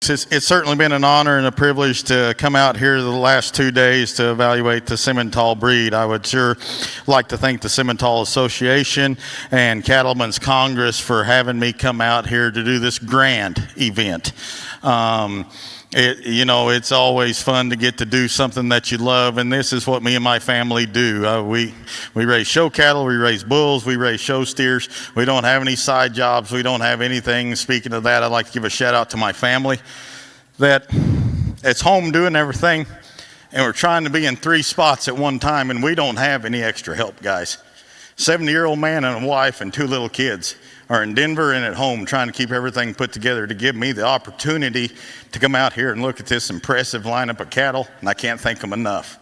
It's certainly been an honor and a privilege to come out here the last 2 days to evaluate the Simmental breed. I would sure like to thank the Simmental Association and Cattlemen's Congress for having me come out here to do this grand event. It's always fun to get to do something that you love, and this is what me and my family do. We raise show cattle, we raise bulls, we raise show steers. We don't have any side jobs, we don't have anything. Speaking of that, I'd like to give a shout out to my family that it's home doing everything, and we're trying to be in 3 spots at one time, and we don't have any extra help, guys. 70-year-old man and a wife and 2 little kids are in Denver and at home trying to keep everything put together to give me the opportunity to come out here and look at this impressive lineup of cattle, and I can't thank them enough.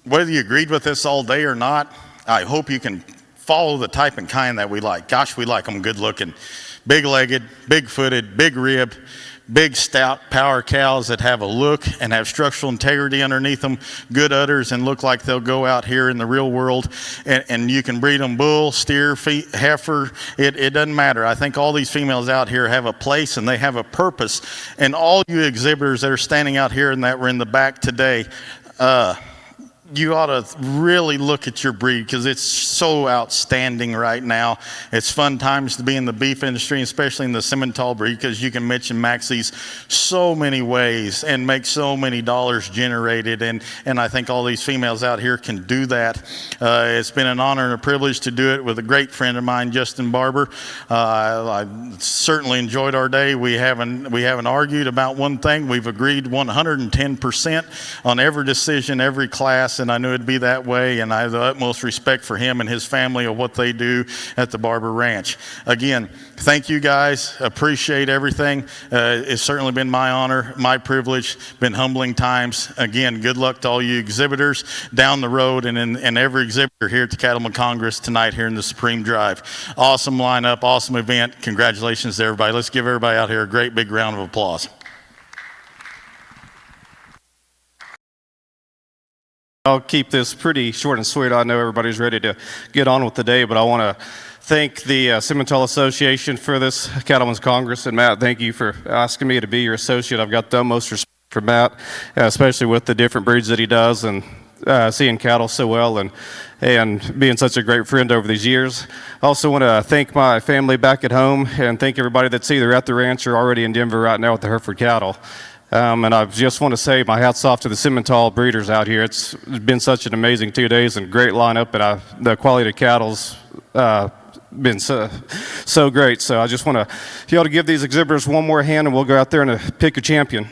Whether you agreed with this all day or not, I hope you can follow the type and kind that we like. Gosh, we like them good looking, big-legged, big-footed, big-ribbed, big, stout power cows that have a look and have structural integrity underneath them, good udders, and look like they'll go out here in the real world. And you can breed them bull, steer, heifer. It doesn't matter. I think all these females out here have a place and they have a purpose. And all you exhibitors that are standing out here and that were in the back today, you ought to really look at your breed because it's so outstanding right now. It's fun times to be in the beef industry, especially in the Simmental breed, because you can mix and max these so many ways and make so many dollars generated. And I think all these females out here can do that. It's been an honor and a privilege to do it with a great friend of mine, Justin Barber. I certainly enjoyed our day. We haven't argued about one thing. We've agreed 110% on every decision, every class. And I knew it'd be that way, and I have the utmost respect for him and his family of what they do at the Barber Ranch. Again, thank you guys. Appreciate everything. It's certainly been my honor, my privilege, been humbling times. Again, good luck to all you exhibitors down the road and every exhibitor here at the Cattleman Congress tonight here in the Supreme Drive. Awesome lineup, awesome event. Congratulations to everybody. Let's give everybody out here a great big round of applause. I'll keep this pretty short and sweet. I know everybody's ready to get on with the day, but I want to thank the Simmental Association for this Cattlemen's Congress. And Matt, thank you for asking me to be your associate. I've got the utmost respect for Matt, especially with the different breeds that he does and seeing cattle so well and being such a great friend over these years. I also want to thank my family back at home and thank everybody that's either at the ranch or already in Denver right now with the Hereford cattle. And I just want to say my hat's off to the Simmental breeders out here. It's been such an amazing 2 days and great lineup, and the quality of cattle's been so great. So I just want to, if you ought to give these exhibitors one more hand, and we'll go out there and pick your champion.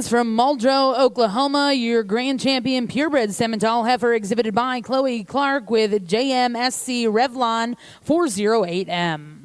From Muldrow, Oklahoma, your grand champion purebred Simmental heifer exhibited by Chloe Clark with JMSC Revlon 408M.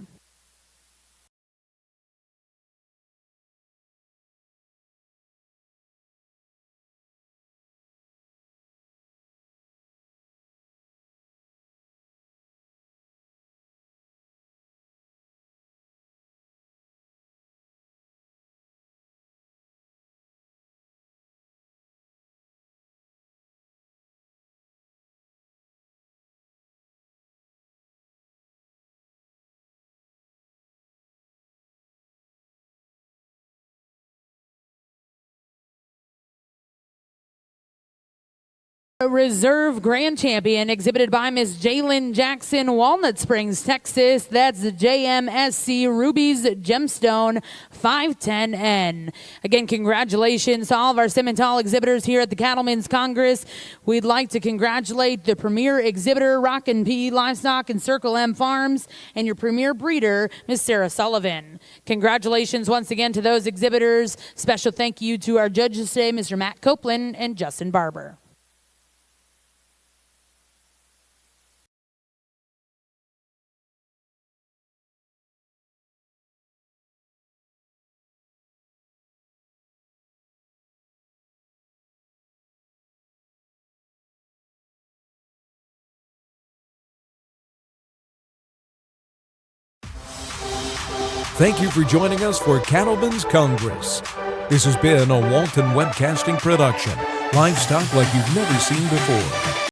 Reserve Grand Champion exhibited by Miss Jalen Jackson, Walnut Springs, Texas. That's the JMSC Ruby's Gemstone 510N. Again, congratulations to all of our Simmental exhibitors here at the Cattlemen's Congress. We'd like to congratulate the premier exhibitor, Rockin' P Livestock and Circle M Farms, and your premier breeder, Miss Sarah Sullivan. Congratulations once again to those exhibitors. Special thank you to our judges today, Mr. Matt Copeland and Justin Barber. Thank you for joining us for Cattleman's Congress. This has been a Walton Webcasting production. Livestock like you've never seen before.